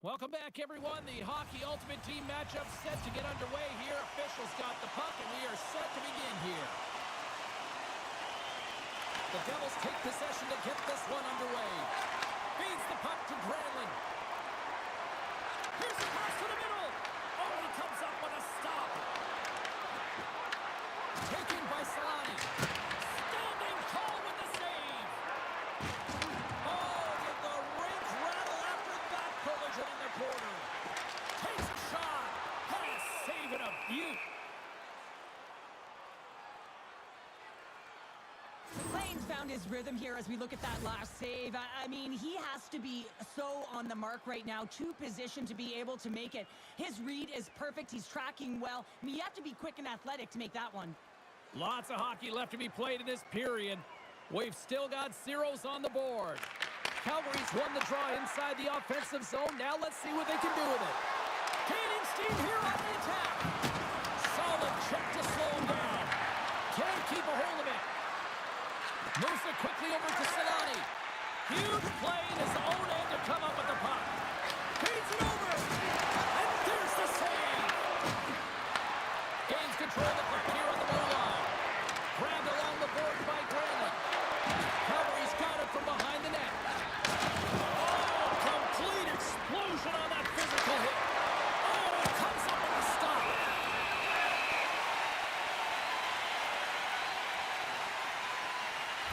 Welcome back, everyone. The Hockey Ultimate Team matchup set to get underway here. Officials got the puck, and we are set to begin here. The Devils take possession to get this one underway. Feeds the puck to Granlund. Here's the pass to the middle. Oh, he comes up with a stop. Taken by Solani. Standing tall with the save. Oh, did the rings rattle after that collision in the corner. Takes a shot. What a save and a beaut. Lane's found his rhythm here as we look at that last save. I mean, he has to be so on the mark right now, to position to be able to make it. His read is perfect. He's tracking well. I mean, you have to be quick and athletic to make that one. Lots of hockey left to be played in this period. We've still got zeros on the board. Calgary's won the draw inside the offensive zone. Now let's see what they can do with it. Gaining steam here on the attack. Solid check to slow him down. Can't keep a hold of it. Moves it quickly over to Solani. Huge play in his own end to come up with the puck. Feeds it over. And there's the save. Gains control of the puck here on the blue line. Grabbed along the board by Granlund. Calgary's got it from behind the net. Oh, complete explosion on that physical hit. Oh, it comes up with a stop.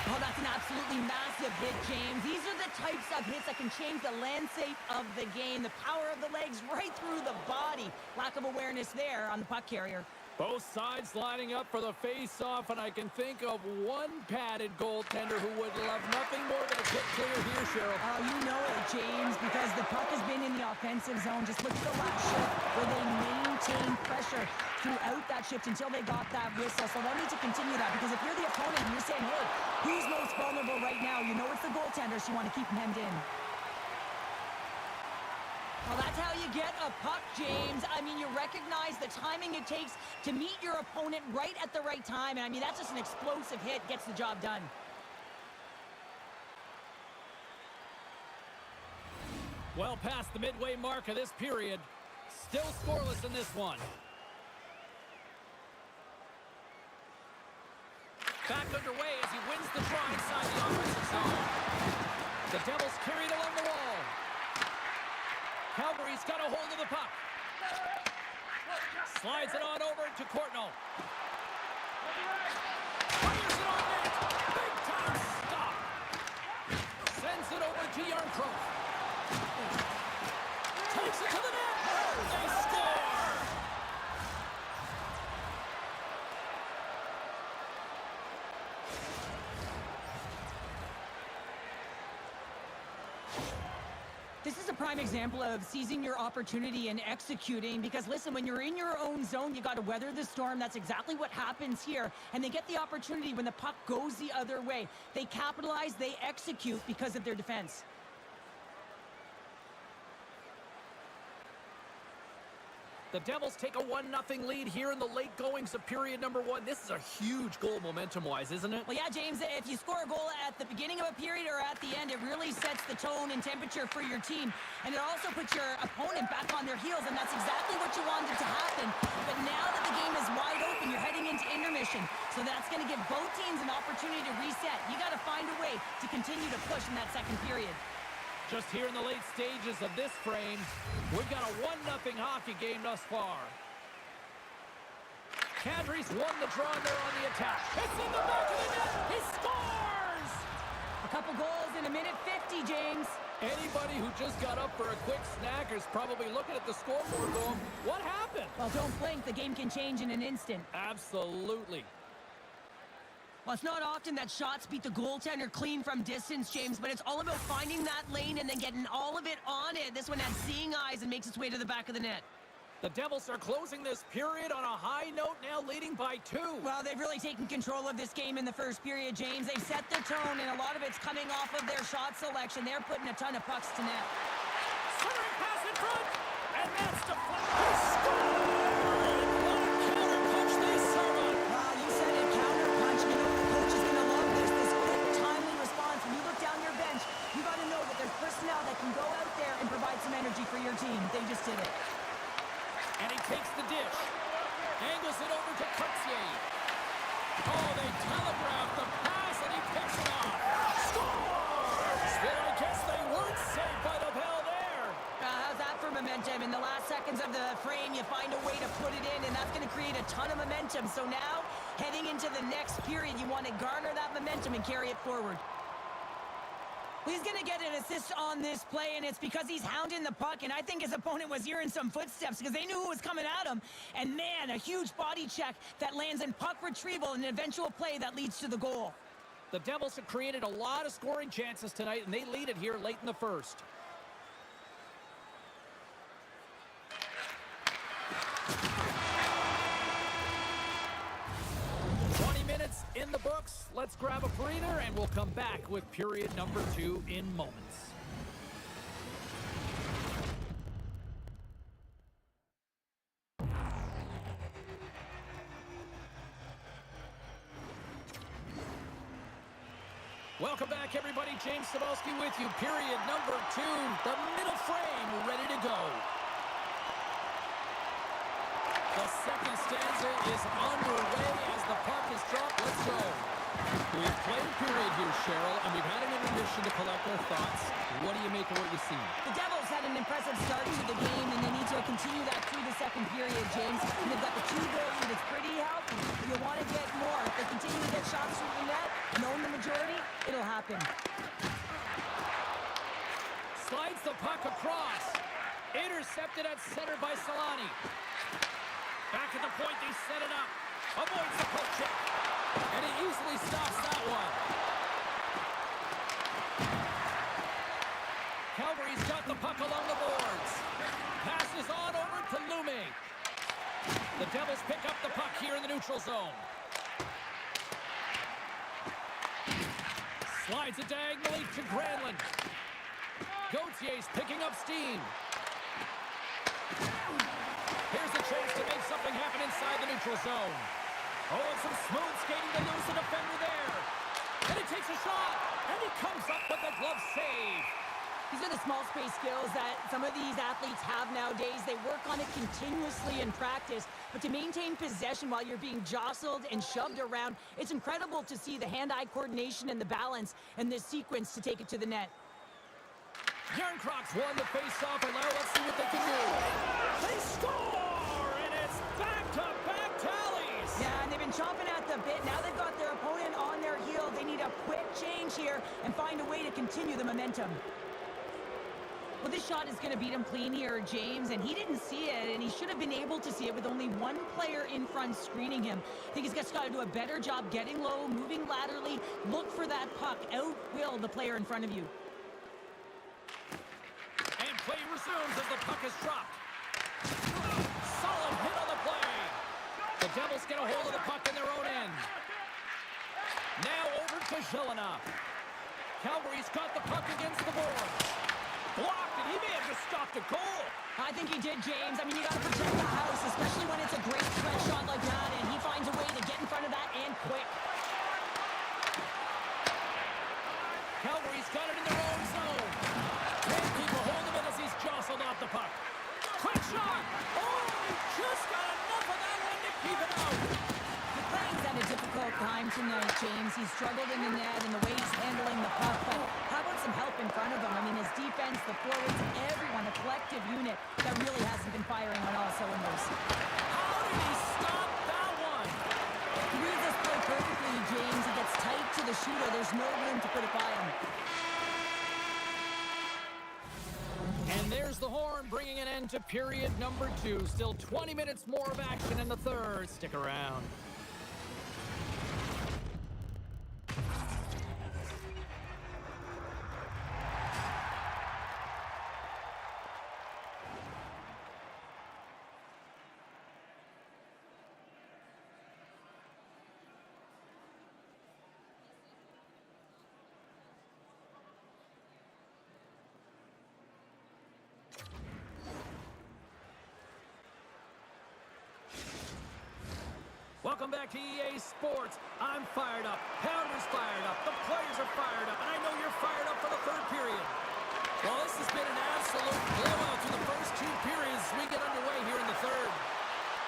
Oh, that's an absolutely massive hit, James. These are the types of hits that can change the landscape of the game. The power of the legs right through the body. Lack of awareness there on the puck carrier. Both sides lining up for the face-off, and I can think of one padded goaltender who would love nothing more than a get clear here, Cheryl. Oh, you know it, James, because the puck has been in the offensive zone. Just look at the last shift where they maintained pressure throughout that shift until they got that whistle. So they'll need to continue that, because if you're the opponent and you're saying, hey, who's most vulnerable right now? You know it's the goaltender, so you want to keep him hemmed in. Well, that's how you get a puck, James. I mean, you recognize the timing it takes to meet your opponent right at the right time. And I mean, that's just an explosive hit, gets the job done. Well past the midway mark of this period. Still scoreless in this one. Back underway as he wins the draw inside the offensive zone. The Devils carried along the wall. Calgary's got a hold of the puck. Slides it on over to Courtnall. Fires it on net. Big time stop. Sends it over to Yarncroft. Takes it to the net. They score. This is a prime example of seizing your opportunity and executing, because listen, when you're in your own zone, you got to weather the storm. That's exactly what happens here. And they get the opportunity when the puck goes the other way. They capitalize, they execute because of their defense. The Devils take a 1-0 lead here in the late goings of period number 1. This is a huge goal momentum-wise, isn't it? Well, yeah, James, if you score a goal at the beginning of a period or at the end, it really sets the tone and temperature for your team. And it also puts your opponent back on their heels, and that's exactly what you wanted to happen. But now that the game is wide open, you're heading into intermission. So that's going to give both teams an opportunity to reset. You got to find a way to continue to push in that second period. Just here in the late stages of this frame, we've got a 1-0 hockey game thus far. Kadri's won the draw there on the attack. It's in the back of the net. He scores! A couple goals in a minute 50, James. Anybody who just got up for a quick snack is probably looking at the scoreboard going, what happened? Well, don't blink. The game can change in an instant. Absolutely. Well, it's not often that shots beat the goaltender clean from distance, James, but it's all about finding that lane and then getting all of it on it. This one has seeing eyes and makes its way to the back of the net. The Devils are closing this period on a high note, now leading by 2. Well, they've really taken control of this game in the first period, James. They've set the tone, and a lot of it's coming off of their shot selection. They're putting a ton of pucks to net. Centering pass in front, and that's deflected. He scored! What a counter punch they serve on. Wow, you said it, counter punch. You know the coach is going to love this. This quick, timely response. When you look down your bench, you got to know that there's personnel that can go out there and provide some energy for your team. They just did it. And he takes the dish. Angles it over to Coetzee. Oh, they telegraph the pass, and he picks it off. Scores! Well, I guess they weren't safe by the bell there. How's that for momentum? In the last seconds of the frame, you find a way to put it in, and that's going to create a ton of momentum. So now, heading into the next period, you want to garner that momentum and carry it forward. He's going to get an assist on this play, and it's because he's hounding the puck, and I think his opponent was hearing some footsteps because they knew who was coming at him. And, man, a huge body check that lands in puck retrieval and an eventual play that leads to the goal. The Devils have created a lot of scoring chances tonight, and they lead it here late in the first. In the books, let's grab a breather, and we'll come back with period number 2 in moments. Welcome back, everybody. James Cebulski with you. Period number 2, the middle frame, ready to go. The second stanza is underway as the puck is dropped. Let's go. We've played a period here, Cheryl, and we've had an intermission to collect our thoughts. What do you make of what you see? The Devils had an impressive start to the game, and they need to continue that through the second period, James. And they've got the 2-goal lead. It's pretty healthy. You want to get more. If they continue to get shots through the net and own the majority, it'll happen. Slides the puck across. Intercepted at center by Solani. Back at the point, they set it up. Avoids the poke check. And he easily stops that one. puck along the boards. Passes on over to Lume. The Devils pick up the puck here in the neutral zone. Slides it diagonally to Granlund. Gautier's picking up steam. Here's a chance to make something happen inside the neutral zone. Oh, and some smooth skating to lose the defender there. And he takes a shot, and he comes up with a glove save. These are the small space skills that some of these athletes have nowadays. They work on it continuously in practice, but to maintain possession while you're being jostled and shoved around, it's incredible to see the hand-eye coordination and the balance in this sequence to take it to the net. Yarncrocs won the face-off, and now let's see what they can do. They score, and it's back-to-back tallies. Yeah, and they've been chomping at the bit. Now they've got their opponent on their heel. They need a quick change here and find a way to continue the momentum. Well, this shot is going to beat him clean here, James, and he didn't see it, and he should have been able to see it with only one player in front screening him. I think he's got to do a better job getting low, moving laterally, look for that puck, outwill the player in front of you. And play resumes as the puck is dropped. Solid hit on the play. The Devils get a hold of the puck in their own end. Now over to Zelina. Calgary's got the puck against the board. Blocked, and he may have just stopped a goal. I think he did, James. I mean, you got to protect the house, especially when it's a great stretch shot like that, and he finds a way to get in front of that and quick. Calgary's got it in their own zone. Can't keep a hold of it as he's jostled off the puck. Quick shot! Oh, he just got enough of that one to keep it out. The playing's had a difficult time tonight, James. He's struggled in the net and the way he's handling the puck, but how about some help in front of him? I mean, his defense, the forwards, everyone, a collective unit that really hasn't been firing on all cylinders. How did he stop that one? He reads this play perfectly, James. He gets tight to the shooter. There's no room to put it by him. And there's the horn, bringing an end to period number 2. Still 20 minutes more of action in the third. Stick around. Welcome back to EA Sports. I'm fired up. Pounder's fired up. The players are fired up. And I know you're fired up for the third period. Well, this has been an absolute blowout through the first 2 periods as we get underway here in the third.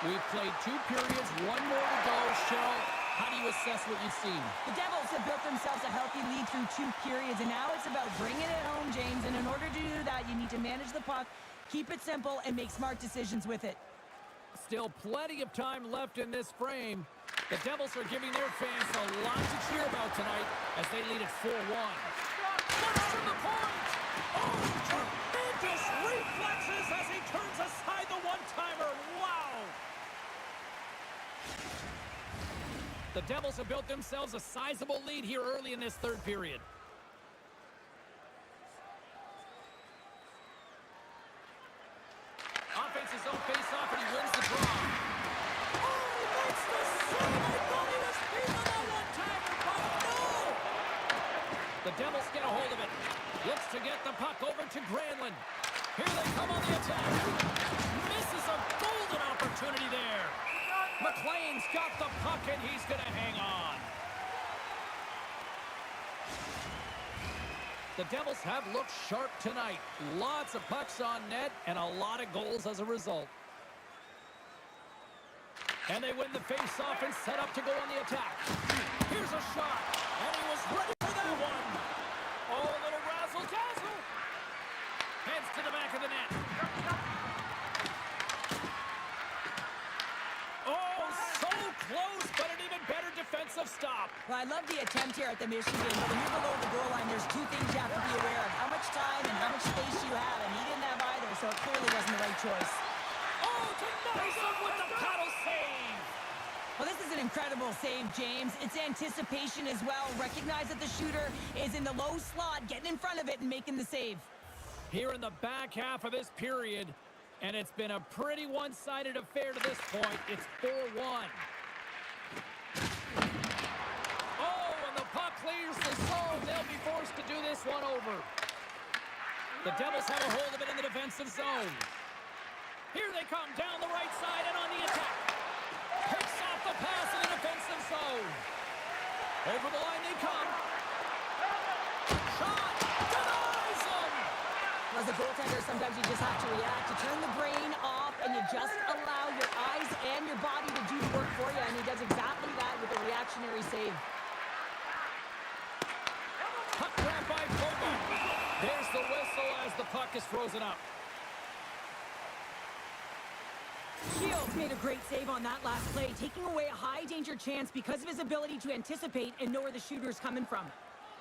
We've played 2 periods, 1 more to go. Cheryl, how do you assess what you've seen? The Devils have built themselves a healthy lead through 2 periods, and now it's about bringing it home, James. And in order to do that, you need to manage the puck, keep it simple, and make smart decisions with it. Still plenty of time left in this frame. The Devils are giving their fans a lot to cheer about tonight as they lead at 4-1. Shots from the point! Oh, tremendous reflexes as he turns aside the one-timer. Wow! The Devils have built themselves a sizable lead here early in this third period. Offense's own face-off, and he wins the draw. Oh, he makes the save! I thought he was beaten on that one-timer, but no! The Devils get a hold of it. Looks to get the puck over to Granlund. Here they come on the attack. Misses a golden opportunity there. McLean's got the puck, and he's going to hang on. The Devils have looked sharp tonight. Lots of pucks on net and a lot of goals as a result. And they win the face-off and set up to go on the attack. Here's a shot, and he was ready for that one. Oh, a little razzle-dazzle. Heads to the back of the net. Oh, so close, but an even better defensive stop. Well, I love the attempt here at the Michigan, but when you're below the goal line, there's 2 things you have to be aware of. How much time and how much space you have, and he didn't have either, so it clearly wasn't the right choice. Oh, to Mason with the paddle save. Well, this is an incredible save, James. It's anticipation as well. Recognize that the shooter is in the low slot, getting in front of it and making the save. here in the back half of this period, and it's been a pretty one-sided affair to this point. It's 4-1. Oh, and the puck clears the zone. They'll be forced to do this one over. The Devils have a hold of it in the defensive zone. Here they come down the right side and on the attack. Picks off the pass in the defensive zone. Over the line they come. Shot! Denies him! As a goaltender, sometimes you just have to react. You turn the brain off and you just allow your eyes and your body to do the work for you. And he does exactly that with a reactionary save. Puck grab by Boba. There's the whistle as the puck is frozen up. Shields made a great save on that last play, taking away a high-danger chance because of his ability to anticipate and know where the shooter's coming from.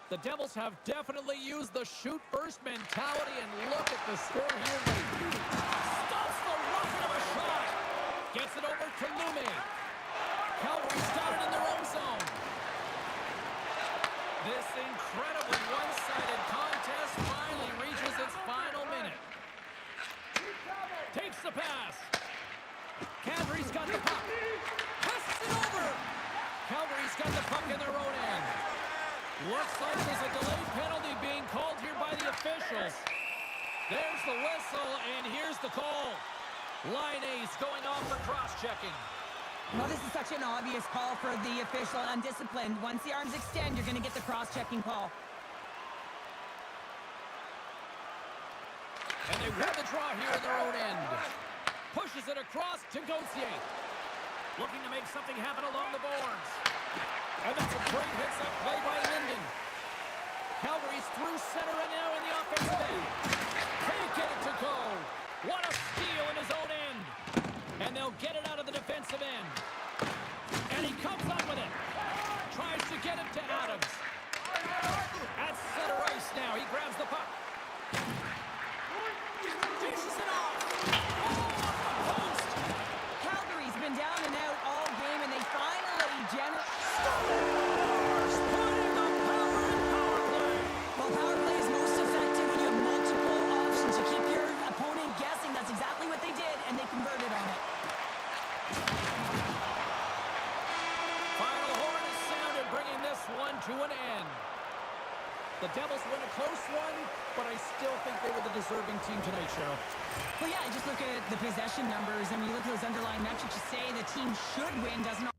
The Devils have definitely used the shoot-first mentality, and look at the score here. Stops the rocket of a shot. Gets it over to Lume. Calgary's got it in their own zone. This incredibly one-sided contest finally reaches its final minute. Takes the pass. Calgary's got the puck. Passes it over. Calgary's got the puck in their own end. Looks like there's a delayed penalty being called here by the officials. There's the whistle, and here's the call. Line A's going off for cross-checking. Well, this is such an obvious call for the official, undisciplined. Once the arms extend, you're going to get the cross-checking call. And they win the draw here in their own end. Pushes it across to Gauthier. Looking to make something happen along the boards. And that's a great hits-up play by Linden. Calgary's through center and now in the offensive end. Can't get it to go. What a steal in his own end. And they'll get it out of the defensive end. And he comes up with it. Tries to get it to Adams. At center ice now. He grabs the puck. Dishes it off. Calgary's been down and out all game, and they finally generate. Well, power play is most effective when you have multiple options to keep your opponent guessing. That's exactly what they did, and they converted on it. Final horn is sounded, bringing this one to an end. The Devils win a close one, but I still think they were the deserving team tonight, Cheryl. Well, yeah, just look at the possession numbers, and when you look at those underlying metrics, you say the team should win, doesn't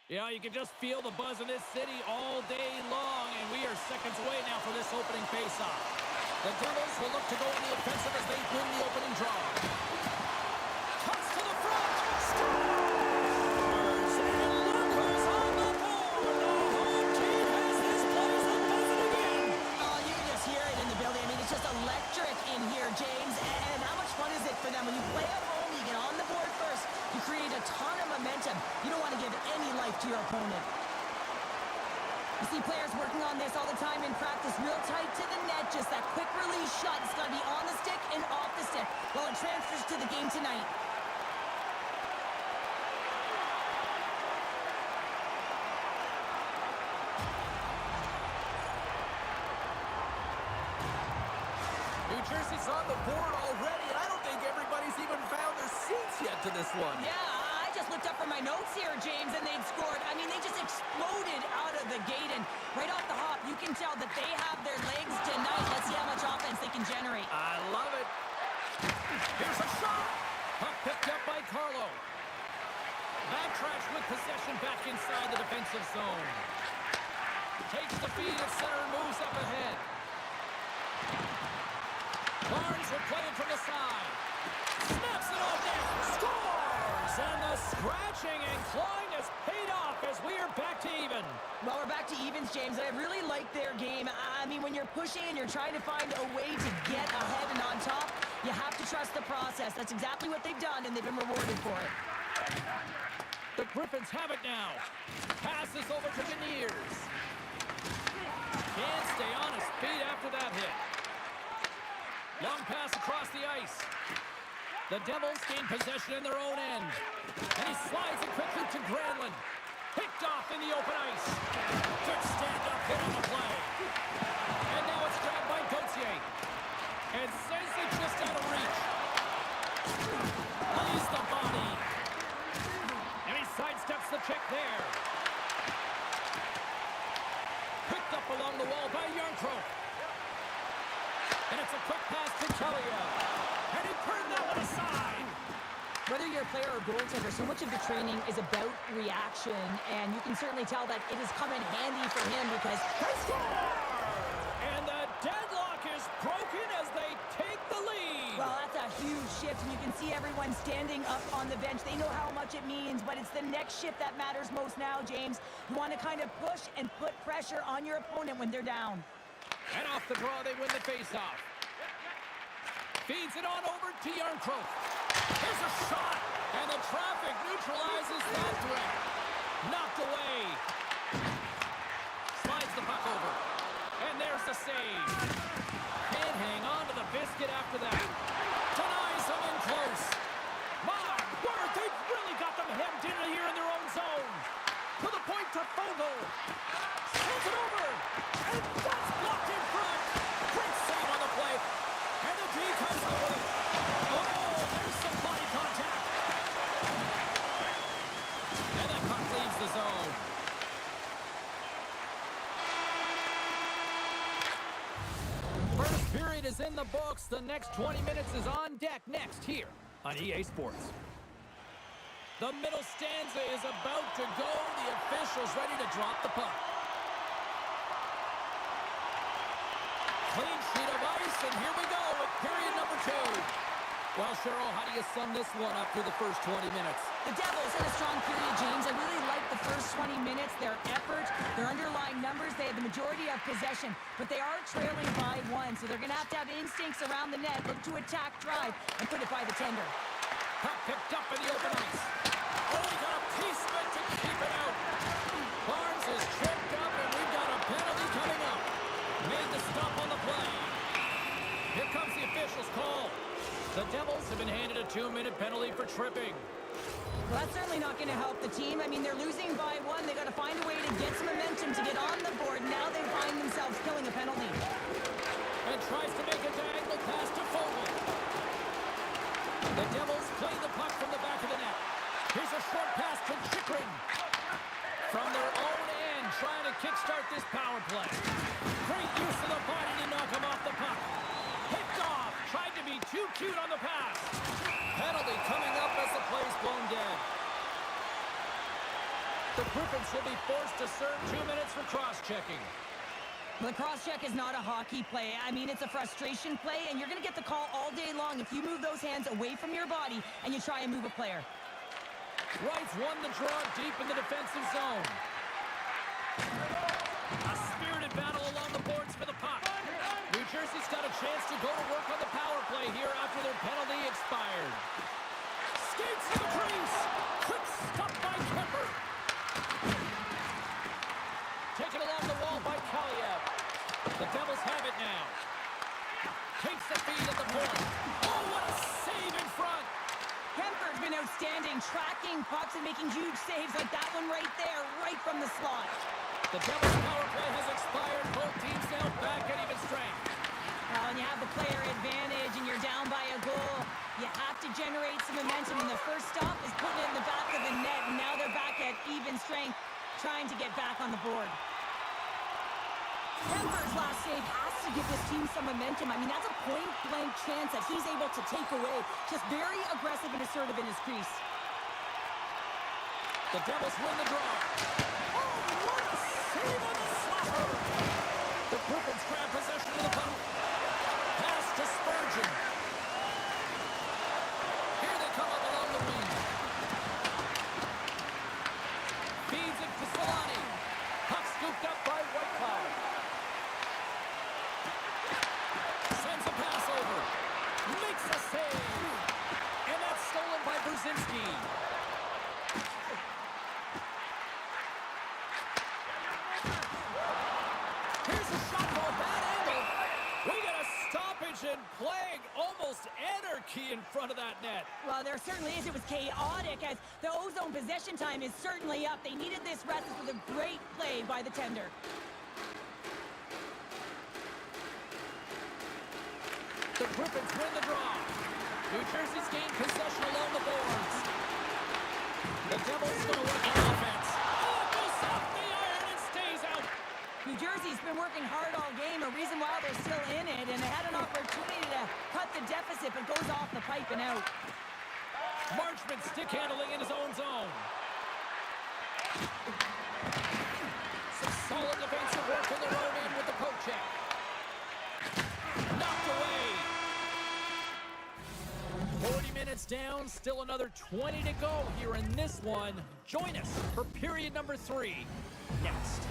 Yeah, you can just feel the buzz in this city all day long, and we are seconds away now for this opening faceoff. The Devils will look to go on the offensive as they win the opening draw. Cuts to the front. Scores! And look who's on the board. The home team has this place a buzzing again. Oh, you can just hear it in the building. I mean, it's just electric in here, James. And how much fun is it for them? When you play at home, you get on the board first. You create a ton of momentum. You don't want to give any life to your opponent. You see players working on this all the time in practice, real tight to the net, just that quick release shot. It's got to be on the stick and off the stick. Well, it transfers to the game tonight. New Jersey's on the board already, and I don't think everybody's even found their seats yet to this one. Yeah, I just looked up from my notes here, James, and they'd scored. I mean, they just exploded out of the gate, and right off the hop, you can tell that they have their legs tonight. Let's see how much offense they can generate. I love it. Here's a shot. Puck picked up by Carlo. Backtrash with possession back inside the defensive zone. Takes the feed at center and moves up ahead. Barnes will play it from the side. Snaps it on net. Scores! And the scratching and clawing has paid off as we are back to even. Well, we're back to evens, James, and I really like their game. I mean, when you're pushing and you're trying to find a way to get ahead and on top, you have to trust the process. That's exactly what they've done, and they've been rewarded for it. The Griffins have it now. Passes over to Beniers. Can't stay on his feet after that hit. Long pass across the ice. The Devils gain possession in their own end. And he slides it quickly to Granlund. Picked off in the open ice. Good stand-up hit on the play. And now it's grabbed by Gauthier. And says it just out of reach. Lays the body. And he sidesteps the check there. Picked up along the wall by Yarncroke. And it's a quick pass to Kelly. And he turned that one aside. Whether you're a player or goaltender, so much of the training is about reaction, and you can certainly tell that it has come in handy for him because... And the deadlock is broken as they take the lead. Well, that's a huge shift, and you can see everyone standing up on the bench. They know how much it means, but it's the next shift that matters most now, James. You want to kind of push and put pressure on your opponent when they're down. And off the draw, they win the faceoff. Feeds it on over to Yarncroke. Here's a shot, and the traffic neutralizes that threat. Knocked away. Slides the puck over. And there's the save. Can't hang on to the biscuit after that. Denies him in close. My word, they've really got them hemmed in here in their own zone. To the point to Fogle. Sends it over. And that's blocked in front. Great save on the play. And the D comes over. Oh, there's some body contact. And that puck leaves the zone. First period is in the books. The next 20 minutes is on deck next here on EA Sports. The middle stanza is about to go. The officials ready to drop the puck. Clean sheet of ice, and here we go with period number 2. Well, Cheryl, how do you sum this one up through the first 20 minutes? The Devils in a strong period, James. I really like the first 20 minutes, their effort, their underlying numbers. They have the majority of possession, but they are trailing by 1, so they're going to have instincts around the net, look to attack, drive, and put it by the tender. Puck picked up in the open ice. Oh, he got a piece of it to keep it out. Barnes is tripped up, and we've got a penalty coming up. Made the stop on the play. Here comes the official's call. The Devils have been handed a 2-minute penalty for tripping. Well, that's certainly not going to help the team. I mean, they're losing by 1. They got to find a way to get some momentum to get on the board. Now they find themselves killing a penalty. And tries to make a diagonal pass to Fogle. The Devils play the puck from the back of the net. Here's a short pass to Chychrun. From their own end, trying to kickstart this power play. Great use of the body to knock him off the puck. Picked off. Tried to be too cute on the pass. Penalty coming up as the play's blown dead. The Griffins will be forced to serve 2 minutes for cross-checking. The cross-check is not a hockey play. I mean, it's a frustration play, and you're going to get the call all day long if you move those hands away from your body and you try and move a player. Wrights won the draw deep in the defensive zone. A spirited battle along the boards for the puck. New Jersey's got a chance to go to work on the power play here after their penalty expired. Skates to the crease. Quick stop by Kemper. Taken along the wall by Kaliev. The Devils have it now. Takes the feed at the point. Oh, what a save in front. Kemper's been outstanding, tracking pucks and making huge saves like that one right there, right from the slot. The Devils' power play has expired. Both teams now back at even strength. Well, when you have the player advantage and you're down by a goal, you have to generate some momentum. And the first stop is putting it in the back of the net. And now they're back at even strength, trying to get back on the board. Kemper's last save has to give this team some momentum. I mean, that's a point-blank chance that he's able to take away. Just very aggressive and assertive in his crease. The Devils win the draw. Oh, what a save on the slapper! The Griffins grab possession of the puck. Pass to Spurgeon. Here they come up along the wing. Feeds it to Solani. Puck scooped up by Whitecloud. Sends a pass over. Makes a save. And that's stolen by Brzezinski. Here's a shot from a bad angle. We got a stoppage and plague, almost anarchy in front of that net. Well, there certainly is. It was chaotic as the ozone possession time is certainly up. They needed this rest. This was a great play by the tender. The Griffins win the draw. New Jersey's gained possession along the boards. The Devils going to work on offense. Oh, it goes off the iron and stays out. New Jersey's been working hard all game, a reason why they're still in it, and they had an opportunity to cut the deficit, but goes off the pipe and out. Marchman stick handling in his own zone. Some solid defensive work in the road in with the poke check. Knocked away. 40 minutes down, still another 20 to go here in this one. Join us for period number 3 next.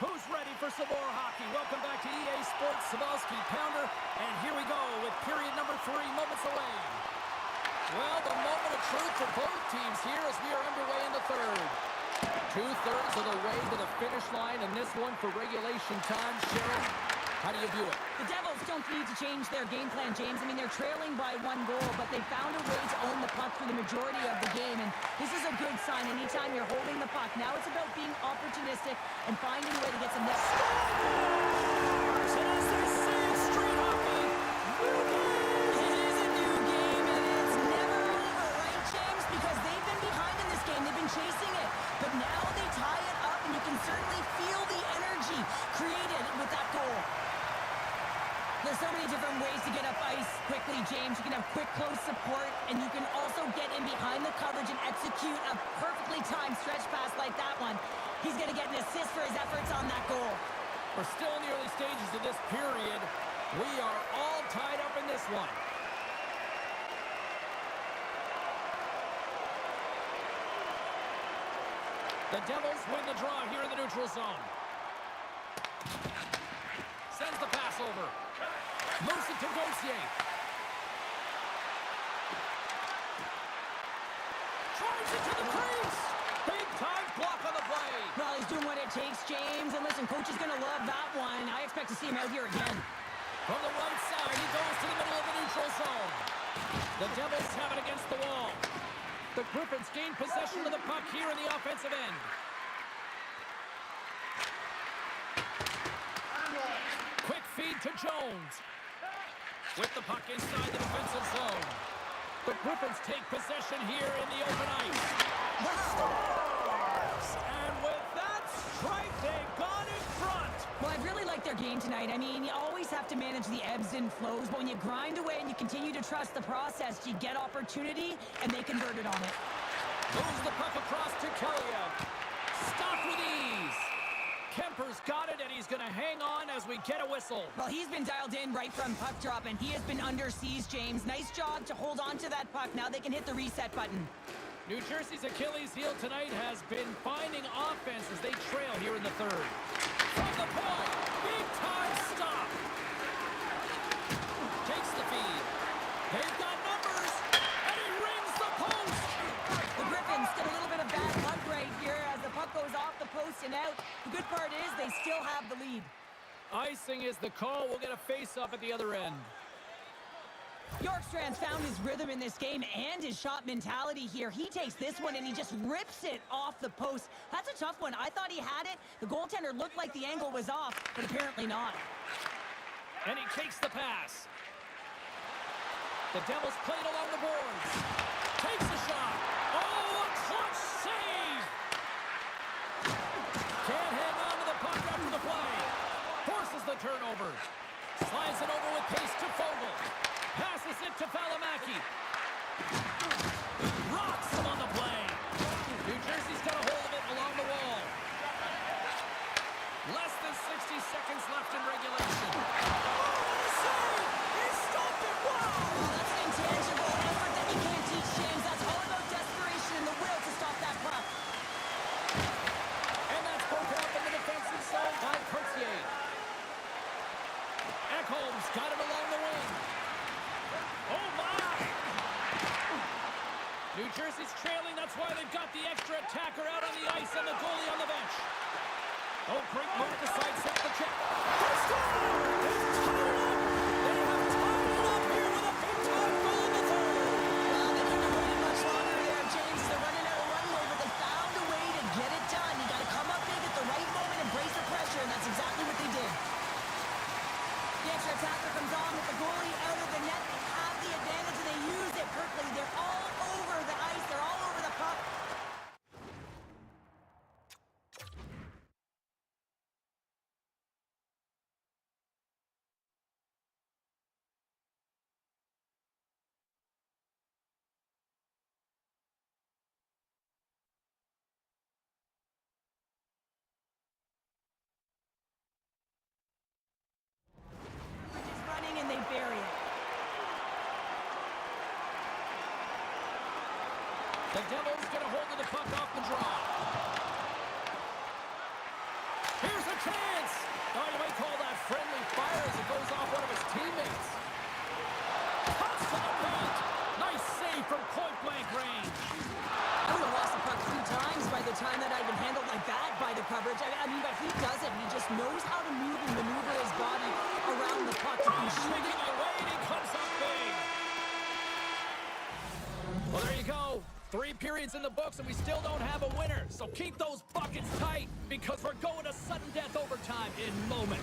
Who's ready for some more hockey? Welcome back to EA Sports Sabalski Pounder. And here we go with period number 3, moments away. Well, the moment of truth for both teams here as we are underway in the third. 2/3 of the way to the finish line, and this one for regulation time. Cheryl, how do you view it? The Devils don't need to change their game plan, James. I mean, they're trailing by 1 goal, but they found a way to own the puck for the majority of the game, and this is a good sign anytime you're holding the puck. Now it's about being opportunistic and finding a way to get some net. And as they say, street hockey, new game. It is a new game, and it's never over, right, James? Because they've been behind in this game. They've been chasing it, but now they tie it up, and you can certainly feel the energy created with that goal. There's so many different ways to get up ice quickly, James. You can have quick, close support, and you can also get in behind the coverage and execute a perfectly timed stretch pass like that one. He's going to get an assist for his efforts on that goal. We're still in the early stages of this period. We are all tied up in this one. The Devils win the draw here in the neutral zone. Sends the pass over. Moves it to Gauthier. Drives it to the crease. Big-time block on the play. Well, he's doing what it takes, James. And listen, coach is going to love that one. I expect to see him out here again. From the right side, he goes to the middle of the neutral zone. The Devils have it against the wall. The Griffins gain possession of the puck here in the offensive end. Quick feed to Jones. With the puck inside the defensive zone. The Griffins take possession here in the open ice. The Stars! And with that strike, they got in front. Well, I really like their game tonight. I mean, you always have to manage the ebbs and flows, but when you grind away and you continue to trust the process, you get opportunity, and they converted on it. Moves the puck across to Kelly. Stopped with ease. Kemper's got it, and he's going to hang on as we get a whistle. Well, he's been dialed in right from puck drop, and he has been under siege, James. Nice job to hold on to that puck. Now they can hit the reset button. New Jersey's Achilles heel tonight has been finding offense as they trail here in the third. From the point, big time stop. Takes the feed. They've got numbers, and he rings the post. The Griffins get a little bit of bad luck right here as the puck goes off the post and out. The good part is they still have the lead. Icing is the call. We'll get a face-off at the other end. Bjorkstrand's found his rhythm in this game and his shot mentality here. He takes this one and he just rips it off the post. That's a tough one. I thought he had it. The goaltender looked like the angle was off, but apparently not. And he takes the pass. The Devils play it along the boards. Takes the shot. Oh, a clutch save! Can't hang on to the puck after the play. Forces the turnover. Slides it over with pace to Fogle. Passes it to Valimaki. Rocks him on the play. New Jersey's got a hold of it along the wall. Less than 60 seconds left in regulation. Oh, save! He stopped it! Wow! Well, that's an intangible effort that you can't teach, James. That's all about desperation and the will to stop that puck. And that's broken up in the defensive zone by Courtier. Ekholm's got it along the wing. Oh, my! New Jersey's trailing. That's why they've got the extra attacker out on the ice and the goalie on the bench. Oh, great move to sidestep the check. They score! They've tied it up! They have tied it up here with a big-time goal in the third! Well, they couldn't have waited much longer there, James. They're running out of runway, but they found a way to get it done. You got to come up big at the right moment and brace the pressure, and that's exactly what they did. The extra attacker comes on with the goalie out of the net. They have the advantage, and they use it perfectly. They're all over the ice. They're all over the puck. Just running, and they bury it. The Devils get a hold of the puck off the draw. Here's a chance! Oh, you might call that friendly fire as it goes off one of his teammates. Toss to the paint! Nice save from point-blank range. I would have lost the puck 3 times by the time that I'd been handled like that by the coverage. I mean, but he does it. He just knows how to move and maneuver his body around the puck. If you shoot Swinging it, away, and he comes up big. Well, there you go. 3 periods in the books, and we still don't have a winner. So keep those buckets tight, because we're going to sudden death overtime in moments.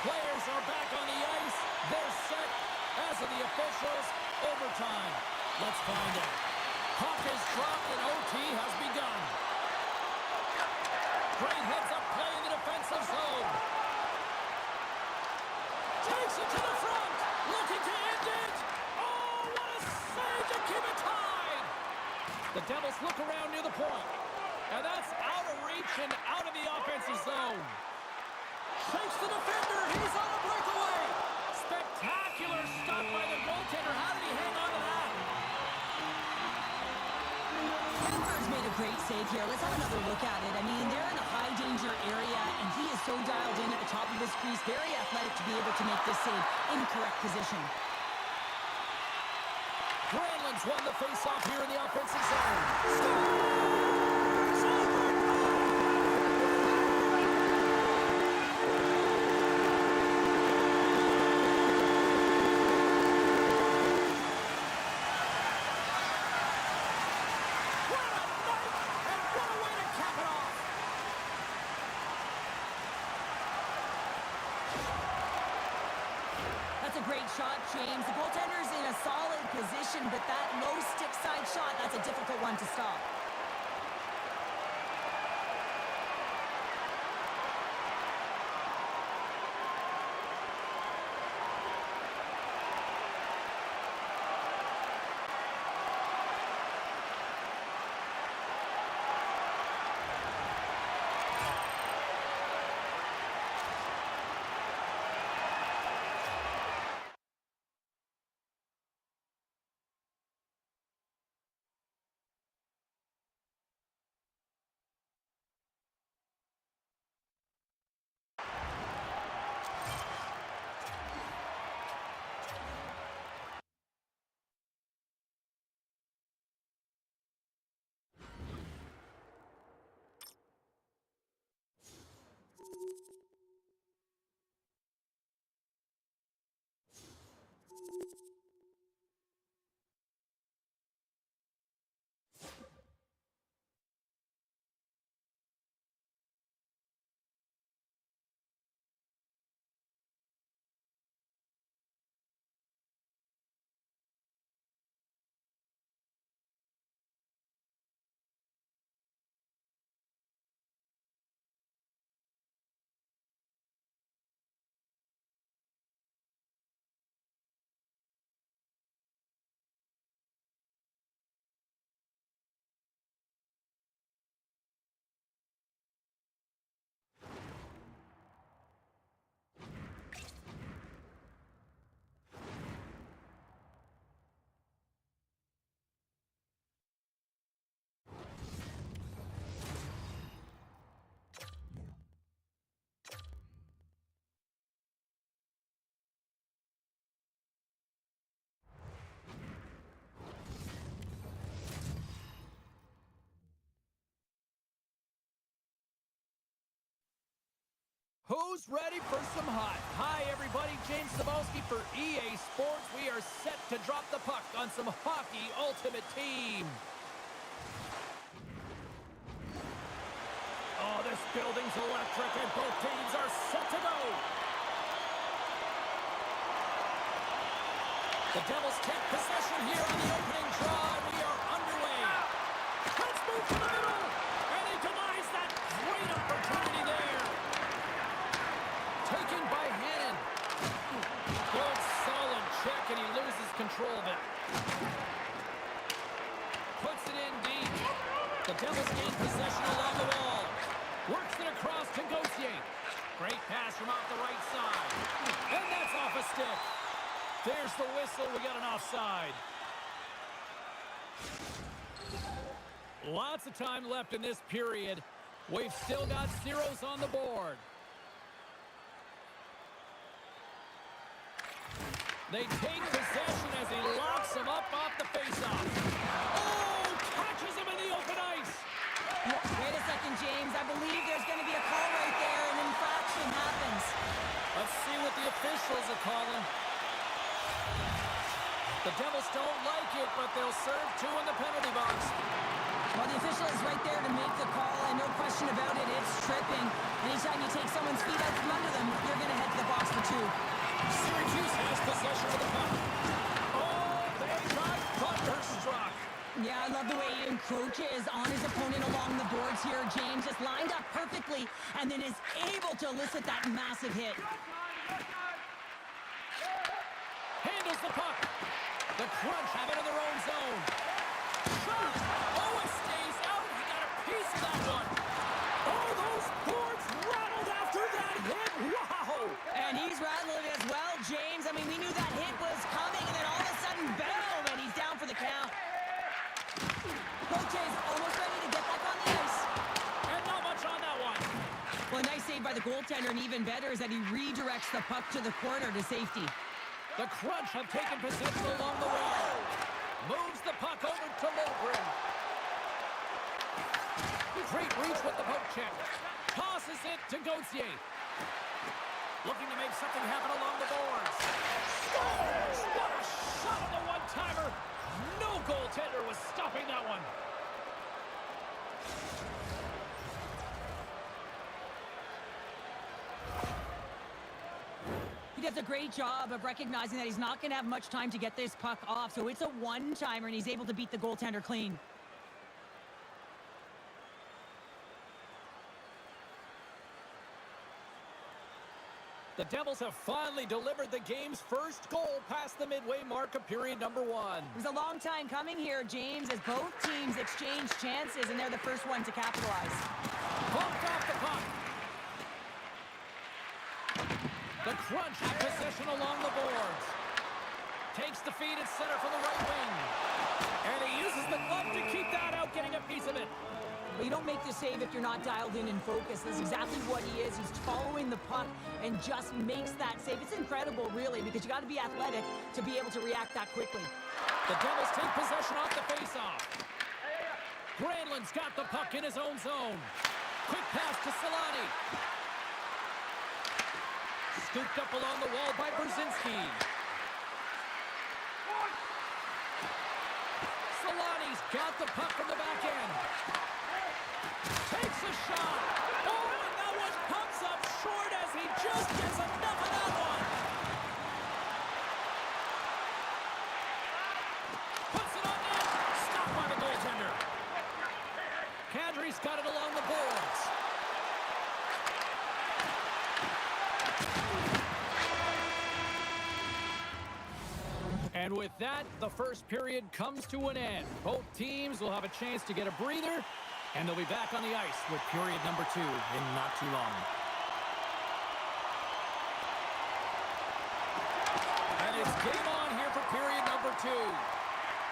Players are back on the ice. They're set. As are the officials. Overtime. Let's find it. Puck is dropped and OT has begun. Great heads-up play in the defensive zone. Takes it to the front. Looking to end it. Oh, what a save to keep it tied. The Devils look around near the point. And that's out of reach and out of the offensive zone. Shakes the defender. He's on a breakaway. Spectacular stuff by the goaltender. How did he hang on to that? Kemper's made a great save here. Let's have another look at it. I mean, they're in a high-danger area, and he is so dialed in at the top of his He's very athletic to be able to make this save in correct position. Granlund's won the faceoff here in the offensive zone. Scores! What a night, and what a way to cap it off! That's a great shot, James. The goaltender's in a solid position, but that low stick side shot, that's a difficult one to stop. Who's ready for some hot? Hi, everybody. James Cebulski for EA Sports. We are set to drop the puck on some hockey Ultimate Team. Oh, this building's electric, and both teams are set to go. The Devils take possession here on the opening draw. We are underway. Let's move to the middle. And he denies that great opportunity there. Taken by Hannon. Good solid check, and he loses control of it. Puts it in deep. The Devils gain possession along the wall. Works it across to Gauthier. Great pass from off the right side. And that's off a stick. There's the whistle. We got an offside. Lots of time left in this period. We've still got zeros on the board. They take possession as he locks him up off the faceoff. Oh, catches him in the open ice. Wait a second, James. I believe there's going to be a call right there. An infraction happens. Let's see what the officials are calling. The Devils don't like it, but they'll serve two in the penalty box. Well, the official is right there to make the call, and no question about it, it's tripping. Anytime you take someone's feet out from under them, you're going to head to the box for two. Syracuse has possession of the puck. Oh, they got thunderstruck. Yeah, I love the way he encroaches on his opponent along the boards here. James just lined up perfectly and then is able to elicit that massive hit. Handles the puck. The Crunch have it in their own zone. Shot. Oh, it stays out. He got a piece of that one. Oh, those boards rattled after that hit. Wow. And he's rattling as well, James. I mean, we knew that hit was coming, and then all of a sudden, boom, and he's down for the count. Gautier's almost ready to get back on the ice. And not much on that one. Well, nice save save by the goaltender, and even better is that he redirects the puck to the corner to safety. The Crunch have taken possession along the wall. Moves the puck over to Lindgren. Great reach with the poke check. Tosses it to Gauthier. Looking to make something happen along the boards. Scores! What a shot on the one-timer! No goaltender was stopping that one. He does a great job of recognizing that he's not going to have much time to get this puck off, so it's a one-timer, and he's able to beat the goaltender clean. The Devils have finally delivered the game's first goal past the midway mark of period number 1. It was a long time coming here, James, as both teams exchange chances, and they're the first one to capitalize. Bumped off the puck. The Crunch have possession along the boards. Takes the feed at center from the right wing. And he uses the glove to keep that out, getting a piece of it. But you don't make the save if you're not dialed in and focused. That's exactly what he is. He's following the puck and just makes that save. It's incredible, really, because you got to be athletic to be able to react that quickly. The Devils take possession off the faceoff. Granlund's got the puck in his own zone. Quick pass to Solani. Scooped up along the wall by Brzezinski. Solani's got the puck from the back end. Takes a shot. Oh, and that one comes up short as he just gets enough of that one. Puts it on net. Stopped by the goaltender. Kadri's got it along the boards. And with that, the first period comes to an end. Both teams will have a chance to get a breather, and they'll be back on the ice with period number 2 in not too long. And it's game on here for period number 2.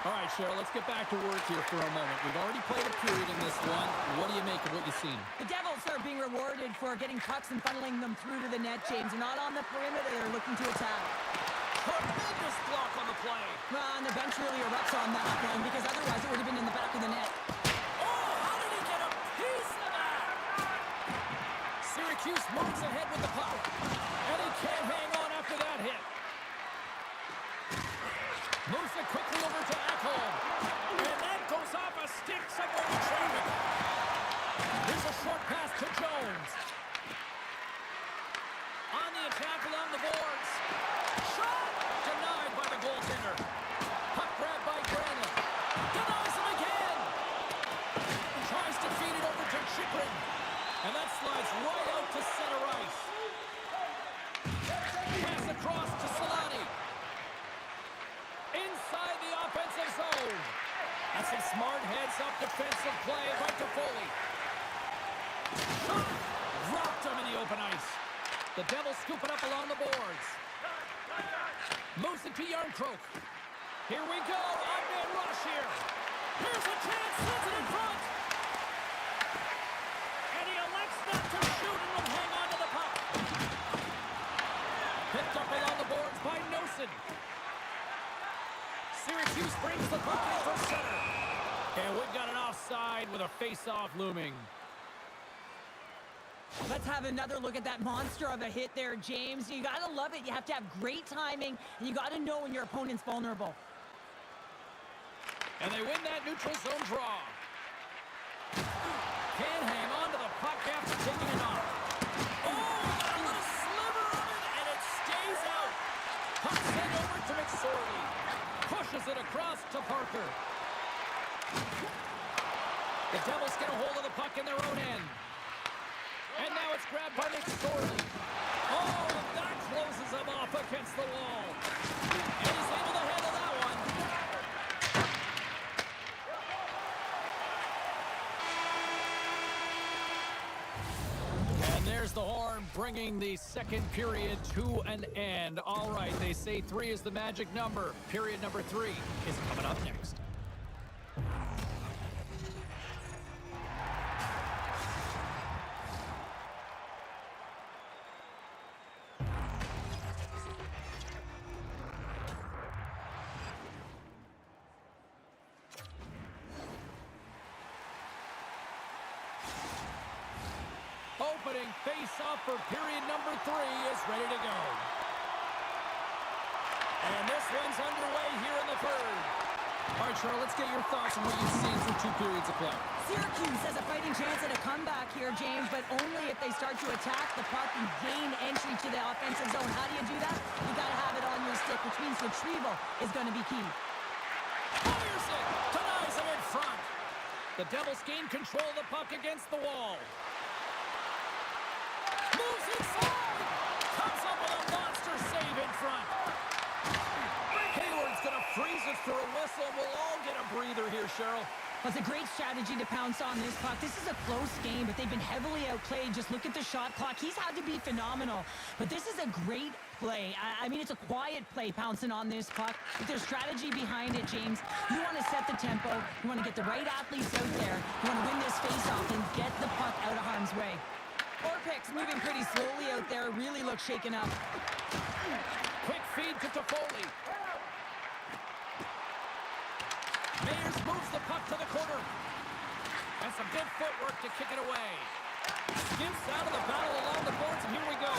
All right, Cheryl, let's get back to work here for a moment. We've already played a period in this one. What do you make of what you've seen? The Devils are being rewarded for getting pucks and funneling them through to the net, James. They're not on the perimeter. They're looking to attack. Tremendous block on the play. Well, and the bench really erupts on that one, because otherwise it would have been in the back of the net. Oh, how did he get a piece of that? Syracuse moves ahead with the puck, and he can't hang on after that hit. Moves it quickly over to Ekholm, and that goes off a stick somewhere in traffic. Here's a short pass to Jones. On the attack along the boards. Shot! Denied by the goaltender. Puck grab by Granlund. Denies him again! Tries to feed it over to Chychrun. And that slides right out to center ice. Pass across to Solani. Inside the offensive zone. That's some smart heads-up defensive play by Toffoli. Shot! Dropped him in the open ice. The Devils scoop it up along the boards. Moves it to Yarncroke. Here we go. Odd-man rush here. Here's a chance. Sends it in front. And he elects not to shoot and will hang on to the puck. Picked up along the boards by Nosen. Syracuse brings the puck in for center. And we've got an offside with a face-off looming. Let's have another look at that monster of a hit there, James. You got to love it. You have to have great timing, and you got to know when your opponent's vulnerable. And they win that neutral zone draw. Can't hang on to the puck after taking it off. Oh, got a little sliver of it, and it stays out. Puck sent over to McSorley. Pushes it across to Parker. The Devils get a hold of the puck in their own end. And now it's grabbed by McSorley. Oh, that closes him off against the wall. And he's able to handle that one. And there's the horn, bringing the second period to an end. All right, they say 3 is the magic number. Period number 3 is coming up next. opening face-off for period number 3 is ready to go. And this one's underway here in the third. All right, Cheryl, let's get your thoughts on what you've seen through 2 periods of play. Syracuse has a fighting chance at a comeback here, James, but only if they start to attack the puck and gain entry to the offensive zone. How do you do that? You got to have it on your stick, which means retrieval is going to be key. Fires it! Denies him in front. The Devils gain control of the puck against the wall. Moves inside! Comes up with a monster save in front. Hayward's going to freeze it for a whistle. We'll all get a breather here, Cheryl. Well, it's a great strategy to pounce on this puck. This is a close game, but they've been heavily outplayed. Just look at the shot clock. He's had to be phenomenal. But this is a great play. I mean, it's a quiet play pouncing on this puck. With their strategy behind it, James, you want to set the tempo. You want to get the right athletes out there. You want to win this faceoff and get the puck out of harm's way. Orpik's moving pretty slowly out there. Really looks shaken up. Quick feed to Toffoli. Mayers moves the puck to the corner. And some good footwork to kick it away. Skips out of the battle along the boards, and here we go.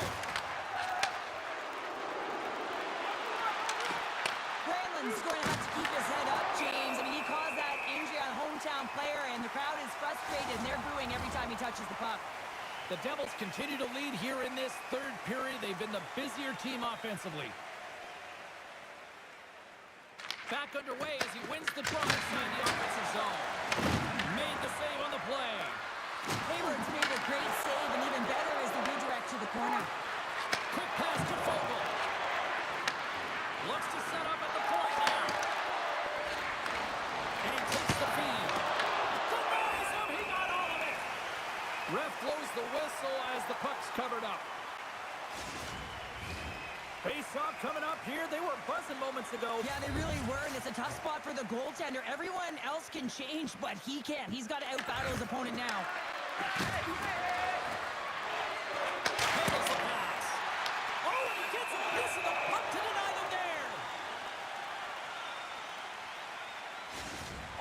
Granlund's going to have to keep his head up, James. I mean, he caused that injury on a hometown player, and the crowd is frustrated, and they're booing every time he touches the puck. The Devils continue to lead here in this third period. They've been the busier team offensively. Back underway as he wins the draw inside the offensive zone. Made the save on the play. Hayward's made a great save, and even better is the redirect to the corner. Quick pass to Fogle. Looks to set up at the point now. And he takes the feed. Denies him. He got all of it. Ref blows the whistle as the puck's covered up. Face-off coming up here. They were buzzing moments ago. Yeah, they really were, and it's a tough spot for the goaltender. Everyone else can change, but he can't. He's got to out-battle his opponent now. Handles the pass. Oh, and he gets a piece of the puck to deny them there.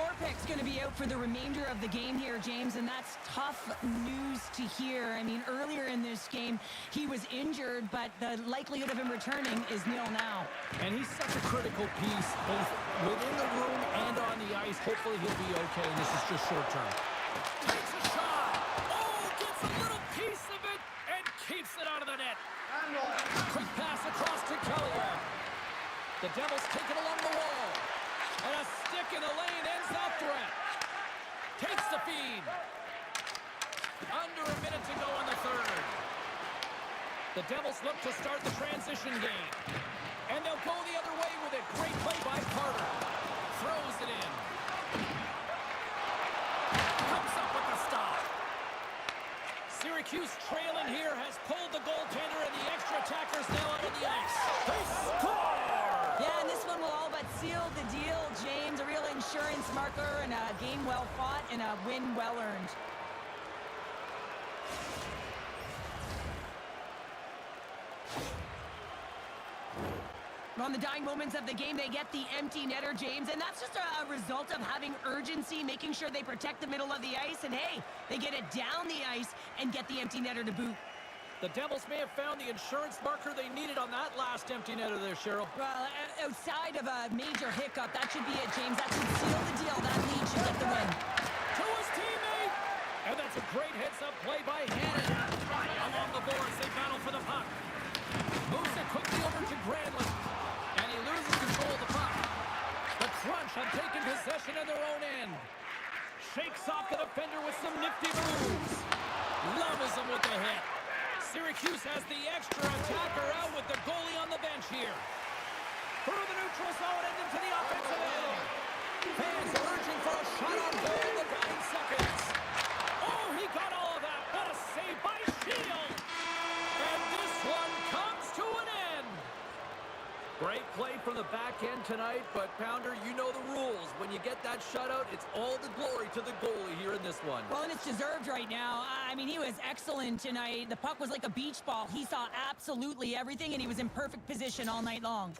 Orpik's going to be out for the remainder of the game here, James, and that's tough news to hear. I mean, earlier in this game, he was injured, but the likelihood of him returning is nil now. And he's such a critical piece, both within the room and on the ice. Hopefully he'll be okay, and this is just short-term. Takes a shot. Oh, gets a little piece of it and keeps it out of the net. Quick pass across to Kelly. The Devils take it along the wall. And a stick in the lane ends that threat. Takes the feed. Under a minute to go in the third. The Devils look to start the transition game. And they'll go the other way with it. Great play by Carter. Throws it in. Comes up with the stop. Syracuse trailing here has pulled the goaltender, and the extra attackers now out on the ice. They score! Yeah, and this one will all but seal the deal, James. A real insurance marker and a game well fought and a win well earned. On the dying moments of the game, they get the empty netter, James, and that's just a result of having urgency, making sure they protect the middle of the ice, and hey, they get it down the ice and get the empty netter to boot. The Devils may have found the insurance marker they needed on that last empty netter there, Cheryl. Well, outside of a major hiccup, that should be it, James. That should seal the deal. That lead should get the win. To his teammate! And that's a great heads-up play by Hannon. Along the boards, they battle for the puck. Moves it quickly over to Granlund. And he loses control of the puck. The Crunch have taken possession in their own end. Shakes off the defender with some nifty moves. Loves him with the hit. Syracuse has the extra attacker out with the goalie on the bench here. Through the neutral zone and into the offensive end. Fans urging for a shot on goal in the dying seconds. Oh, he got all of that. What a save by Shield. And this one comes to an end. Great play from the back end tonight, but Pounder, you know the rules. When you get that shutout, it's all the glory to the goalie here in this one. Well, and it's deserved right now. I mean, he was excellent tonight. The puck was like a beach ball. He saw absolutely everything, and he was in perfect position all night long.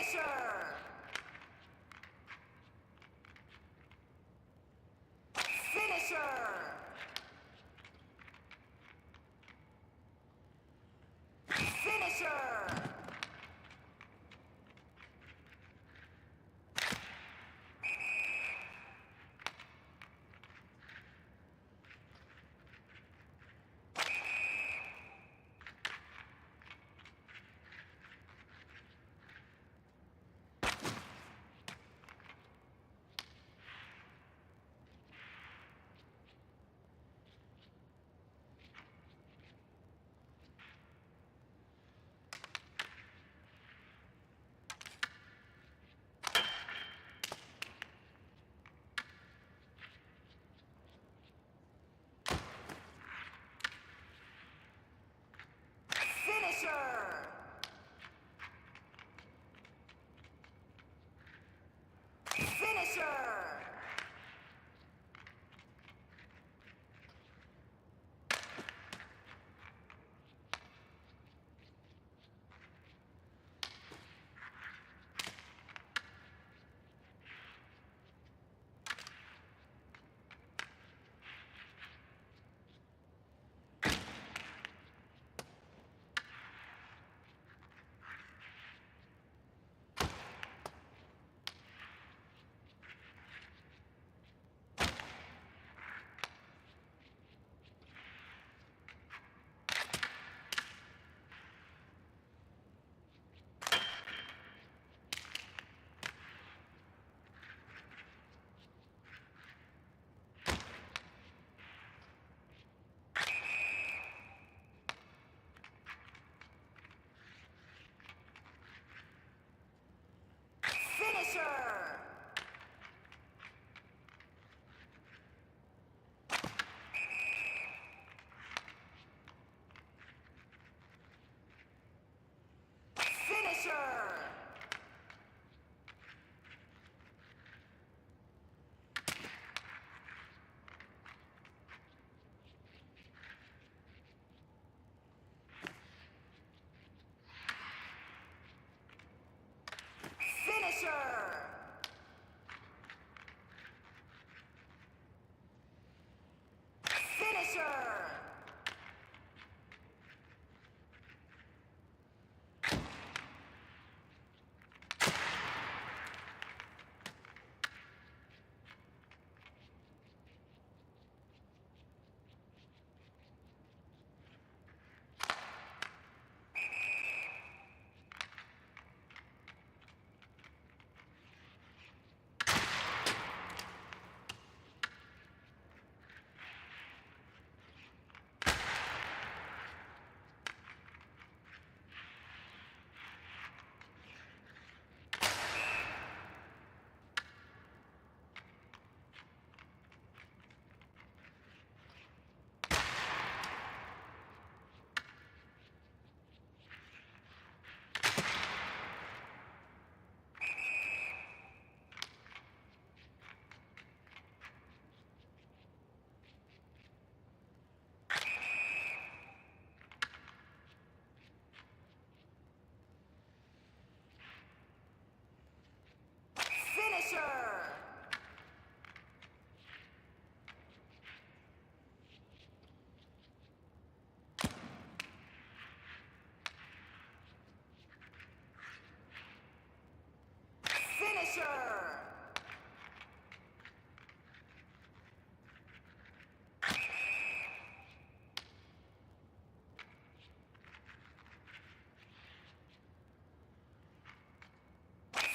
Finisher! Finisher! Finisher! Finisher! Finisher! Finisher! Finisher! Finisher! Finisher! Finisher! Finisher!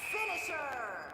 Finisher!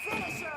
Finisher! Finisher!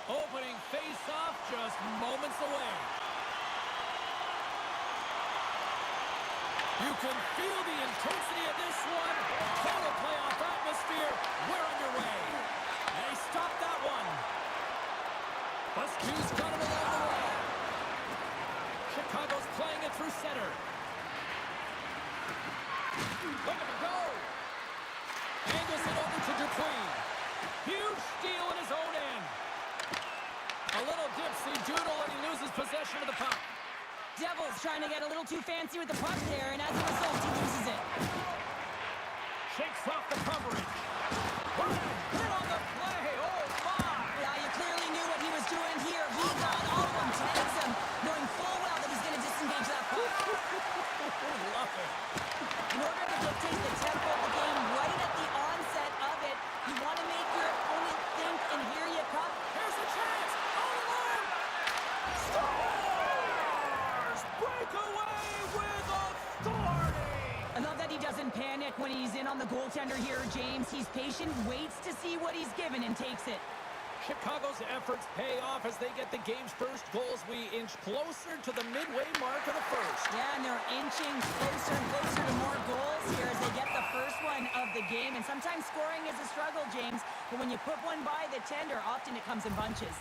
Opening face-off just moments away. You can feel the intensity of this one. Total playoff atmosphere. We're underway. And he stopped that one. Busty's got him along the way. Chicago's playing it through center. Look at him go. Angles it over to Dupuis. Huge steal in his own end. A little dipsy doodle and he loses possession of the puck. Devils trying to get a little too fancy with the puck there, and as a result, he loses it. Shakes off the coverage. Hit on the play. Oh, my. Yeah, you clearly knew what he was doing here. He got all of them, tags him, knowing full well that he's going to disengage that puck. Love it. In order to dictate the tempo of the game right at the onset of it, you want to make your opponent think, and here you come. Here's a chance. All alone. Stars break away with authority. I love that he doesn't panic when he's in on the goaltender here, James. He's patient, waits to see what he's given, and takes it. Chicago's efforts pay off as they get the game's first goals. We inch closer to the midway mark of the first. Yeah, and they're inching closer and closer to more goals here as they get the first one of the game. And sometimes scoring is a struggle, James. But when you put one by the tender, often it comes in bunches.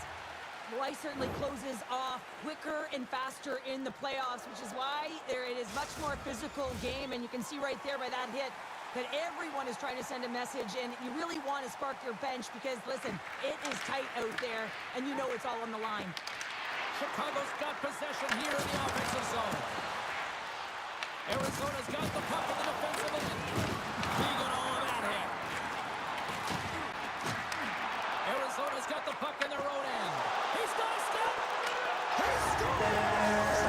The ice certainly closes off quicker and faster in the playoffs, which is why it is much more physical game. And you can see right there by that hit that everyone is trying to send a message, and you really want to spark your bench because, listen, it is tight out there, and you know it's all on the line. Chicago's got possession here in the offensive zone. Arizona's got the puck in the defensive end. He got all of that hit. Arizona's got the puck in their own end. He's got a step. He scores!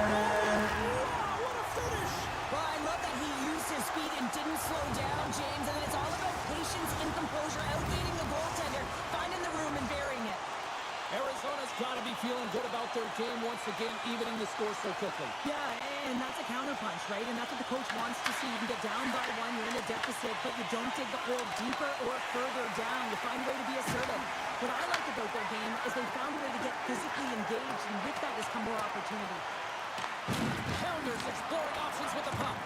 Wow, what a finish! Well, I love that he used his feet and didn't slow down, James. And then it's all about patience and composure, outweighing the goaltender, finding the room and burying it. Arizona's got to be feeling good about their game once again, evening the score so quickly. Yeah, and that's a counterpunch, right? And that's what the coach wants to see. You can get down by one, you're in a deficit, but you don't dig the hole deeper or further down. You find a way to be assertive. What I like about their game is they found a way to get physically engaged, and with that has come more opportunity. Pounders exploring options with the puck.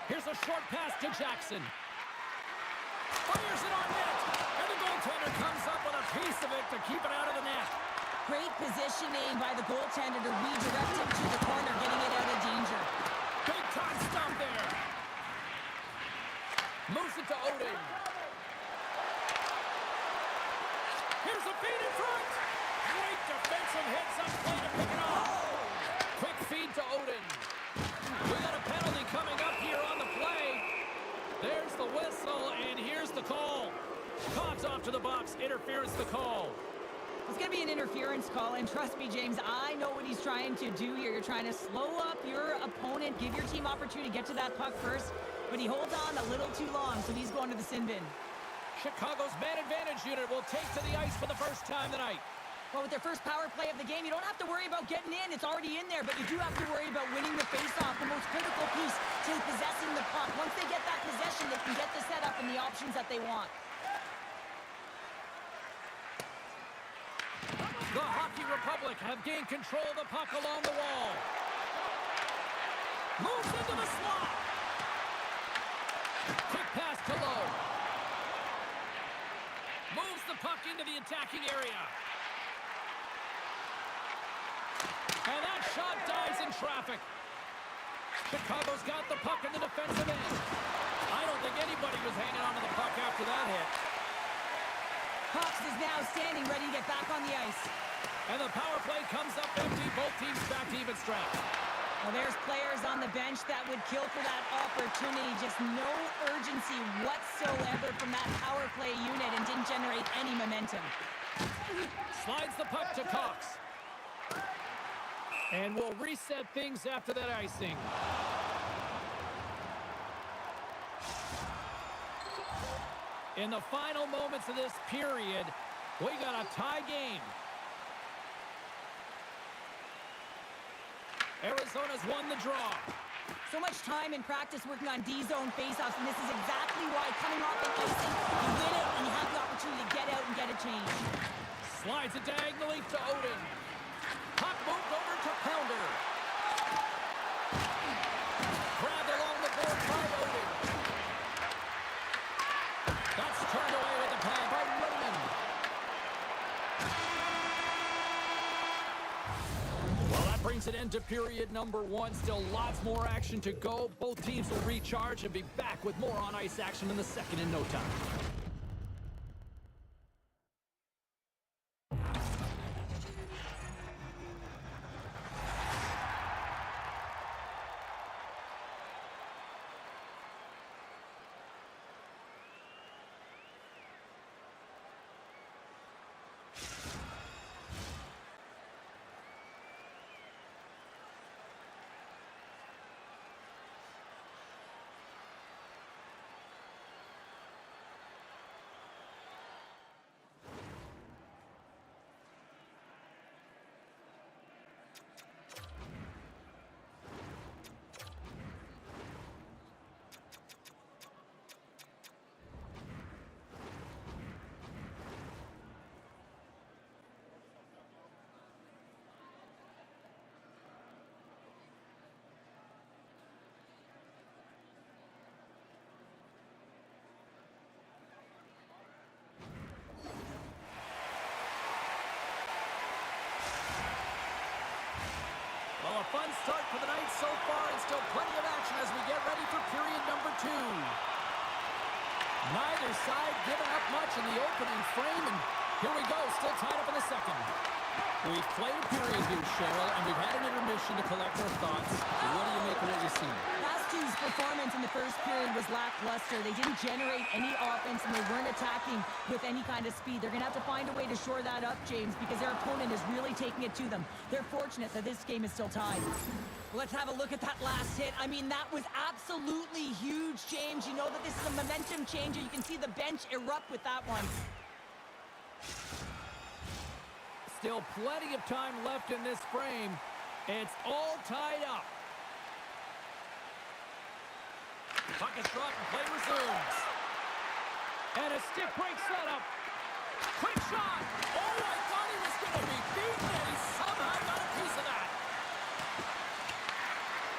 Here's a short pass to Jackson. Fires it on net. And the goaltender comes up with a piece of it to keep it out of the net. Great positioning by the goaltender to redirect him to the corner, getting it out of danger. Big time stop there. Moves it to Odin. Here's a feed in front. Great defensive hits up play to pick it off. Quick feed to Odin. We got a penalty coming up here on the play. There's the whistle, and here's the call. Cobb's off to the box. Interference the call. It's going to be an interference call, and trust me, James, I know what he's trying to do here. You're trying to slow up your opponent, give your team opportunity to get to that puck first, but he holds on a little too long, so he's going to the sin bin. Chicago's man advantage unit will take to the ice for the first time tonight. Well, with their first power play of the game, you don't have to worry about getting in. It's already in there, but you do have to worry about winning the faceoff, the most critical piece to possessing the puck. Once they get that possession, they can get the setup and the options that they want. The Hockey Republic have gained control of the puck along the wall. Moves into the slot. Quick pass to Lowe. Moves the puck into the attacking area. And that shot dies in traffic. Chicago's got the puck in the defensive end. I don't think anybody was hanging on to the puck after that hit. Hawks is now standing ready to get back on the ice. And the power play comes up empty. Both teams back to even strength. Well, there's players on the bench that would kill for that opportunity. Just no urgency whatsoever from that power play unit and didn't generate any momentum. Slides the puck to Cox. And we'll reset things after that icing. In the final moments of this period, we got a tie game. Arizona's won the draw. So much time in practice working on D-zone faceoffs, and this is exactly why coming off an icing, you win it and you have the opportunity to get out and get a change. Slides it diagonally to Odin. Puck moved over to Pounder. Grabbed along the board by Odin. That's turned away with the pad by Raymond. Well, that brings an end to period number one. Still lots more action to go. Both teams will recharge and be back with more on-ice action in the second in no time. Well, a fun start for the night so far, and still plenty of action as we get ready for period number two. Neither side giving up much in the opening frame, and here we go, still tied up in the second. We've played a period here, Cheryl, and we've had an intermission to collect our thoughts. What do you make of what you see? Two's performance in the first period was lackluster. They didn't generate any offense, and they weren't attacking with any kind of speed. They're going to have to find a way to shore that up, James, because their opponent is really taking it to them. They're fortunate that this game is still tied. Let's have a look at that last hit. I mean, that was absolutely huge, James. You know that this is a momentum changer. You can see the bench erupt with that one. Still plenty of time left in this frame. It's all tied up. Puck is dropped and play resumes. And a stick break setup. Quick shot. Oh, I thought he was going to be beaten, and he somehow got a piece of that.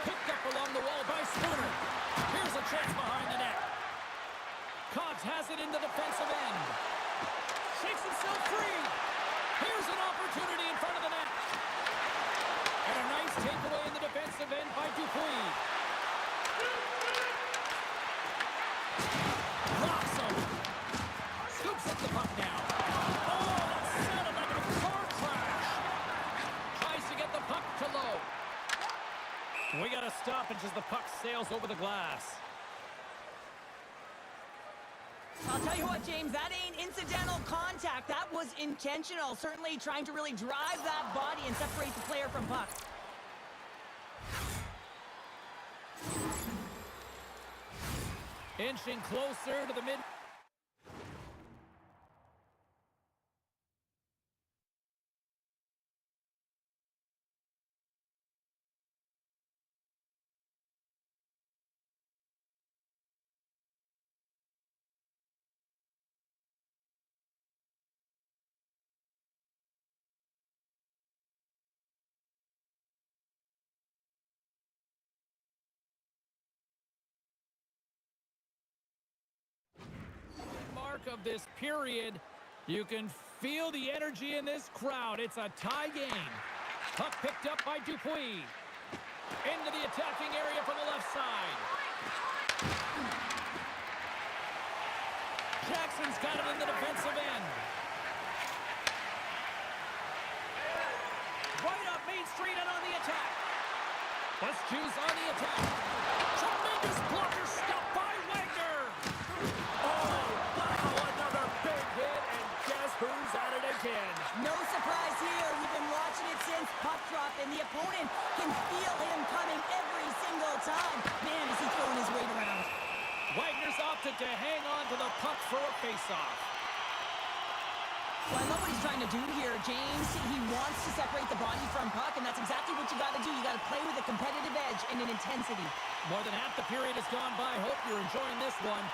Picked up along the wall by Spooner. Here's a chance behind the net. Cox has it in the defensive end. Shakes himself free. Here's an opportunity in front of the net. And a nice takeaway in the defensive end by Dupuis. Rocks him. Scoops up the puck now. Oh, that sounded like a car crash. Tries to get the puck to low. We got a stoppage as the puck sails over the glass. I'll tell you what, James, that ain't incidental contact. That was intentional. Certainly trying to really drive that body and separate the player from puck. Inching closer to the mid. Of this period, you can feel the energy in this crowd. It's a tie game. Puck picked up by Dupuis. Into the attacking area from the left side. Jackson's got it in the defensive end. Right up Main Street and on the attack. Let's choose on the attack. Tremendous blocker stop by Wagner. Who's at it again? No surprise here. We've been watching it since puck drop, and the opponent can feel him coming every single time. Man, is he throwing his weight around. Wagner's opted to hang on to the puck for a face-off. Well, I love what he's trying to do here, James. He wants to separate the body from puck, and that's exactly what you got to do. You got to play with a competitive edge and an intensity. More than half the period has gone by. Hope you're enjoying this one.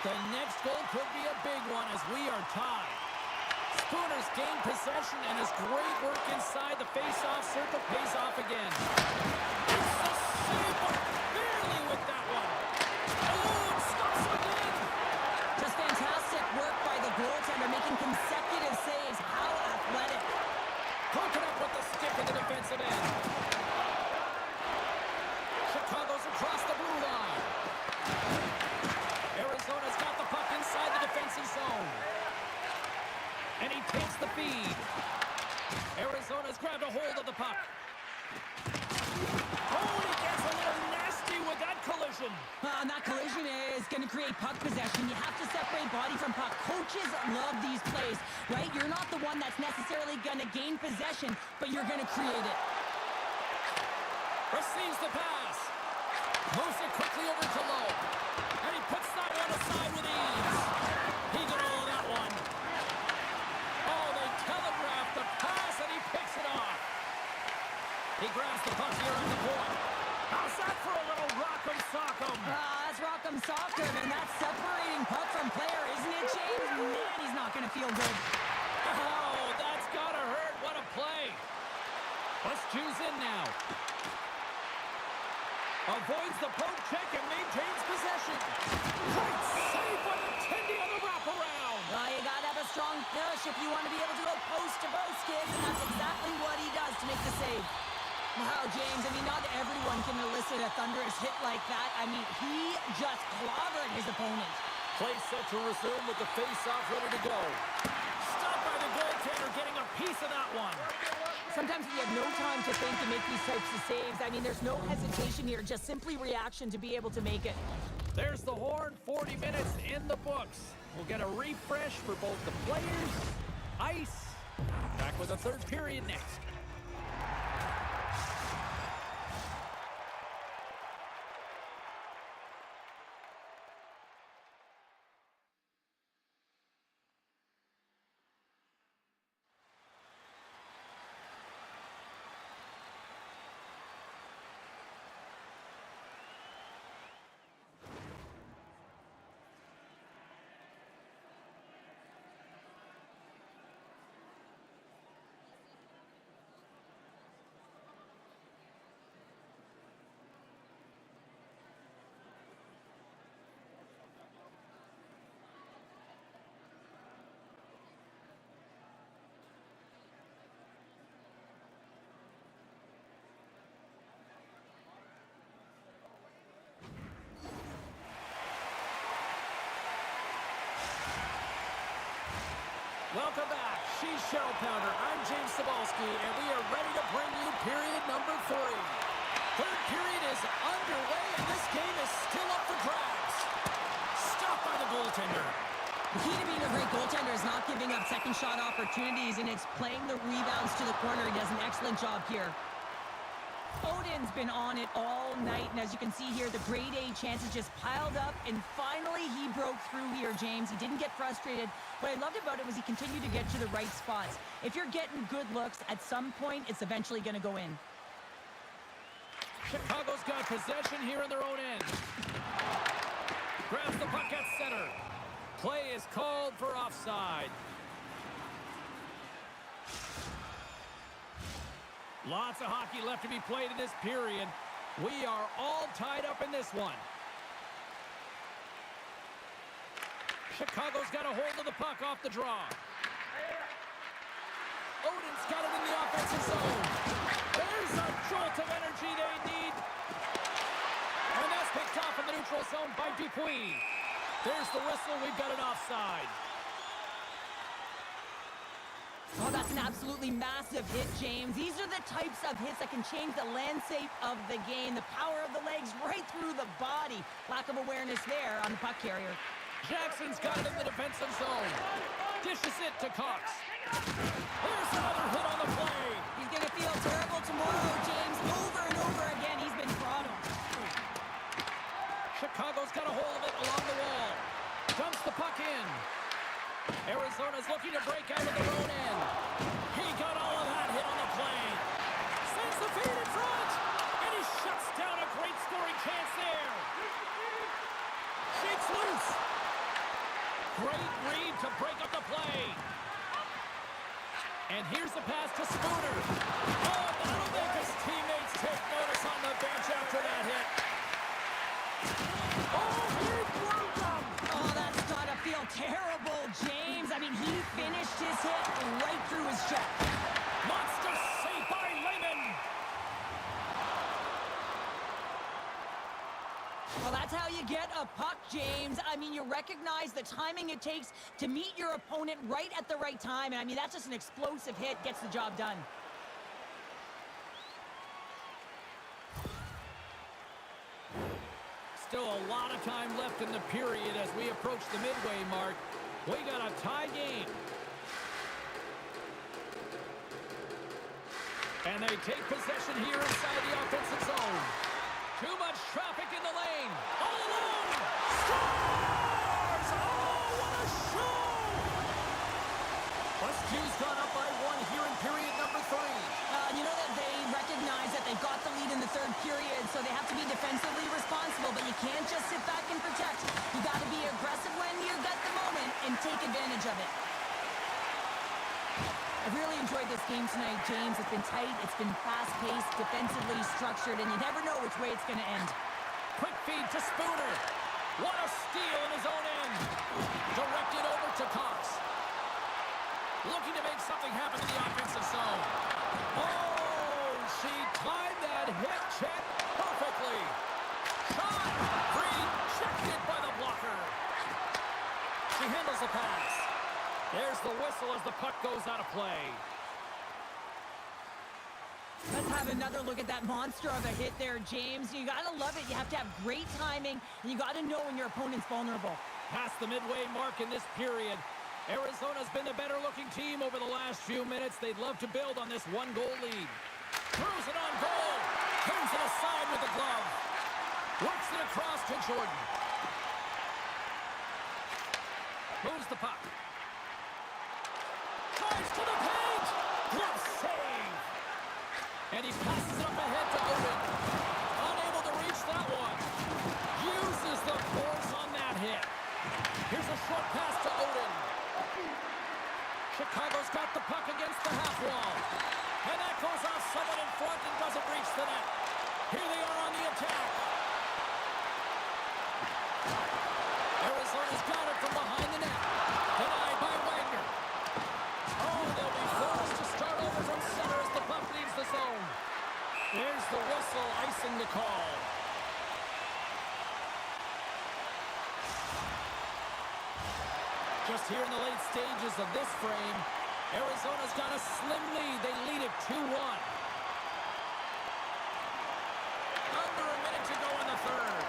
The next goal could be a big one as we are tied. Spooner's gained possession, and his great work inside the face-off circle pays off again. It's a save, but barely with that one. Oh, it stops again. Just fantastic work by the goaltender, making consecutive saves. How athletic. Hooking up with the stick in the defensive end. Chicago's across the blue line. Arizona's got the puck inside the defensive zone. And he takes the feed. Arizona's grabbed a hold of the puck. Oh, and he gets a little nasty with that collision. And that collision is going to create puck possession. You have to separate body from puck. Coaches love these plays, right? You're not the one that's necessarily going to gain possession, but you're going to create it. Receives the pass. Moves it quickly over to Lowe. And he puts that one aside with ease. He got all of that one. Oh, they telegraphed the pass, and he picks it off. He grabs the puck here on the point. How's that for a little rock'em sock'em? That's rock'em sock'em, and that's separating puck from player, isn't it, James? Man, he's not going to feel good. Oh, that's got to hurt. What a play. Let's choose in now. Avoids the poke check and maintains possession. Great save by the Tendy on the wraparound. You got to have a strong push if you want to be able to go post to post, kids, and that's exactly what he does to make the save. Wow, James, I mean, not everyone can elicit a thunderous hit like that. I mean, he just clobbered his opponent. Play set to resume with the face-off ready to go. Stopped by the goaltender, getting a piece of that one. Sometimes you have no time to think and make these types of saves. I mean, there's no hesitation here, just simply reaction to be able to make it. There's the horn, 40 minutes in the books. We'll get a refresh for both the players, ice. Back with the third period next. Welcome back. She's Cheryl Pounder. I'm James Cebulski, and we are ready to bring you period number 3. Third period is underway, and this game is still up for grabs. Stopped by the goaltender. The key to being a great goaltender is not giving up second shot opportunities, and it's playing the rebounds to the corner. He does an excellent job here. Odin's been on it all night, and as you can see here, the grade A chances just piled up, and finally he broke through here, James. He didn't get frustrated. What I loved about it was he continued to get to the right spots. If you're getting good looks, at some point, it's eventually going to go in. Chicago's got possession here in their own end. Grabs the puck at center. Play is called for offside. Lots of hockey left to be played in this period. We are all tied up in this one. Chicago's got a hold of the puck off the draw. Odin's got it in the offensive zone. There's a jolt of energy they need. And that's picked off in the neutral zone by Dupuis. There's the whistle. We've got an offside. Oh, that's an absolutely massive hit, James. These are the types of hits that can change the landscape of the game. The power of the legs right through the body. Lack of awareness there on the puck carrier. Jackson's got it in the defensive zone. Dishes it to Cox. There's another hit on the play. He's going to feel terrible tomorrow, James. Over and over again, he's been throttled. Chicago's got a hold of it along the wall. Dumps the puck in. Arizona's looking to break out of their own end. He got all of that hit on the play. Sends the feed in front. And he shuts down a great scoring chance there. Shakes loose. Great read to break up the play. And here's the pass to Spooner. Oh, that'll make his teammates take notice on the bench after that hit. Oh, he broke them! Oh, that's gotta feel terrible, James. I mean, he finished his hit right through his chest. Monster save by Lehman. Well, that's how you get a puck, James. I mean, you recognize the timing it takes to meet your opponent right at the right time. And I mean, that's just an explosive hit, gets the job done. Still a lot of time left in the period as we approach the midway mark. We got a tie game. And they take possession here inside the offensive zone. Too much traffic in the lane. All alone. Scores! Oh, what a show! Huskers gone up by 1 here in period number 3. You know that they recognize that they got the lead in the third period, so they have to be defensively responsible, but you can't just sit back and protect. You got to be aggressive when you got the moment and take advantage of it. I've really enjoyed this game tonight, James. It's been tight, it's been fast-paced, defensively structured, and you never know which way it's going to end. Quick feed to Spooner. What a steal in his own end. Directed over to Cox. Looking to make something happen in the offensive zone. Oh, she timed that hit check perfectly. Shot. Rejected by the blocker. She handles the pass. There's the whistle as the puck goes out of play. Let's have another look at that monster of a hit there, James. You got to love it. You have to have great timing, and you got to know when your opponent's vulnerable. Past the midway mark in this period, Arizona's been the better-looking team over the last few minutes. They'd love to build on this 1-goal lead. Throws it on goal. Turns it aside with the glove. Works it across to Jordan. Moves the puck. Tries to the paint. Glove save. And he passes it up ahead to Odin. Unable to reach that one. Uses the force on that hit. Here's a short pass to Odin. Chicago's got the puck against the half wall. And that goes off someone in front and doesn't reach the net. Here they are on the attack. Arizona's got it from behind the net. Denied by Wagner. Oh, they'll be forced to start over from center as the puck leaves the zone. There's the whistle icing the call. Just here in the late stages of this frame, Arizona's got a slim lead. They lead it 2-1. Under a minute to go in the third.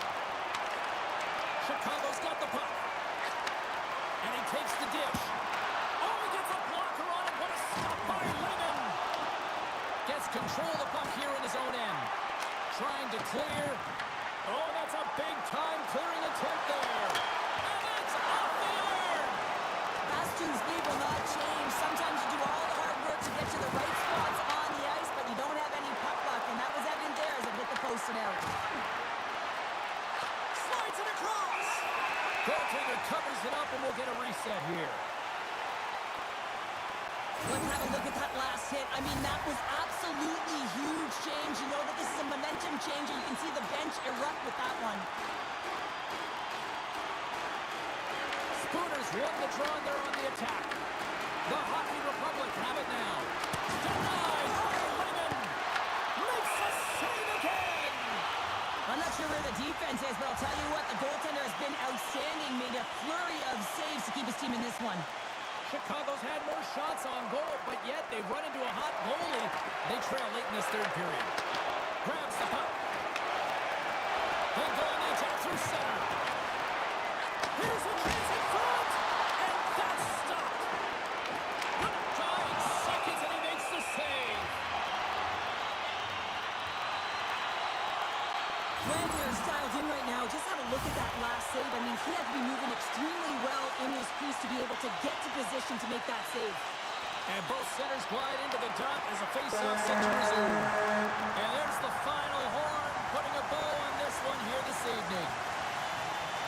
Chicago's got the puck. And he takes the dish. Oh, he gets a blocker on it. What a stop by Lehman. Gets control of the puck here in his own end. Trying to clear. Oh, that's a big-time clearing attempt there. And it's off the iron. Bastion's lead will not change. Sometimes you do all the hard work to get to the right spots on the ice, but you don't have any puck luck, and that was evident there as it hit the post and out. Slides it across. Goaltender covers it up, and we'll get a reset here. Let's have a look at that last hit. I mean, that was absolutely huge change. You know that this is a momentum change, and you can see the bench erupt with that one. Spooner's won the draw, and they're on the attack. The Hockey Republic have it now. Denied by Lehman. Makes a save again. I'm not sure where the defense is, but I'll tell you what, the goaltender has been outstanding. Made a flurry of saves to keep his team in this one. Chicago's had more shots on goal, but yet they run into a hot goalie. They trail late in this third period. Grabs the puck. They go on the attack through center. Here's a chance in front, and that's stopped. Dying seconds, and he makes the save. Wagner is dialed in right now. Just have a look at that last save. I mean, he had to be moving extremely well in his crease to be able to get to position to make that save. And both centers glide into the dot as a face-off set to resume. And there's the final horn, putting a bow on this one here this evening.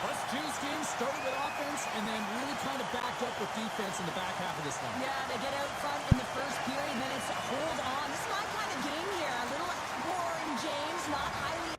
Huskers game started with offense and then really kind of backed up with defense in the back half of this one. Yeah, they get out front in the first period, and then it's hold on. This is my kind of game here. A little boring, James, not highly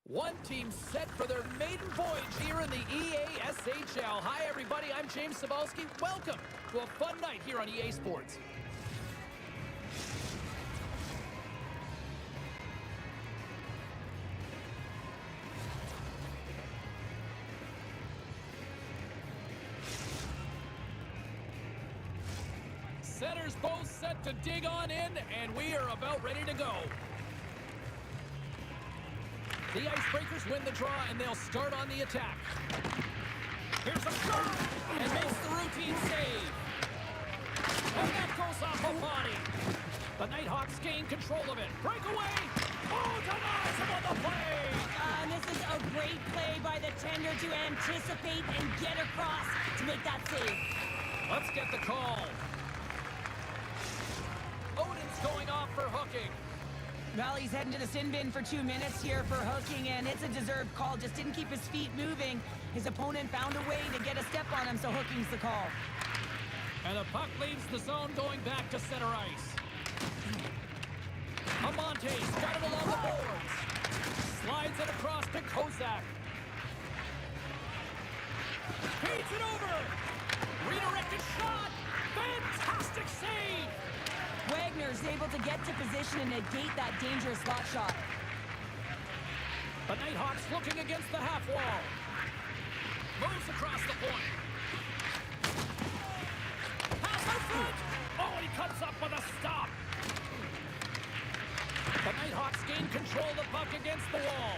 One team set for their maiden voyage here in the EASHL. Hi, everybody. I'm James Cebulski. Welcome to a fun night here on EA Sports. Centers both set to dig on in, and we are about ready to go. The Icebreakers win the draw, and they'll start on the attack. Here's a shot, and makes the routine save. And that goes off a body. The Nighthawks gain control of it. Breakaway. Oh, denies him on the play. And this is a great play by the tender to anticipate and get across to make that save. Let's get the call. Odin's going off for hooking. Well, he's heading to the sin bin for 2 minutes here for hooking, and it's a deserved call. Just didn't keep his feet moving. His opponent found a way to get a step on him, so hooking's the call. And the puck leaves the zone going back to center ice. Amonte's got it along the boards. Slides it across to Kozak. Feeds it over. Redirected shot. Fantastic save. Wagner's able to get to position and negate that dangerous slot shot. The Nighthawks looking against the half wall. Moves across the point. Pass in front. Oh, and he cuts up with a stop. The Nighthawks gain control of the puck against the wall.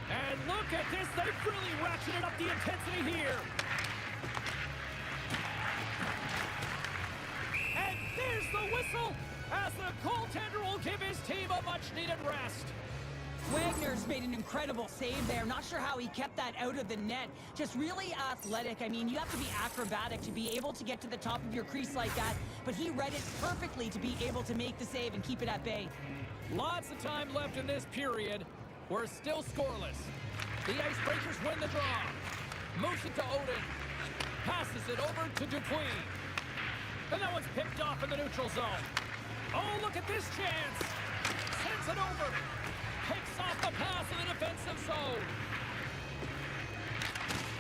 And look at this. They've really ratcheted up the intensity here. And there's the whistle as the goaltender will give his team a much-needed rest. Wagner's made an incredible save there. Not sure how he kept that out of the net. Just really athletic. I mean, you have to be acrobatic to be able to get to the top of your crease like that. But he read it perfectly to be able to make the save and keep it at bay. Lots of time left in this period. We're still scoreless. The Icebreakers win the draw. Moves it to Odin. Passes it over to Dupuis. And that one's picked off in the neutral zone. Oh, look at this chance. Sends it over. Picks off the pass in the defensive zone.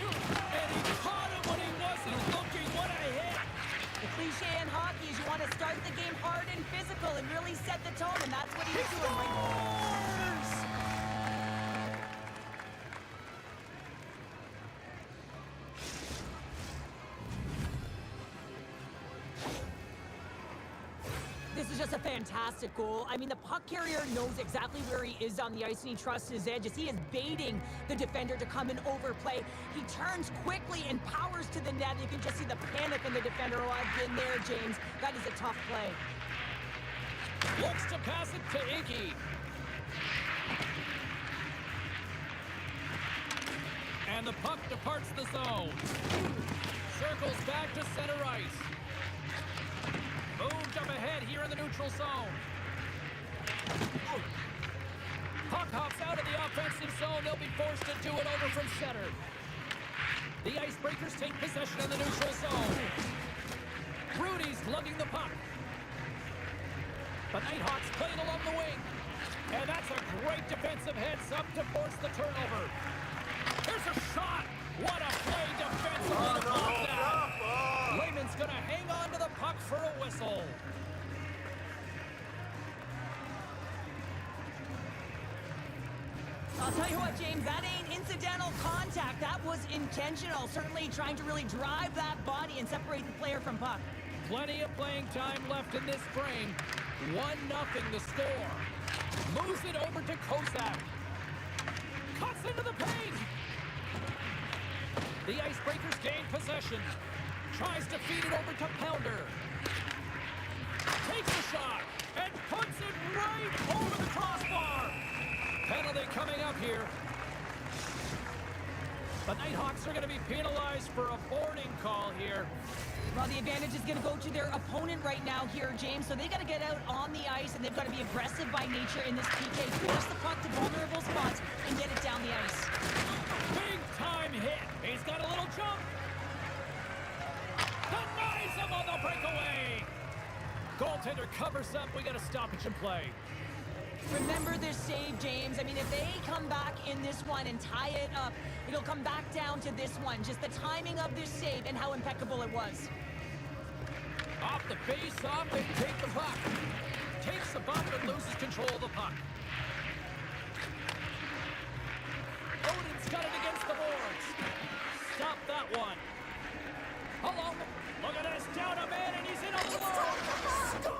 And he caught him when he wasn't looking. What a hit. The cliche in hockey is you want to start the game hard and physical and really set the tone, and that's what he's doing right now. This is just a fantastic goal. I mean, the puck carrier knows exactly where he is on the ice, and he trusts his edges. He is baiting the defender to come and overplay. He turns quickly and powers to the net. You can just see the panic in the defender. Oh, I've been there, James. That is a tough play. Looks to pass it to Iggy. And the puck departs the zone. Circles back to center ice. Moved up ahead here in the neutral zone. Puck hops out of the offensive zone. They'll be forced to do it over from center. The Icebreakers take possession in the neutral zone. Rudy's lugging the puck. The Nighthawks playing along the wing. And that's a great defensive heads-up to force the turnover. Here's a shot. What a play defensively to block that. Lehman's going to hang on to the puck for a whistle. I'll tell you what, James, that ain't incidental contact. That was intentional. Certainly trying to really drive that body and separate the player from puck. Plenty of playing time left in this frame. 1-0 the score. Moves it over to Kozak. Cuts into the paint. The Icebreakers gain possession. Tries to feed it over to Pounder. Takes a shot and puts it right over the crossbar. Penalty coming up here. The Nighthawks are going to be penalized for a boarding call here. Well, the advantage is going to go to their opponent right now here, James. So they got to get out on the ice, and they've got to be aggressive by nature in this PK. Force the puck to vulnerable spots and get it down the ice. Big time hit. He's got a little jump. Denies him on the breakaway. Goaltender covers up. We got a stoppage in play. Remember this save, James. I mean, if they come back in this one and tie it up, it'll come back down to this one. Just the timing of this save and how impeccable it was. Off the face-off, they take the puck. Takes the bump and loses control of the puck. Odin's got it against the boards. Stop that one. Hello. Look at this. Down a man, and he's in a blow.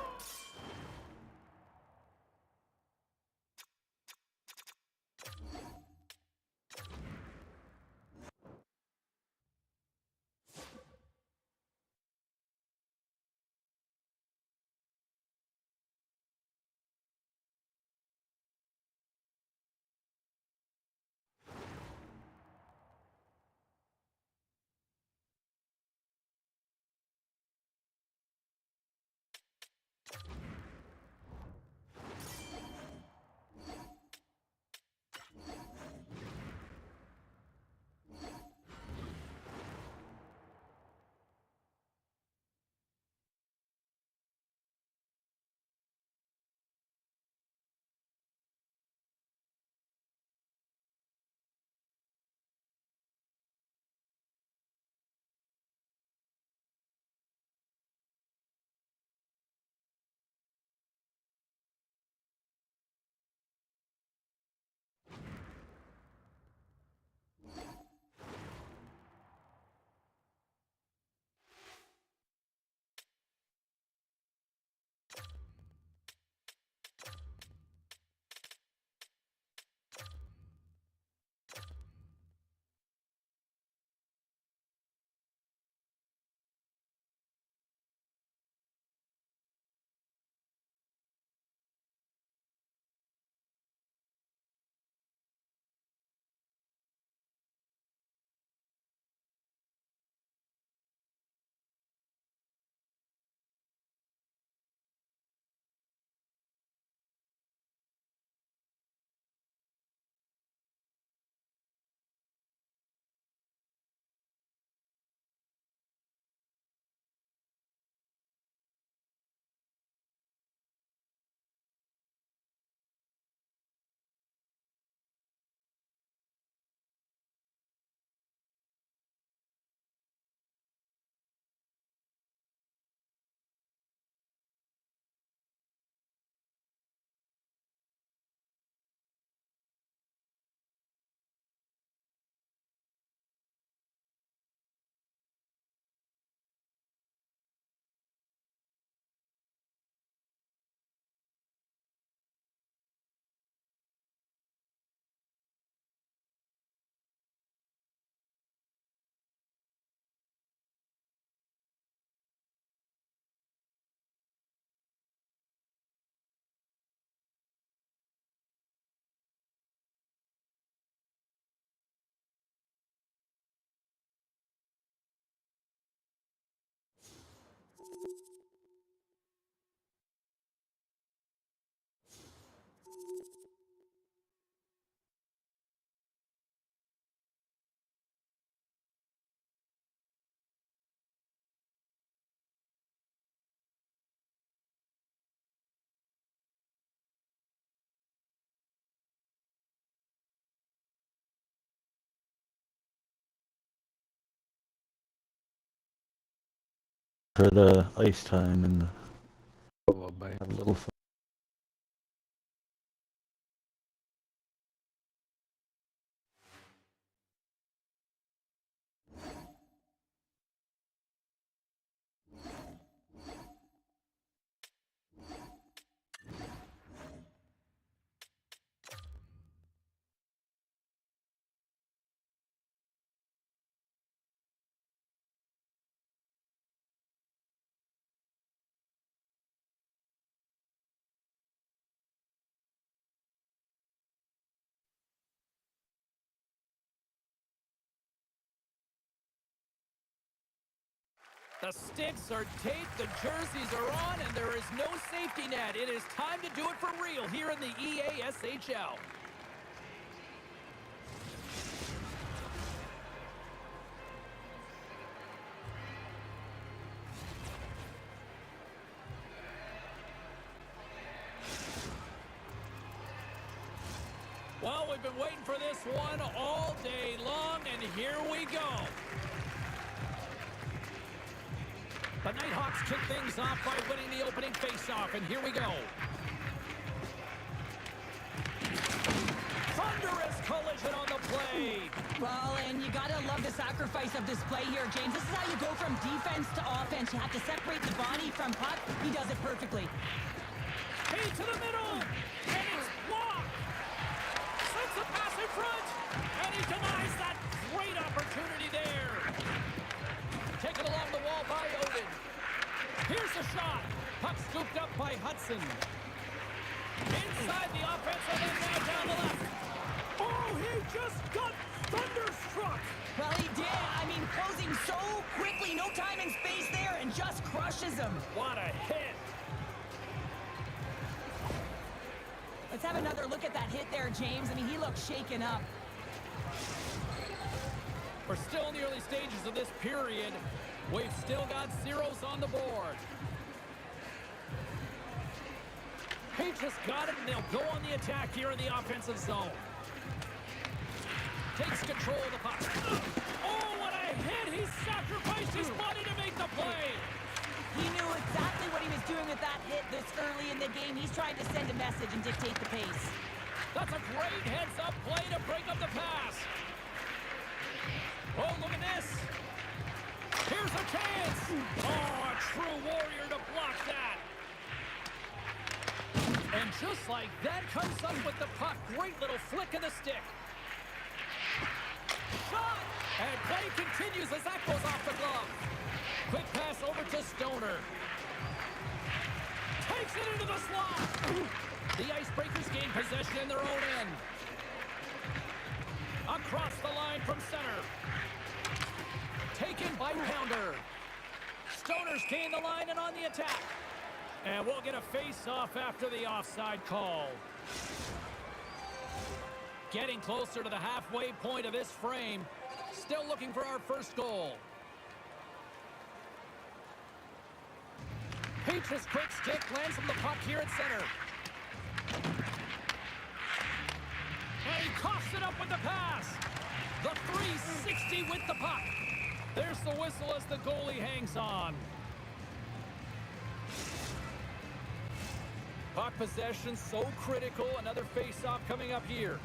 For the ice time and have a little fun. The sticks are taped, the jerseys are on, and there is no safety net. It is time to do it for real here in the EASHL. Well, we've been waiting for this one all day long, and here we go. The Nighthawks kick things off by winning the opening faceoff, and here we go. Thunderous collision on the play. Well, and you gotta love the sacrifice of this play here, James. This is how you go from defense to offense. You have to separate the body from puck. He does it perfectly. Hey, to the middle, and it's blocked. Sends the pass in front, and he denies that great opportunity there. Taken along the wall by Odin. Here's the shot. Puck scooped up by Hudson. Inside the offensive end, now down the left. Oh, he just got thunderstruck. Well, he did. I mean, closing so quickly, no time and space there, and just crushes him. What a hit. Let's have another look at that hit there, James. I mean, he looks shaken up. We're still in the early stages of this period. We've still got zeros on the board. Patriots got it, and they'll go on the attack here in the offensive zone. Takes control of the puck. Oh, what a hit! He sacrificed his money to make the play. He knew exactly what he was doing with that hit this early in the game. He's trying to send a message and dictate the pace. That's a great heads-up play to break up the pass. Oh, look at this. Here's a chance. Oh, a true warrior to block that. And just like that, comes up with the puck. Great little flick of the stick. Shot! And play continues as that goes off the glove. Quick pass over to Stoner. Takes it into the slot. The Icebreakers gain possession in their own end. Across the line from center. Taken by Pounder. Stoners gain the line and on the attack. And we'll get a face-off after the offside call. Getting closer to the halfway point of this frame. Still looking for our first goal. Patriots quick stick lands from the puck here at center. And he coughs it up with the pass. The 360 with the puck. There's the whistle as the goalie hangs on. Puck possession so critical. Another face-off coming up here.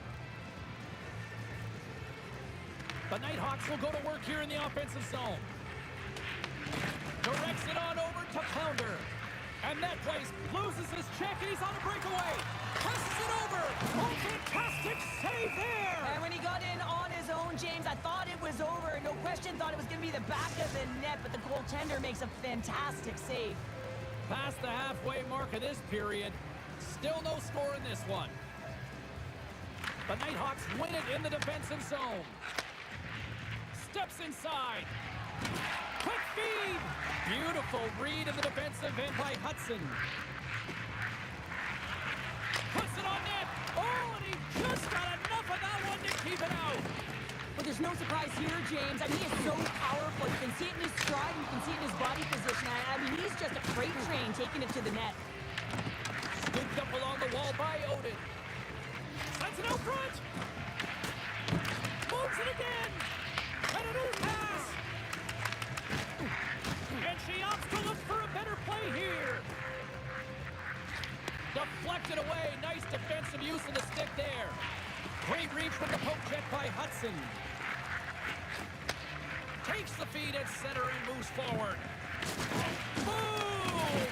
The Nighthawks will go to work here in the offensive zone. Directs it on over to Pounder. And that place loses his check, and he's on a breakaway. Passes it over. Oh, fantastic save there. And when he got in on his own, James, I thought it was over. No question, thought it was going to be the back of the net, but the goaltender makes a fantastic save. Past the halfway mark of this period. Still no score in this one. The Nighthawks win it in the defensive zone. Steps inside. Quick feed. Beautiful read in the defensive end by Hudson. Puts it on net. Oh, and he just got enough of that one to keep it out. But there's no surprise here, James. I mean, he is so powerful. You can see it in his stride, and you can see it in his body position. I mean, he's just a freight train taking it to the net. Scooped up along the wall by Odin. Sends it out front. Moves it again. And a new pass. And she opts to look for a better play here. Deflected away. Nice defensive use of the stick there. Great reach with the poke check by Hudson. Takes the feed at center and moves forward. Boom!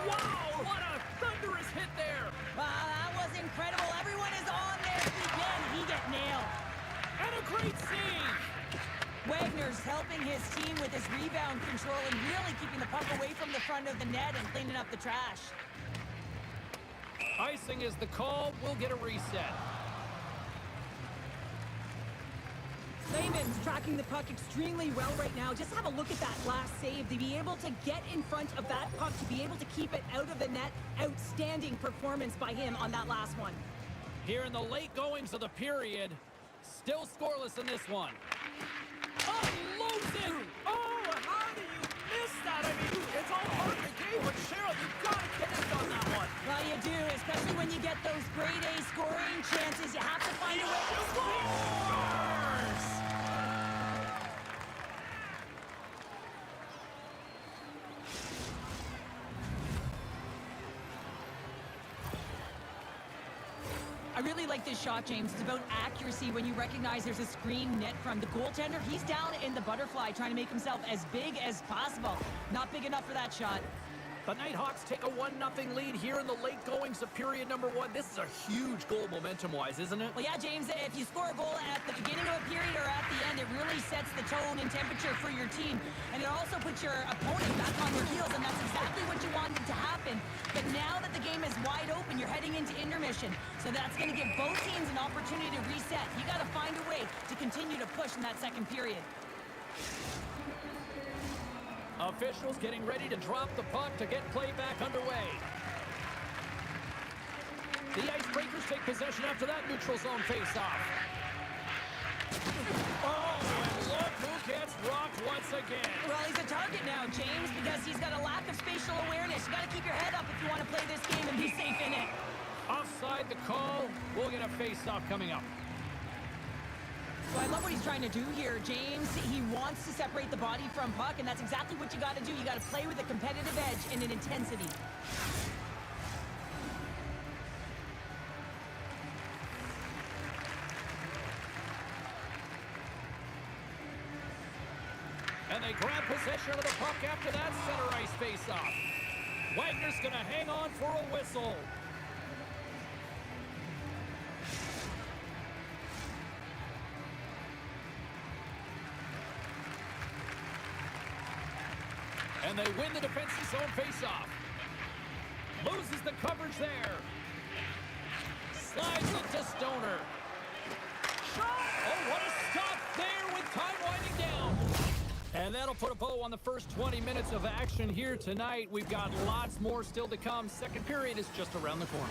Wow, what a thunderous hit there. Wow, that was incredible. Everyone is on their feet. Man, he get nailed. And a great save. Wagner's helping his team with his rebound control and really keeping the puck away from the front of the net and cleaning up the trash. Icing is the call. We'll get a reset. Layman's tracking the puck extremely well right now. Just have a look at that last save. To be able to get in front of that puck, to be able to keep it out of the net, outstanding performance by him on that last one. Here in the late goings of the period, still scoreless in this one. Unloads it! Oh, how do you miss that? I mean, it's all part of the game, but Cheryl, you've got to connect on that one. Well, you do, especially when you get those grade A scoring chances. You have to find a way to score. I really like this shot, James. It's about accuracy when you recognize there's a screen net from the goaltender. He's down in the butterfly trying to make himself as big as possible. Not big enough for that shot. The Nighthawks take a 1-0 lead here in the late goings of period number 1. This is a huge goal momentum-wise, isn't it? Well, yeah, James, if you score a goal at the beginning of a period or at the end, it really sets the tone and temperature for your team. And it also puts your opponent back on their heels, and that's exactly what you wanted to happen. But now that the game is wide open, you're heading into intermission. So that's going to give both teams an opportunity to reset. You got to find a way to continue to push in that second period. Officials getting ready to drop the puck to get play back underway. The Icebreakers take possession after that neutral zone face-off. Oh, and look who gets rocked once again. Well, he's a target now, James, because he's got a lack of spatial awareness. You got to keep your head up if you want to play this game and be safe in it. Offside the call. We'll get a face-off coming up. So I love what he's trying to do here, James. He wants to separate the body from puck, and that's exactly what you got to do. You got to play with a competitive edge and an intensity. And they grab possession of the puck after that center ice face-off. Wagner's going to hang on for a whistle. And they win the defensive zone face-off. Loses the coverage there. Slides it to Stoner. Shot! Oh, what a stop there with time winding down. And that'll put a bow on the first 20 minutes of action here tonight. We've got lots more still to come. Second period is just around the corner.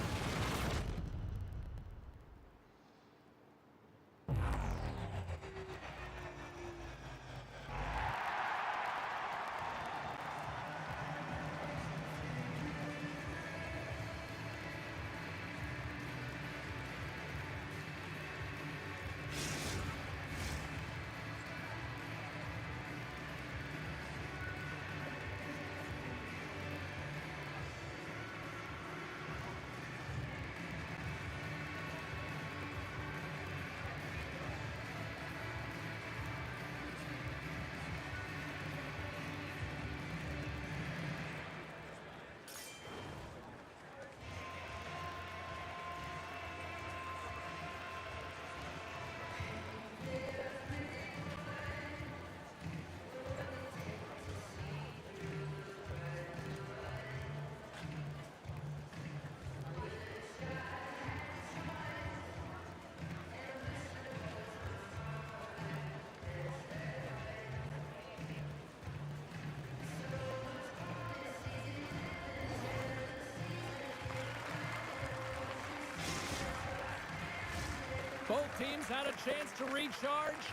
Both teams had a chance to recharge,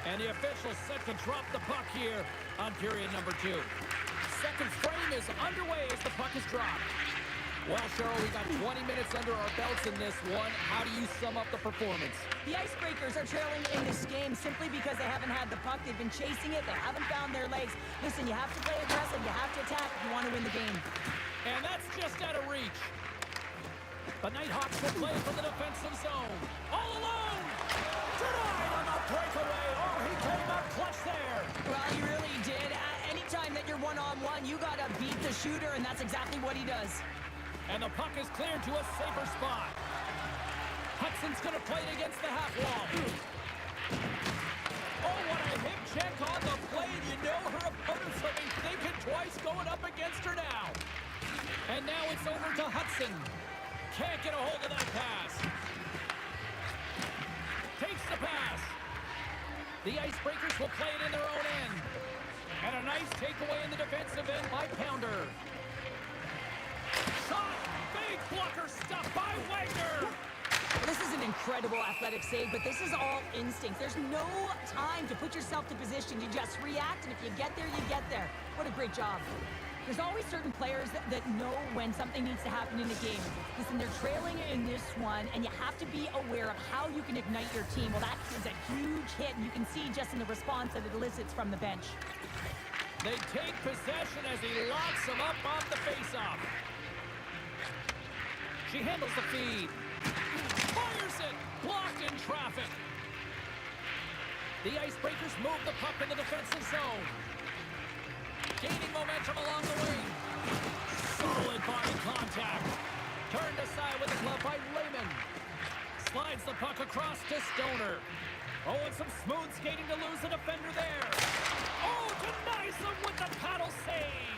and the officials set to drop the puck here on period number 2. Second frame is underway as the puck is dropped. Well, Cheryl, we got 20 minutes under our belts in this one. How do you sum up the performance? The Icebreakers are trailing in this game simply because they haven't had the puck. They've been chasing it. They haven't found their legs. Listen, you have to play aggressive. You have to attack if you want to win the game. And that's just out of reach. The Nighthawks will play from the defensive zone. All alone! Denied on the breakaway. Oh, he came up clutch there. Well, he really did. Anytime that you're one-on-one, you got to beat the shooter, and that's exactly what he does. And the puck is cleared to a safer spot. Hudson's going to play it against the half wall. Oh, what a hip check on the blade. You know her opponents will be thinking twice going up against her now. And now it's over to Hudson. Can't get a hold of that pass. Takes the pass. The Icebreakers will play it in their own end. And a nice takeaway in the defensive end by Pounder. Shot! Big blocker stuff by Wagner! This is an incredible athletic save, but this is all instinct. There's no time to put yourself to position. You just react, and if you get there, you get there. What a great job. There's always certain players that know when something needs to happen in a game. Listen, they're trailing in this one, and you have to be aware of how you can ignite your team. Well, that is a huge hit, and you can see just in the response that it elicits from the bench. They take possession as he locks them up off the faceoff. She handles the feed. Fires it! Blocked in traffic. The Icebreakers move the puck in the defensive zone. Gaining momentum along the wing. Solid body contact. Turned aside with the glove by Lehman. Slides the puck across to Stoner. Oh, and some smooth skating to lose the defender there. Oh, denies them with the paddle save.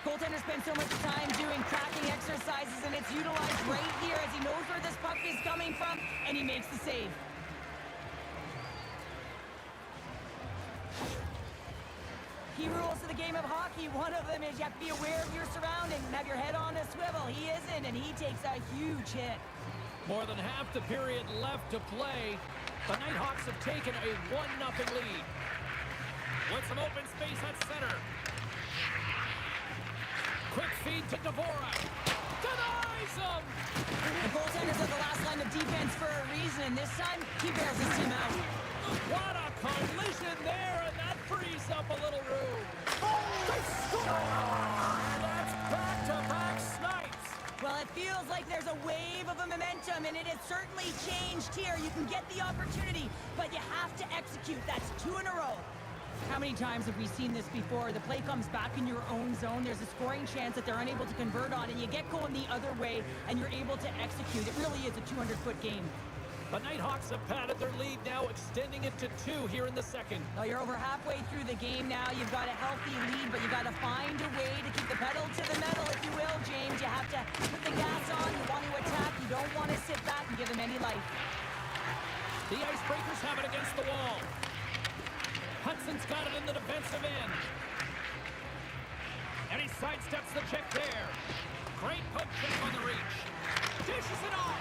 Goaltender spends so much time doing cracking exercises, and it's utilized right here as he knows where this puck is coming from, and he makes the save. Key rules to the game of hockey. One of them is you have to be aware of your surroundings and have your head on a swivel. He isn't, and he takes a huge hit. More than half the period left to play. The Nighthawks have taken a 1-0 lead. With some open space at center. Quick feed to Dvorak. Denies him! The goaltender's at the last line of defense for a reason, and this time, he bails his team out. What a collision there, and that frees up a little room. Oh, they score! That's back-to-back snipes. Well, it feels like there's a wave of a momentum, and it has certainly changed here. You can get the opportunity, but you have to execute. That's 2 in a row. How many times have we seen this before? The play comes back in your own zone. There's a scoring chance that they're unable to convert on, and you get going the other way, and you're able to execute. It really is a 200-foot game. The Nighthawks have padded their lead now, extending it to 2 here in the second. Well, you're over halfway through the game now. You've got a healthy lead, but you got to find a way to keep the pedal to the metal, if you will, James. You have to put the gas on. You want to attack. You don't want to sit back and give them any life. The Icebreakers have it against the wall. Hudson's got it in the defensive end. And he sidesteps the check there. Great poke check on the reach. Dishes it off.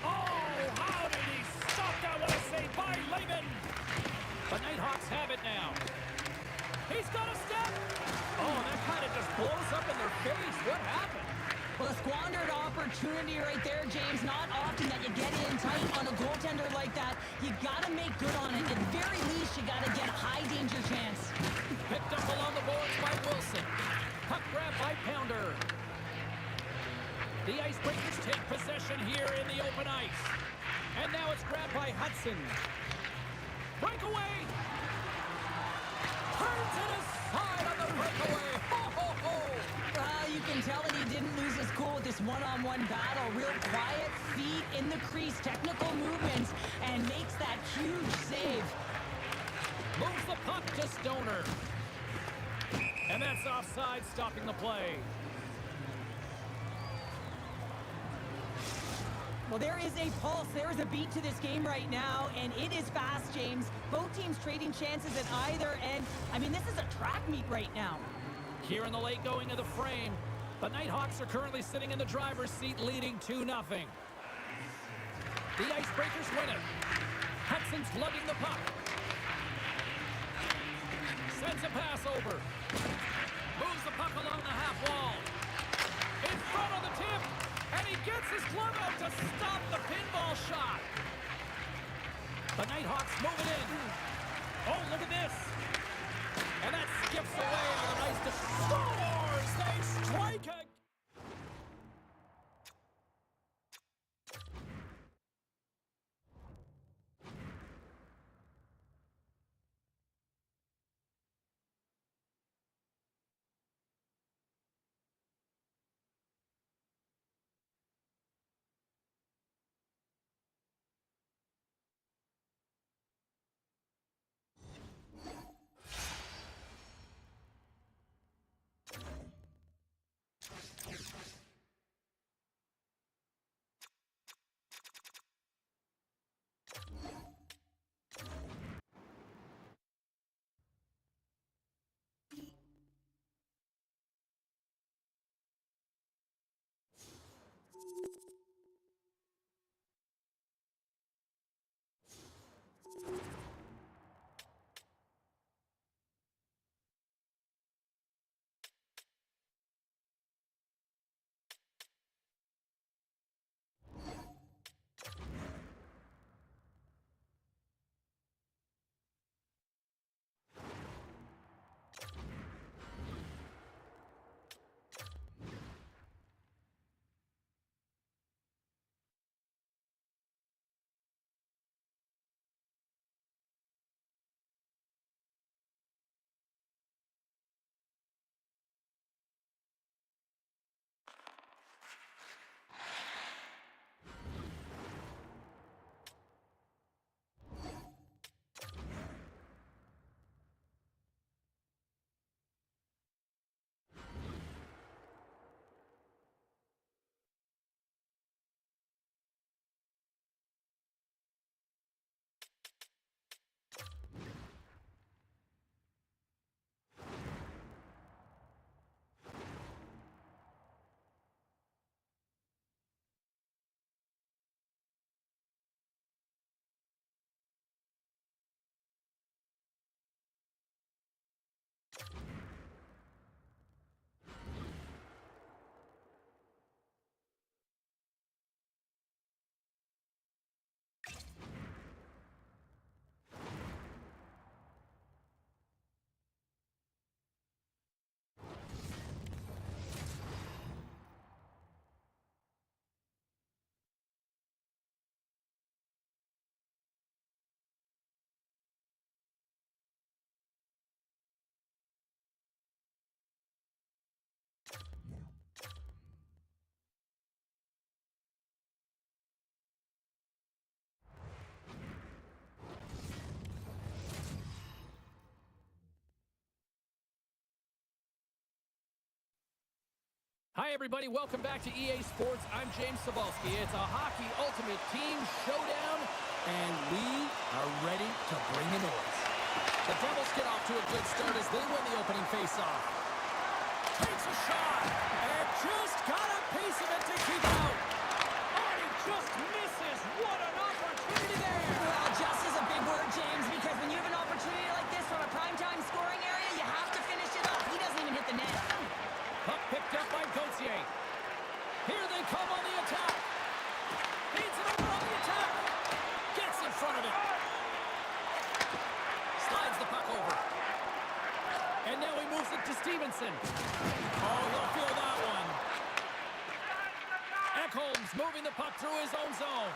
Oh, how did he stop that? What a save by Lehman. The Nighthawks have it now. He's got a step. Oh, that kind of just blows up in their face. What happened? Well, a squandered opportunity right there, James. Not often that you get in tight on a goaltender like that. You got to make good on it. At very least, you got to get a high-danger chance. Picked up along the boards by Wilson. Puck grab by Pounder. The Icebreakers take possession here in the open ice. And now it's grabbed by Hudson. Breakaway! Turns it aside on the breakaway. Ho, ho, ho! You can tell that he didn't lose his cool with this one-on-one battle. Real quiet, feet in the crease, technical movements, and makes that huge save. Moves the puck to Stoner. And that's offside, stopping the play. Well, there is a pulse. There is a beat to this game right now, and it is fast, James. Both teams trading chances at either end. I mean, this is a track meet right now. Here in the late going of the frame, the Nighthawks are currently sitting in the driver's seat, leading 2-0. The Icebreakers win it. Hudson's lugging the puck. Sends a pass over. Moves the puck along the half wall. In front of the tip. And he gets his glove out to stop the pinball shot. The Nighthawks move it in. Oh, look at this. And that skips away on a nice scores. They strike again. Hi, everybody. Welcome back to EA Sports. I'm James Cebulski. It's a hockey ultimate team showdown, and we are ready to bring the noise. The Devils get off to a good start as they win the opening faceoff. Takes a shot, and just got a piece of it to keep out. Oh, he just misses. What an opportunity there. Well, just is a big word, James, because when you have an opportunity like this from a primetime scoring area, you have to finish it off. He doesn't even hit the net. Puck picked up by Gauthier. Here they come on the attack. Feeds it over on the attack. Gets in front of it. Slides the puck over. And now he moves it to Stevenson. Oh, he'll feel that one. Ekholm's moving the puck through his own zone.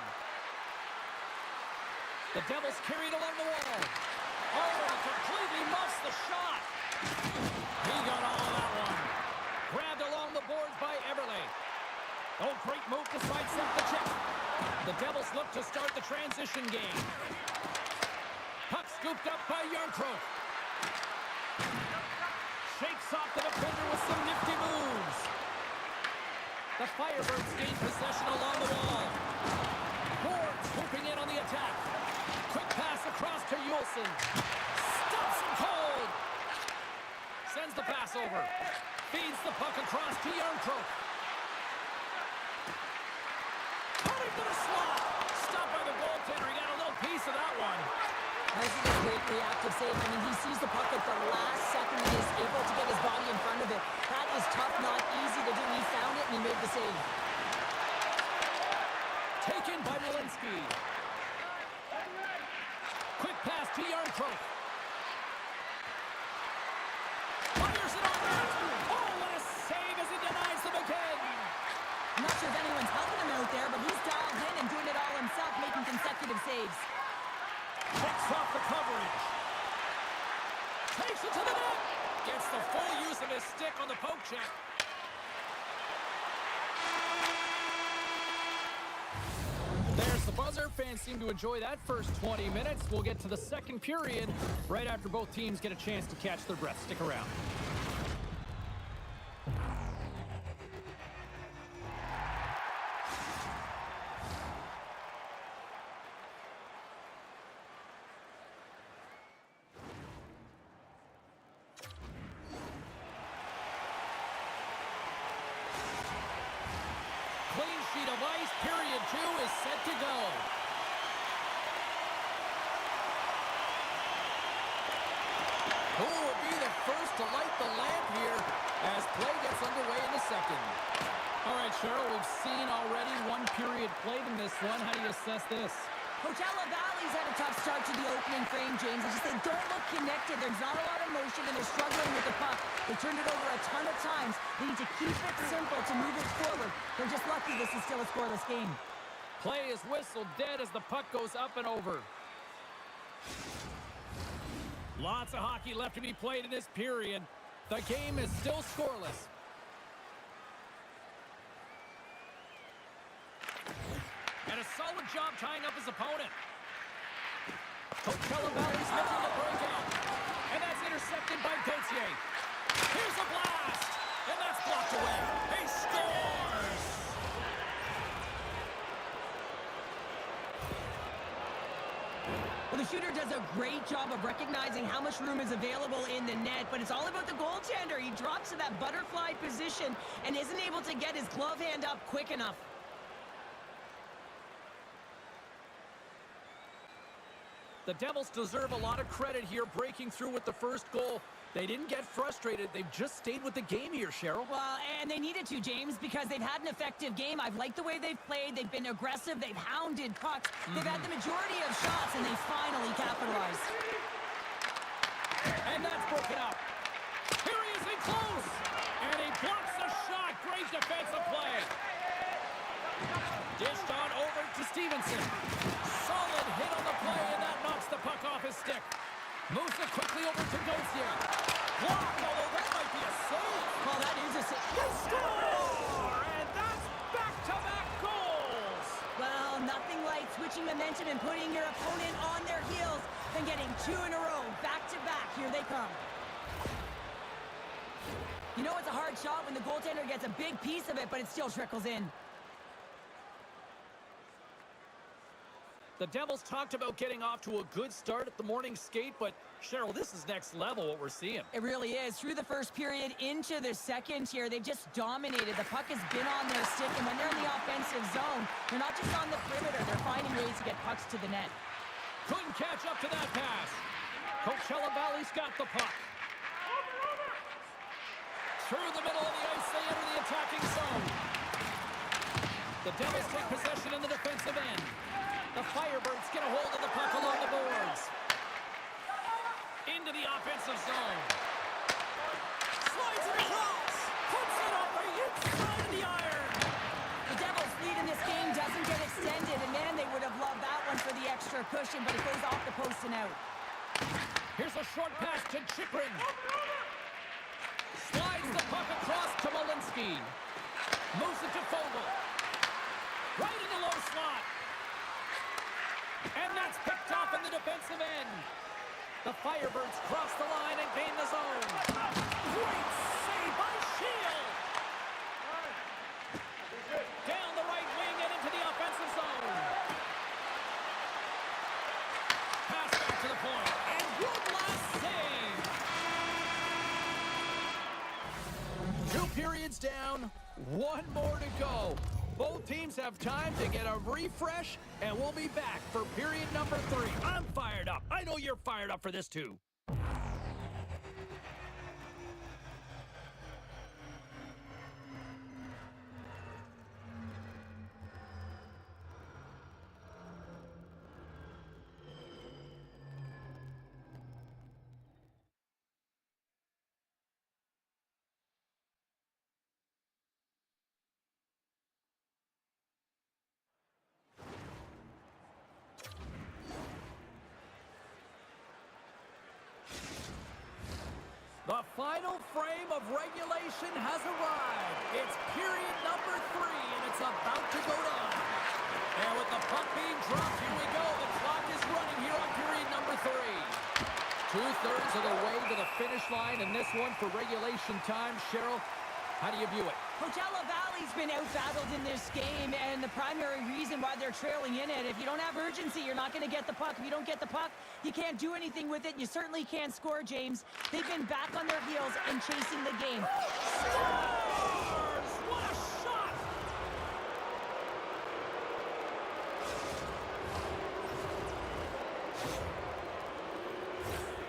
The Devils carried along the wall. Oh, he completely muffs the shot. He got all of that one. Grabbed along the boards by Everly. Oh, great move to sidestep the check. The Devils look to start the transition game. Puck scooped up by Yarncroke. Shakes off the defender with some nifty moves. The Firebirds gain possession along the wall. Ford swooping in on the attack. Quick pass across to Yulson. Stops him cold. Sends the pass over. Feeds the puck across to Yarncroke. Cutting to the slot. Stop isn't a great reactive save. I mean, he sees the puck at the last second and is able to get his body in front of it. That is tough, not easy to do. He found it and he made the save. Taken by Malinsky. Quick pass to Yarncroke. Fires it on net. Oh, what a save as he denies them again. I'm not sure if anyone's helping him out there, but he's dialed in and doing it all himself, making consecutive saves. Picks off the coverage. Takes it to the net. Gets the full use of his stick on the poke check. There's the buzzer. Fans seem to enjoy that first 20 minutes. We'll get to the second period right after both teams get a chance to catch their breath. Stick around. Clean sheet of ice. Period 2 is set to go. Who will be the first to light the lamp here as play gets underway in the second? All right, Cheryl, we've seen already one period played in this one. How do you assess this? Coachella Valley's had a tough start to the opening frame, James. They don't look connected. There's not a lot of motion, and they're struggling with the puck. They turned it over a ton of times. They need to keep it simple to move it forward. They're just lucky this is still a scoreless game. Play is whistled dead as the puck goes up and over. Lots of hockey left to be played in this period. The game is still scoreless. And a solid job tying up his opponent. Coachella Valley's looking to break out. And that's intercepted by Gauthier. Here's a blast. And that's blocked away. He scores! Well, the shooter does a great job of recognizing how much room is available in the net, but it's all about the goaltender. He drops to that butterfly position and isn't able to get his glove hand up quick enough. The Devils deserve a lot of credit here, breaking through with the first goal. They didn't get frustrated. They've just stayed with the game here, Cheryl. Well, and they needed to, James, because they've had an effective game. I've liked the way they've played. They've been aggressive. They've hounded pucks. They've had the majority of shots, and they finally capitalized. And that's broken up. Here he is in close. And he blocks the shot. Great defensive play. Dished on over to Stevenson. Solid hit on the play, and that knocks the puck off his stick. Moves it quickly over to Gauthier. Blocked, although that might be a save. Well, that is a save. They score! And that's back-to-back goals. Well, nothing like switching momentum and putting your opponent on their heels than getting two in a row, back-to-back. Here they come. You know it's a hard shot when the goaltender gets a big piece of it, but it still trickles in. The Devils talked about getting off to a good start at the morning skate, but Cheryl, this is next level what we're seeing. It really is. Through the first period into the second here, they've just dominated. The puck has been on their stick, and when they're in the offensive zone, they're not just on the perimeter, they're finding ways to get pucks to the net. Couldn't catch up to that pass. Coachella Valley's got the puck. Through the middle of the ice, they enter the attacking zone. The Devils take possession in the defensive end. The Firebirds get a hold of the puck along the boards. Into the offensive zone. Slides it across. Puts it up the inside of the iron. The Devils' lead in this game doesn't get extended, and man, they would have loved that one for the extra cushion, but it goes off the post and out. Here's a short pass to Chikrin. Slides the puck across to Malinsky. Moves it to Fogle. Right in the low slot. And that's picked off in the defensive end. The Firebirds cross the line and gain the zone. Great save by Shield. Down the right wing and into the offensive zone. Pass back to the point. And good last save. 2 periods down. 1 more to go. Both teams have time to get a refresh, and we'll be back for period number 3. I'm fired up. I know you're fired up for this too. The final frame of regulation has arrived. It's period number 3, and it's about to go down. And with the puck being dropped, here we go. The clock is running here on period number 3. 2/3 of the way to the finish line, and this one for regulation time. Cheryl, how do you view it? Coachella Valley's been out-battled in this game, and the primary reason why they're trailing in it, if you don't have urgency, you're not going to get the puck. If you don't get the puck, you can't do anything with it. You certainly can't score, James. They've been back on their heels and chasing the game. Scores! What a shot!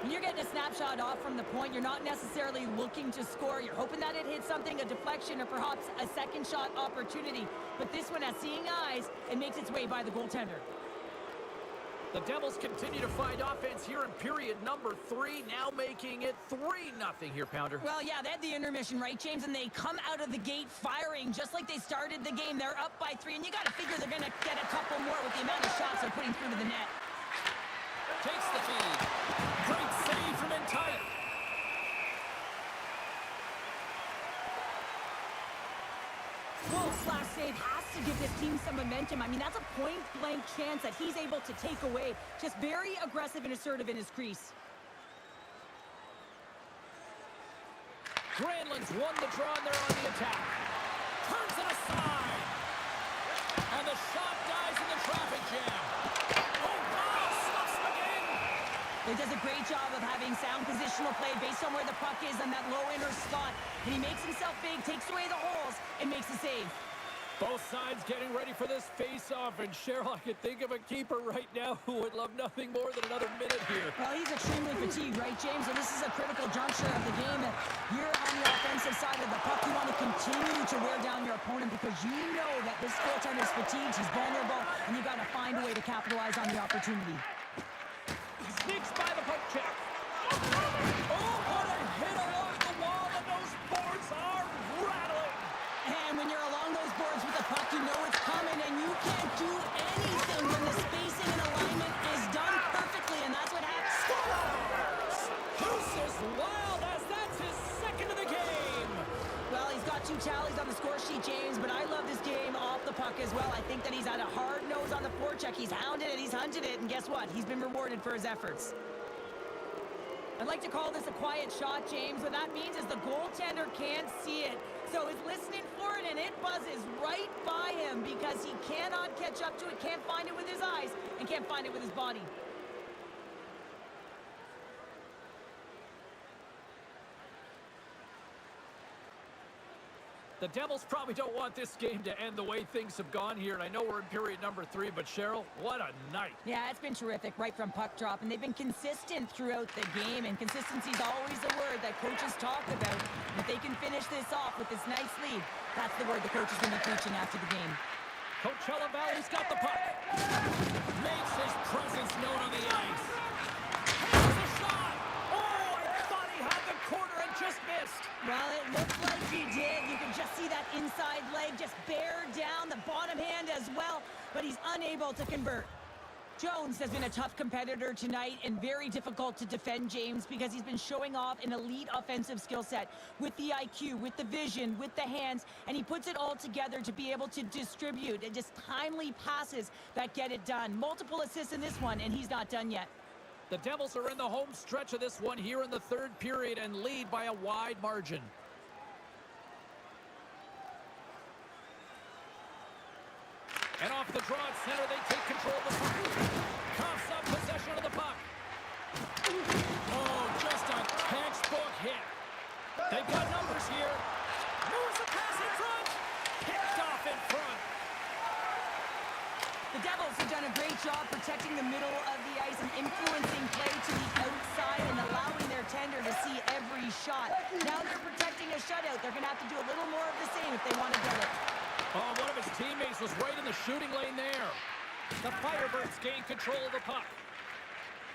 When you're getting a snapshot off from the point, you're not necessarily looking to score. You're hoping that it hits something, a deflection, or perhaps a second shot opportunity. But this one has seeing eyes and makes its way by the goaltender. The Devils continue to find offense here in period number 3, now making it 3-0 here, Pounder. Well, yeah, they had the intermission, right, James? And they come out of the gate firing just like they started the game. They're up by 3, and you got to figure they're going to get a couple more with the amount of shots they're putting through to the net. Takes the feed. Great save from Entire. Wolf's last save has to give this team some momentum. I mean, that's a point-blank chance that he's able to take away. Just very aggressive and assertive in his crease. Granlund's won the draw, and they're on the attack. Turns it aside. And the shot dies in the traffic jam. Oh, wow, slips again. He does a great job of having sound positional play based on where the puck is in that low inner spot. And he makes himself big, takes away the holes, and makes a save. Both sides getting ready for this face-off, and Cheryl, I could think of a keeper right now who would love nothing more than another minute here. Well, he's extremely fatigued, right, James? So this is a critical juncture of the game. And you're on the offensive side of the puck. You want to continue to wear down your opponent because you know that this goaltender is fatigued, he's vulnerable, and you got to find a way to capitalize on the opportunity. Sneaks by the poke check. Oh, what a hit along the wall, and those boards are rattling. And when you're along those boards with the puck, you know it's coming, and you can't do anything when the spacing and alignment is done perfectly, and that's what happens. Goose is wild as that's his second of the game. Well, he's got 2 tallies on the score sheet, James, but I love this game off the puck as well. I think that he's had a hard nose on the forecheck. He's hounded it, he's hunted it, and guess what? He's been rewarded for his efforts. I'd like to call this a quiet shot, James. What that means is the goaltender can't see it. So he's listening for it, and it buzzes right by him because he cannot catch up to it, can't find it with his eyes, and can't find it with his body. The Devils probably don't want this game to end the way things have gone here, and I know we're in period number 3, but Cheryl, what a night. Yeah, it's been terrific right from puck drop, and they've been consistent throughout the game, and consistency is always a word that coaches talk about. If they can finish this off with this nice lead, that's the word the coach is going to be preaching after the game. Coachella Valley's got the puck. Makes his presence known on the ice. Takes a shot. Oh, I thought he had the corner and just missed. Well, it looked like he did. You can just see that inside leg just bear down, the bottom hand as well, but he's unable to convert. Jones has been a tough competitor tonight and very difficult to defend, James, because he's been showing off an elite offensive skill set with the IQ, with the vision, with the hands, and he puts it all together to be able to distribute and just timely passes that get it done. Multiple assists in this one, and he's not done yet. The Devils are in the home stretch of this one here in the 3rd period and lead by a wide margin. And off the draw at center, they take control of the puck. Coughs up possession of the puck. Oh, just a textbook hit. They've got numbers here. Moves the pass in front. Picked off in front. job protecting the middle of the ice and influencing play to the outside and allowing their tender to see every shot. Now they're protecting a shutout. They're going to have to do a little more of the same if they want to get it. Oh, one of his teammates was right in the shooting lane there. The Firebirds gain control of the puck.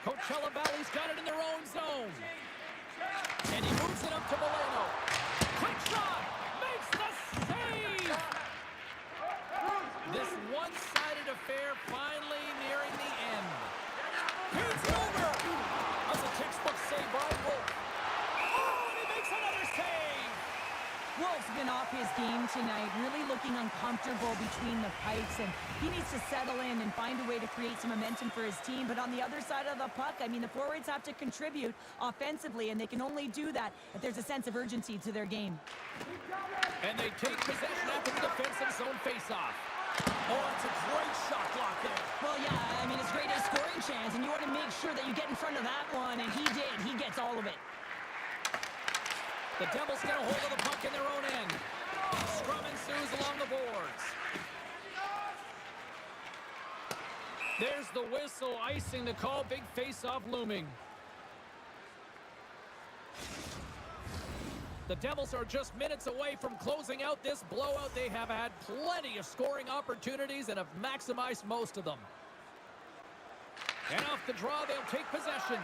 Coachella Valley's got it in their own zone. And he moves it up to Moreno. Quick shot! Makes the save! This one-sided affair finally nearing the end. Here's over! That's a textbook save by Wolf. Oh, and he makes another save! Wolf's been off his game tonight, really looking uncomfortable between the pipes, and he needs to settle in and find a way to create some momentum for his team. But on the other side of the puck, I mean, the forwards have to contribute offensively, and they can only do that if there's a sense of urgency to their game. And they take possession after the defensive zone faceoff. Oh, it's a great shot block there. Well, yeah, I mean, it's great a scoring chance, and you want to make sure that you get in front of that one, and he did. He gets all of it. The Devils get a hold of the puck in their own end. Scrum ensues along the boards. There's the whistle, icing the call. Big face-off looming. The Devils are just minutes away from closing out this blowout. They have had plenty of scoring opportunities and have maximized most of them. And off the draw, they'll take possession.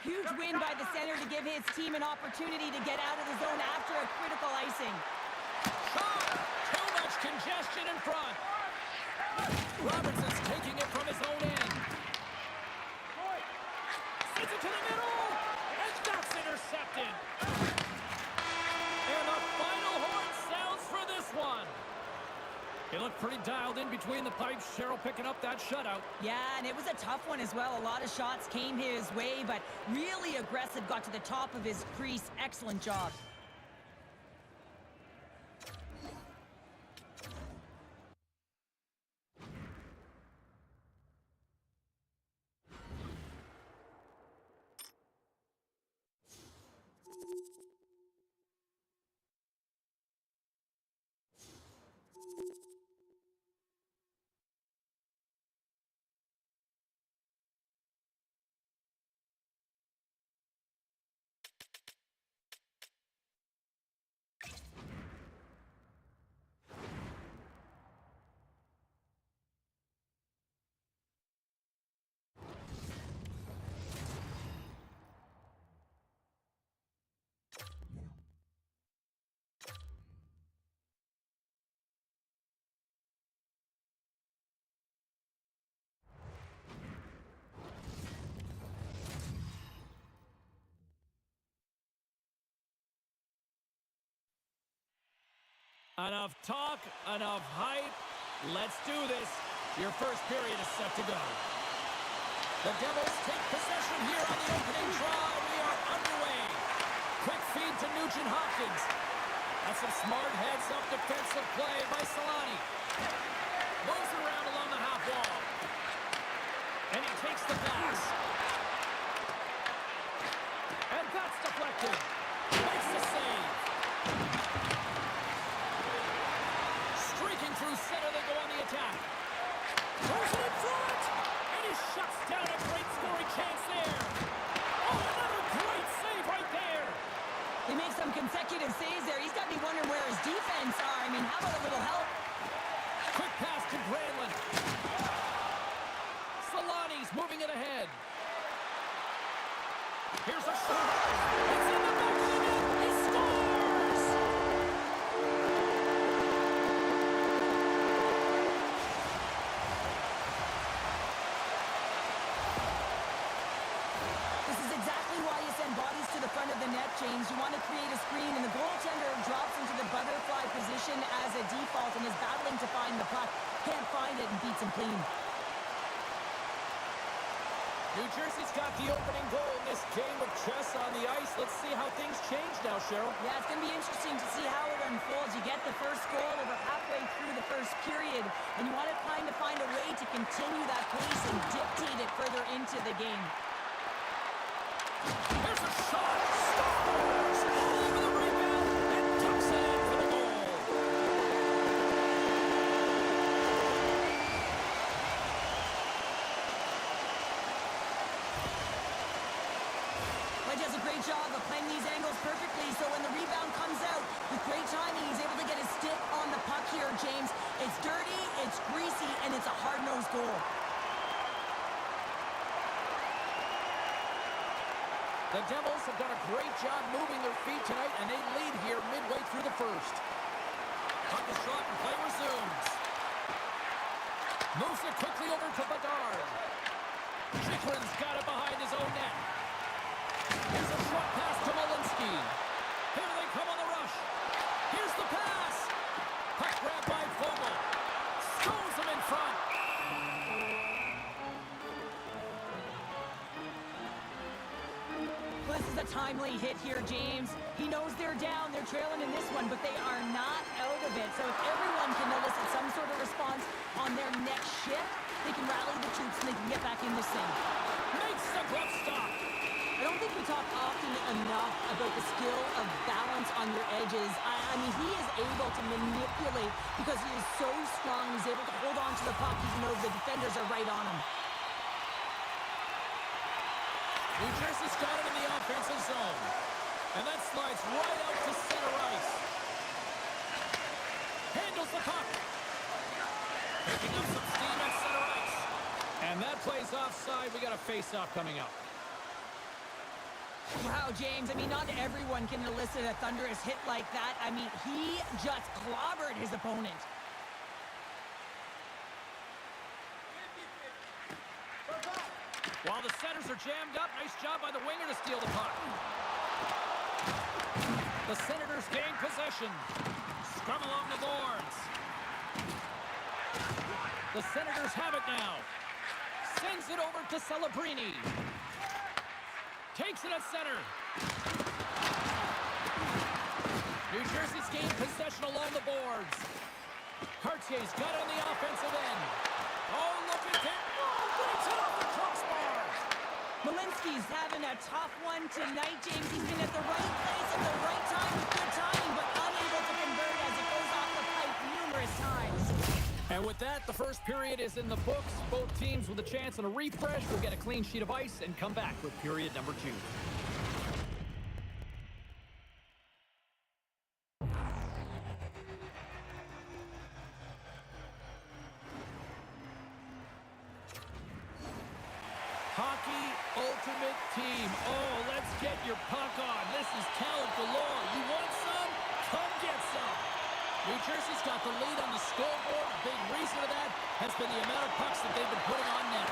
Huge win by the center to give his team an opportunity to get out of the zone after a critical icing. Shot! Too much congestion in front. Robertson's taking it from his own end. Sends it to the middle, and that's intercepted. And the final horn sounds for this one. He looked pretty dialed in between the pipes. Cheryl picking up that shutout. Yeah, and it was a tough one as well. A lot of shots came his way, but really aggressive, got to the top of his crease. Excellent job. Enough talk, enough hype. Let's do this. Your first period is set to go. The Devils take possession here on the opening draw. We are underway. Quick feed to Nugent Hopkins. That's some smart heads-up defensive play by Solani. Moves around along the half wall. And he takes the pass. And that's deflected. Makes the save. Streaking through center, they go on the attack. Throws it in front! And he shuts down a great scoring chance there. Oh, another great save right there! They make some consecutive saves there. He's got me wondering where his defense are. I mean, how about a little help? Quick pass to Granlund. Solani's moving it ahead. Here's a shot. It's in the back of the net. He scores! This is exactly why you send bodies to the front of the net, James. You want to create a screen, and the goaltender drops into the butterfly position as a default and is battling to find the puck. Can't find it and beats him clean. New Jersey's got the opening goal in this game of chess on the ice. Let's see how things change now, Cheryl. Yeah, it's going to be interesting to see how it unfolds. You get the first goal over halfway through the first period, and you want to kind of find a way to continue that pace and dictate it further into the game. Here's a shot. Scores! All over the rebound and tucks it in for the goal. job moving their feet tonight, and they lead here midway through the first. Puck is shot and play resumes. Moves it quickly over to Bedard. Chikrin's got it behind his own net. Here's a short pass to Malinsky. Here they come on the rush. Here's the pass. Puck grabbed by Vogel. Stones him in front. This is a timely hit here, James. He knows they're down. They're trailing in this one, but they are not out of it. So if everyone can elicit some sort of response on their next shift, they can rally the troops and they can get back in this thing. Makes the glove stop. I don't think we talk often enough about the skill of balance on your edges. I mean, he is able to manipulate because he is so strong. He's able to hold on to the puck even though the defenders are right on him. New Jersey's got it in the offensive zone. And that slides right out to center ice. Handles the puck. Picking up some steam at center ice. And that plays offside. We got a face-off coming up. Wow, James, I mean, not everyone can elicit a thunderous hit like that. I mean, he just clobbered his opponent. While the centers are jammed up, nice job by the winger to steal the puck. The Senators gain possession. Scrum along the boards. The Senators have it now. Sends it over to Celebrini. Takes it at center. New Jersey's gained possession along the boards. Cartier's got it on the offensive end. Oh, look at that. Oh, breaks it off the crossbar. Malinsky's having a tough one tonight, James. He's been at the right place at the right time with good timing, but unable to convert as it goes off the pipe numerous times. And with that, the first period is in the books. Both teams with a chance on a refresh will get a clean sheet of ice and come back with period number 2. Hockey Ultimate Team. Oh, let's get your puck on. This is talent galore. You want some? Come get some. New Jersey's got the lead on the scoreboard. Big reason of that has been the amount of pucks that they've been putting on net.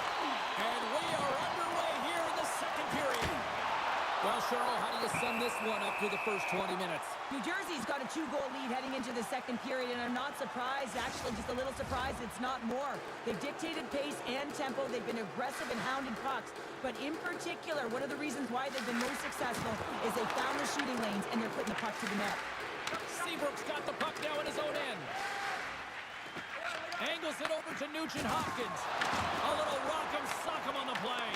And we are underway here in the second period. Well, Cheryl, how do you sum this one up through the first 20 minutes? New Jersey's got a 2-goal lead heading into the second period, and I'm not surprised, actually just a little surprised it's not more. They've dictated pace and tempo. They've been aggressive and hounded pucks. But in particular, one of the reasons why they've been most successful is they found the shooting lanes and they're putting the puck to the net. Seabrook's got the puck now in his own end. Angles it over to Nugent Hopkins. A little rock'em sock'em on the play.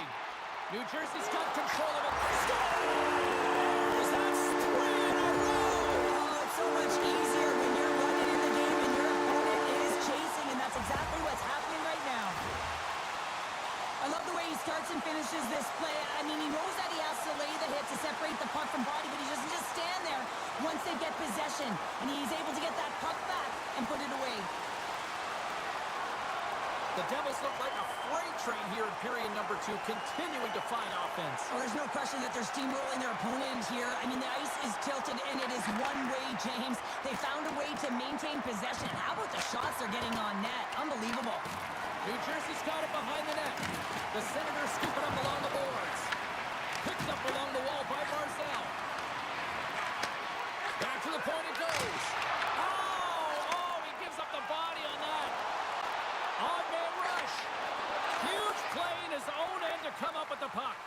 New Jersey's got control of it. Scores! That's 3 in a row! Oh, it's so much easier when you're running in the game and your opponent is chasing, and that's exactly what's happening right now. I love the way he starts and finishes this play. I mean, he knows that he has to lay the hit to separate the puck from body, but he doesn't just stand there once they get possession, and he's able to get that puck back and put it away. The Devils look like a freight train here in period number 2, continuing to find offense. Oh, there's no question that they're steamrolling their opponent here. I mean, the ice is tilted, and it is one way, James. They found a way to maintain possession. How about the shots they're getting on net? Unbelievable. New Jersey's got it behind the net. The Senators scoop it up along the boards. Picked up along the wall by Barzell. Back to the point it goes. Oh, he gives up the body on that. On-man rush. Huge play in his own end to come up with the puck.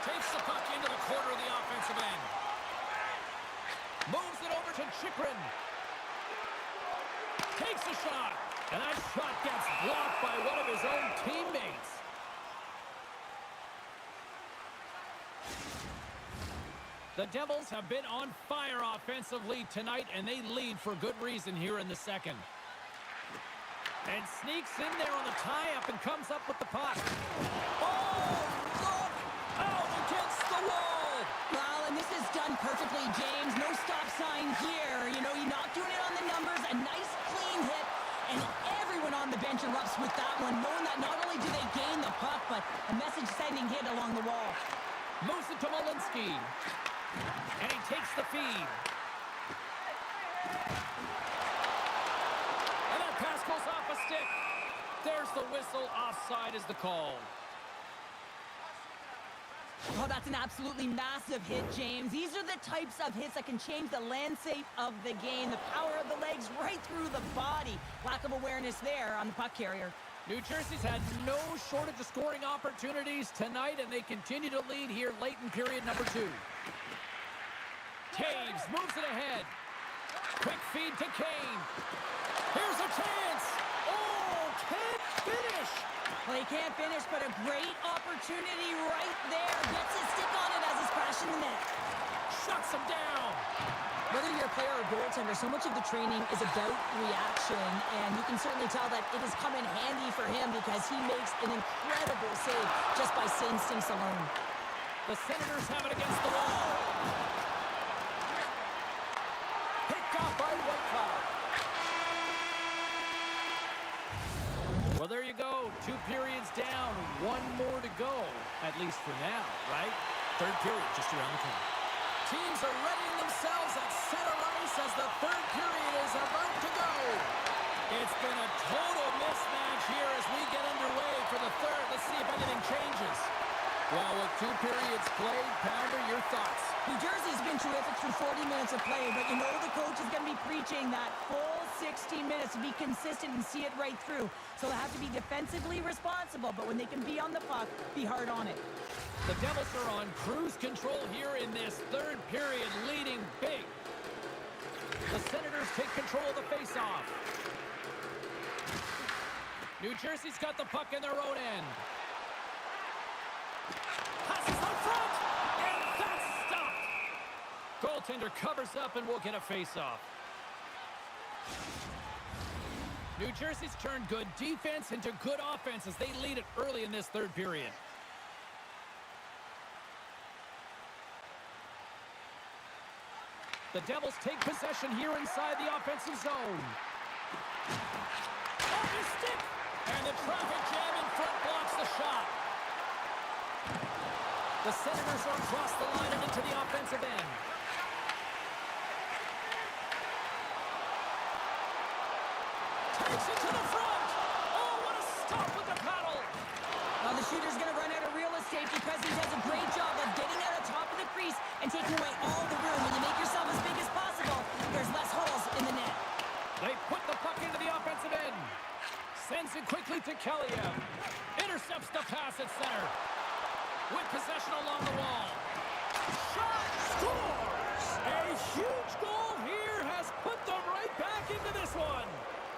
Takes the puck into the corner of the offensive end. Moves it over to Chikrin. Takes a shot. And that shot gets blocked by one of his own teammates. The Devils have been on fire offensively tonight, and they lead for good reason here in the second. And sneaks in there on the tie-up and comes up with the puck. Oh, look! Out against the wall! Well, and this is done perfectly, James. No stop sign here. You know, you're not doing it on the numbers. A nice, clean hit. And everyone on the bench interrupts with that one, knowing that not only do they gain the puck, but a message-sending hit along the wall. Moves it to Malinsky. And he takes the feed. And that pass goes off a stick. There's the whistle. Offside is the call. Oh, that's an absolutely massive hit, James. These are the types of hits that can change the landscape of the game. The power of the legs right through the body. Lack of awareness there on the puck carrier. New Jersey's had no shortage of scoring opportunities tonight, and they continue to lead here late in period number 2. Taves moves it ahead. Quick feed to Kane. Here's a chance. Oh, can't finish. Well, he can't finish, but a great opportunity right there. Gets his stick on it as he's crashing the net. Shuts him down. Whether you're a player or goaltender, so much of the training is about reaction, and you can certainly tell that it has come in handy for him because he makes an incredible save just by instincts alone. The Senators have it against the wall. Picked off by Whitecloud. Well, there you go. 2 periods down. 1 more to go, at least for now, right? 3rd period just around the corner. Teams are readying themselves at center ice as the 3rd period is about to go. It's been a total mismatch here as we get underway for the 3rd. Let's see if anything changes. Well, with 2 periods played, Pounder, your thoughts? New Jersey's been terrific through 40 minutes of play, but you know the coach is going to be preaching that full 60 minutes to be consistent and see it right through. So they have to be defensively responsible, but when they can be on the puck, be hard on it. The Devils are on cruise control here in this 3rd period, leading big. The Senators take control of the faceoff. New Jersey's got the puck in their own end. Passes on front, and that's stopped. Goaltender covers up and will get a faceoff. New Jersey's turned good defense into good offense as they lead it early in this 3rd period. The Devils take possession here inside the offensive zone. Off his stick! And the traffic jam in front blocks the shot. The Senators are across the line and into the offensive end. Takes it to the front! Oh, what a stop with the paddle! Well, the shooter's going to run out of real estate because he does a great job of getting out of top of the crease and taking away all the room. When you make yourself as big as possible, there's less holes in the net. They put the puck into the offensive end. Sends it quickly to Kelliev. Intercepts the pass at center. With possession along the wall. Shot! Scores! A huge goal here has put them right back into this one.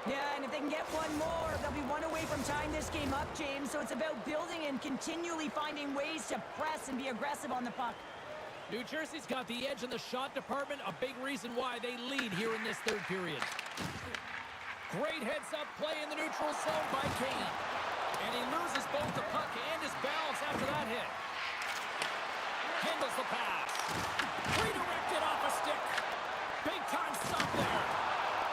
Yeah, and if they can get one more, they'll be one away from tying this game up, James. So it's about building and continually finding ways to press and be aggressive on the puck. New Jersey's got the edge in the shot department, a big reason why they lead here in this 3rd period. Great heads-up play in the neutral zone by Kane. And he loses both the puck and his balance after that hit. Handles the pass. Redirected off a stick. Big-time stop there.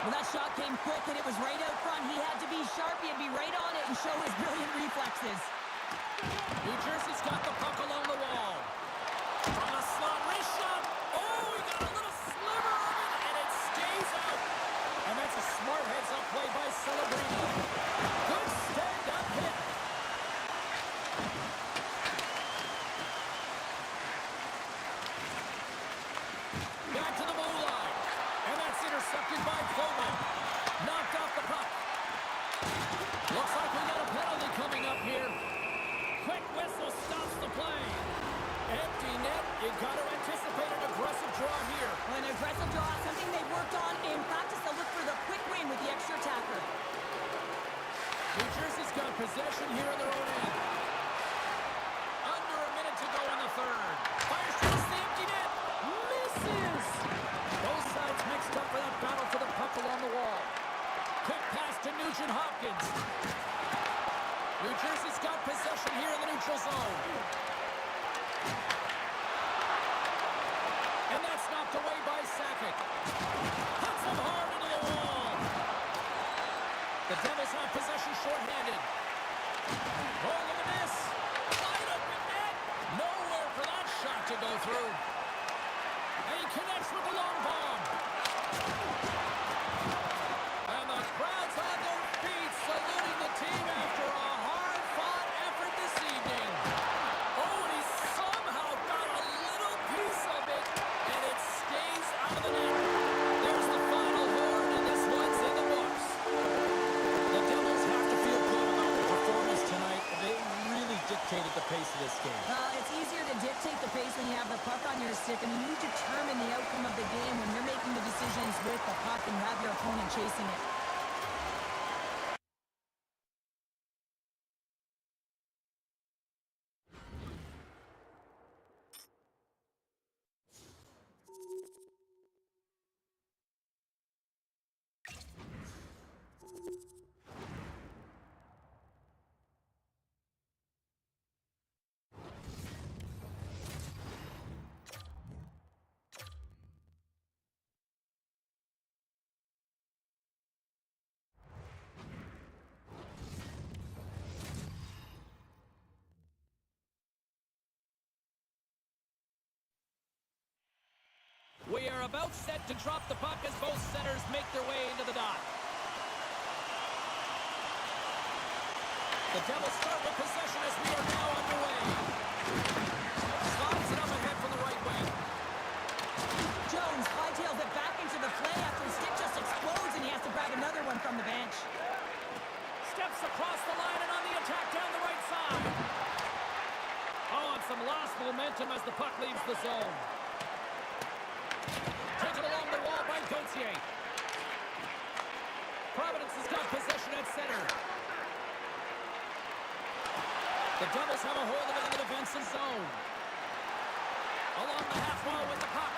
Well, that shot came quick, and it was right out front. He had to be sharp. He had to be right on it and show his brilliant reflexes. New Jersey's got the puck along the wall. From the slot, wrist shot. Oh, he got a little sliver of it, and it stays out. And that's a smart heads-up play by Celebrini. Good stand-up hit. Back to the blue line. And that's intercepted by Coleman. Knocked off the puck. Looks like we got a penalty coming up here. Quick whistle stops the play. Empty net. You got to anticipate an aggressive draw here. Well, an aggressive draw, something they worked on in practice. They'll look for the quick win with the extra attacker. New Jersey's got possession here in their own end. Under a minute to go in the 3rd. Fires towards the empty net. Misses. Both sides mixed up for that battle for the puck along the wall. Quick pass to Nugent Hopkins. New Jersey's got possession here in the neutral zone. And that's knocked away by Sakic. Puts him hard into the wall. The Devils have possession shorthanded. through. And he connects with the long bomb. And the crowd's on their feet, saluting the team after a hard-fought effort this evening. Oh, and he somehow got a little piece of it, and it stays out of the net. There's the final horn, and this one's in the books. The Devils have to feel good about the performance tonight. They really dictated the pace of this game. It's easier to dictate the pace when you have the puck on your stick. I mean, you determine the outcome of the game when you're making the decisions with the puck and you have your opponent chasing it. We are about set to drop the puck as both centers make their way into the dot. The Devils start with possession as we are now underway. Slides it up ahead from the right wing. Jones hightails it back into the play after his stick just explodes and he has to grab another one from the bench. Steps across the line and on the attack down the right side. Oh, and some lost momentum as the puck leaves the zone. Taken along the wall by Gauthier. Providence has got possession at center. The Devils have a hold of it in the defensive zone. Along the half wall with the puck.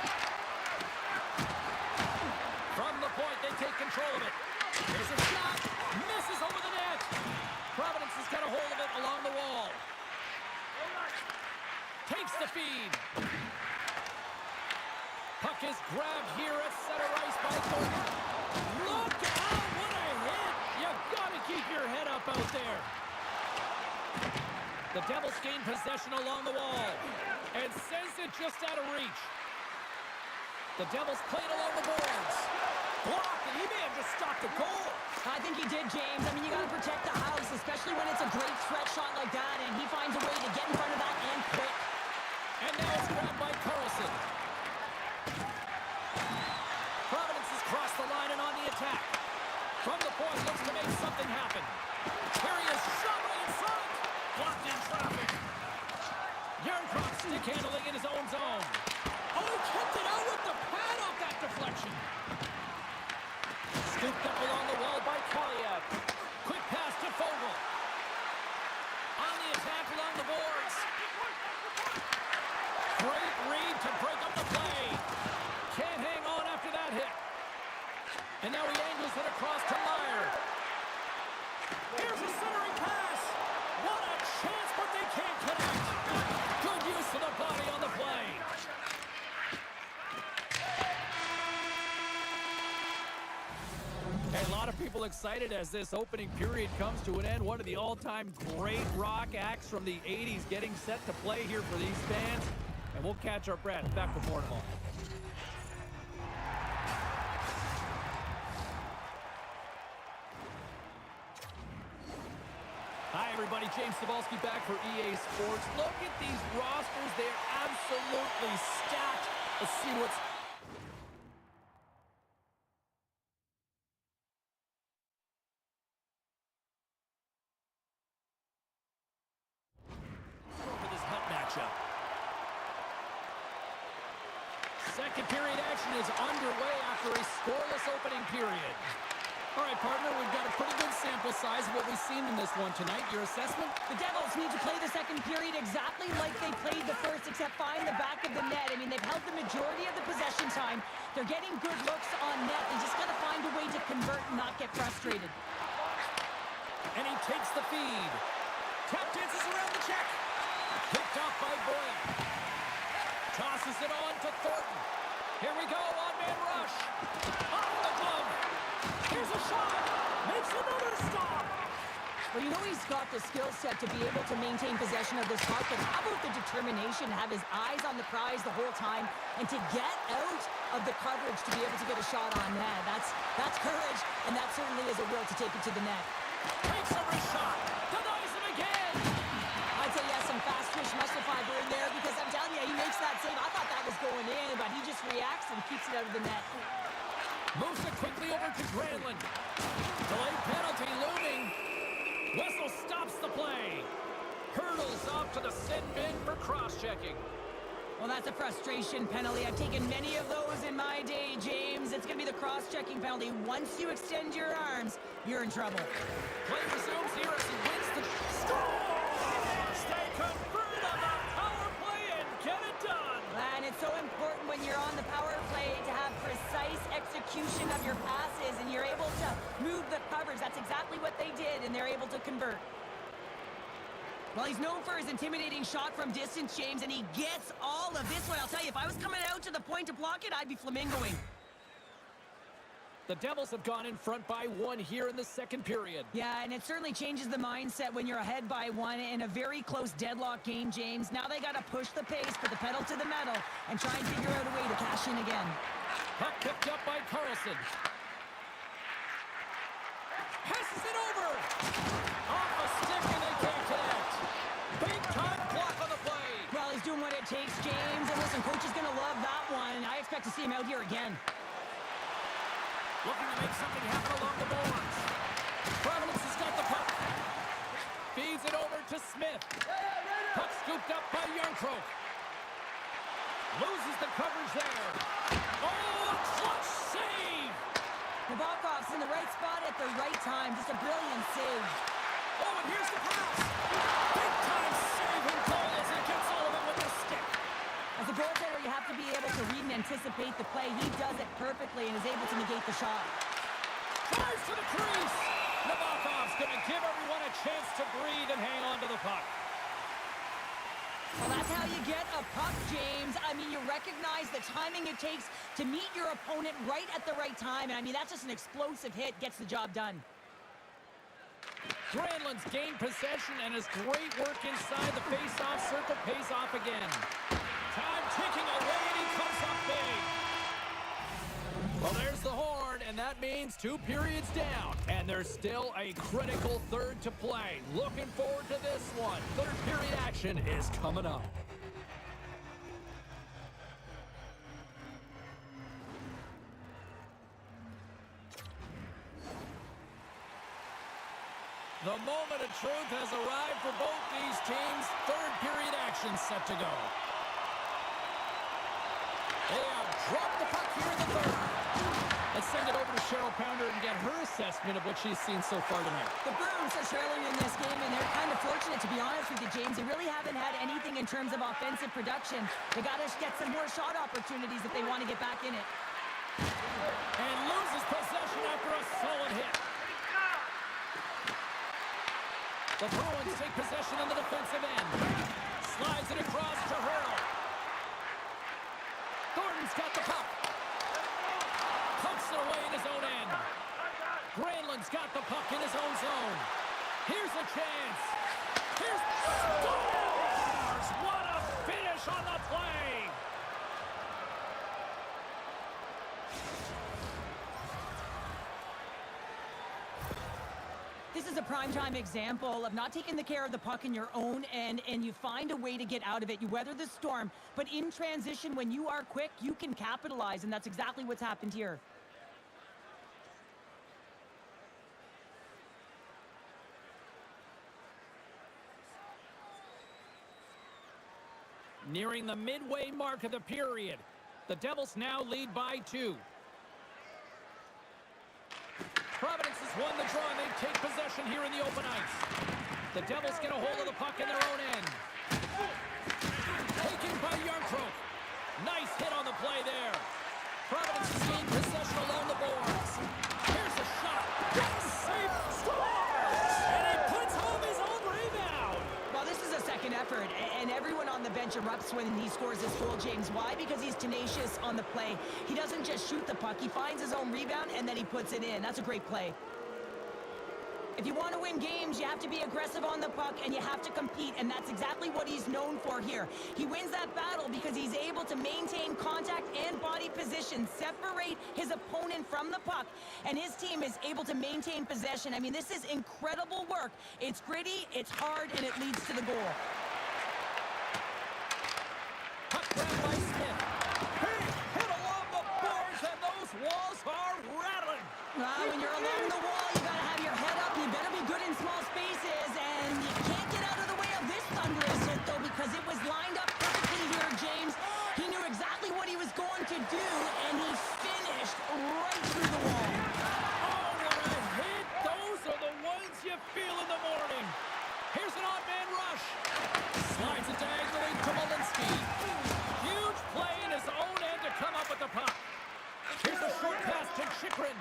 From the point, they take control of it. There's a shot. Misses over the net. Providence has got a hold of it along the wall. Takes the feed. Puck is grabbed here at center ice by Thornton. Look out, what a hit! You gotta keep your head up out there. The Devils gain possession along the wall and sends it just out of reach. The Devils played along the boards. Blocked, and he may have just stopped the goal. I think he did, James. I mean, you got to protect the house, especially when it's a great threat shot like that, and he finds a way to get in front of that and quick. And now it's grabbed by Carlson. Providence has crossed the line and on the attack. From the point, looks to make something happen. Here he is, shot right in front. Blocked in traffic. Yarncroft stick handling in his own zone. Oh, he kept it out with the pad off that deflection. Scooped up along the wall by Kaliev. Quick pass to Fogle. On the attack along the boards. Great read to break up the play. Can't hang on after that hit. And now he angles it across to Meyer. Here's a centering pass. What a chance, but they can't connect. Good use of the body on the play. A lot of people excited as this opening period comes to an end. One of the all-time great rock acts from the 80s getting set to play here for these fans. And we'll catch our breath. Back with more tomorrow. Hi, everybody. James Cebulski back for EA Sports. Look at these rosters. They're absolutely stacked. Let's see what's... for this hut matchup. Second period action is underway after a scoreless opening period. All right, partner, we've got a pretty good sample size of what we've seen in this one tonight. Your assessment? The Devils need to play the second period exactly like they played the first, except find the back of the net. I mean, they've held the majority of the possession time. They're getting good looks on net. They just got to find a way to convert and not get frustrated. And he takes the feed. Tap dances around the check. Picked off by Boyle. Tosses it on to Thornton. Here we go, one-man rush. Off the glove. Here's a shot. Makes another stop. Well, you know he's got the skill set to be able to maintain possession of this puck, but how about the determination to have his eyes on the prize the whole time and to get out of the coverage to be able to get a shot on net? That's courage, and that certainly is a will to take it to the net. Takes a wrist shot. Denies him again. I'd say he has some fast twitch muscle fiber in there because I'm telling you, he makes that save. I thought that was going in, but he just reacts and keeps it out of the net. Moves it quickly over to Granlund. Delayed penalty looming. Whistle stops the play. Hurdles off to the sin bin for cross-checking. Well, that's a frustration penalty. I've taken many of those in my day, James. It's going to be the cross-checking penalty. Once you extend your arms, you're in trouble. Play resumes here as he wins the scores. They convert on the power play and get it done. And it's so important when you're on the power play to have precise execution of your passes, and you're able to move the coverage. That's exactly what they did, and they're able to convert. Well, he's known for his intimidating shot from distance, James, and he gets all of this one. I'll tell you, if I was coming out to the point to block it, I'd be flamingoing. The Devils have gone in front by 1 here in the second period. Yeah, and it certainly changes the mindset when you're ahead by 1 in a very close deadlock game, James. Now they got to push the pace, put the pedal to the metal, and try and figure out a way to cash in again. Puck picked up by Carlson. Passes it over. Off a stick and they can't connect. Big time block on the play. Well, he's doing what it takes, James. And listen, coach is going to love that one. I expect to see him out here again. Looking to make something happen along the boards. Providence has got the puck. Feeds it over to Smith. Puck scooped up by Yarncroke. Loses the coverage there. Oh, a clutch save! Nabokov's in the right spot at the right time. Just a brilliant save. Oh, and here's the pass. Big time save and goal as he gets all of it with the stick. As a goaltender, you have to be able to read and anticipate the play. He does it perfectly and is able to negate the shot. Drives to the crease. Nabokov's going to give everyone a chance to breathe and hang on to the puck. Well, that's how you get a puck, James. I mean, you recognize the timing it takes to meet your opponent right at the right time. And I mean, that's just an explosive hit. Gets the job done. Granlund's gained possession, and his great work inside the face-off circle pays off again. Time ticking away, and he comes up big. Well, there's the horn, and that means 2 periods down. And there's still a critical third to play. Looking forward to this one. Third period action is coming up. The moment of truth has arrived for both these teams. Third period action set to go. They have dropped the puck here in the third. Let's send it over to Cheryl Pounder and get her assessment of what she's seen so far tonight. The Bruins are trailing in this game, and they're kind of fortunate, to be honest with you, James. They really haven't had anything in terms of offensive production. They got to get some more shot opportunities if they want to get back in it. And loses possession after a solid hit. The Bruins take possession on the defensive end. Slides it across to Hurl. Thornton's got the puck. Pumps it away in his own end. Granlund's got the puck in his own zone. Here's a chance. Here's scores! What a finish on the play! This is a primetime example of not taking the care of the puck in your own end, and you find a way to get out of it. You weather the storm, but in transition, when you are quick, you can capitalize, and that's exactly what's happened here. Nearing the midway mark of the period, the Devils now lead by 2. Providence has won the draw, and they take possession here in the open ice. The Devils get a hold of the puck in their own end. Taken by Yarncroke. Nice hit on the play there. Providence has gained possession along the boards. Here's a shot. Yes! Save! Scores! And he puts home his own rebound. Well, this is a second effort, and everyone on the bench erupts when he scores this goal, James. Why? Because he's tenacious on the play. He doesn't just shoot the puck. He finds his own rebound, and then he puts it in. That's a great play. If you want to win games, you have to be aggressive on the puck and you have to compete, and that's exactly what he's known for here. He wins that battle because he's able to maintain contact and body position, separate his opponent from the puck, and his team is able to maintain possession. I mean, this is incredible work. It's gritty, it's hard, and it leads to the goal. Puck grabbed by Smith. Hit along the boards, and those walls are rattling. When you're along the wall, you got to have your head up. You better be good in small spaces, and you can't get out of the way of this thunderous hit, though, because it was lined up perfectly here, James. He knew exactly what he was going to do, and he finished right through the wall. Oh, what a hit. Those are the ones you feel in the morning. Here's an odd man rush. Slides it diagonally to Malinsky. Huge play in his own end to come up with the puck. Here's a short pass to Chikrin.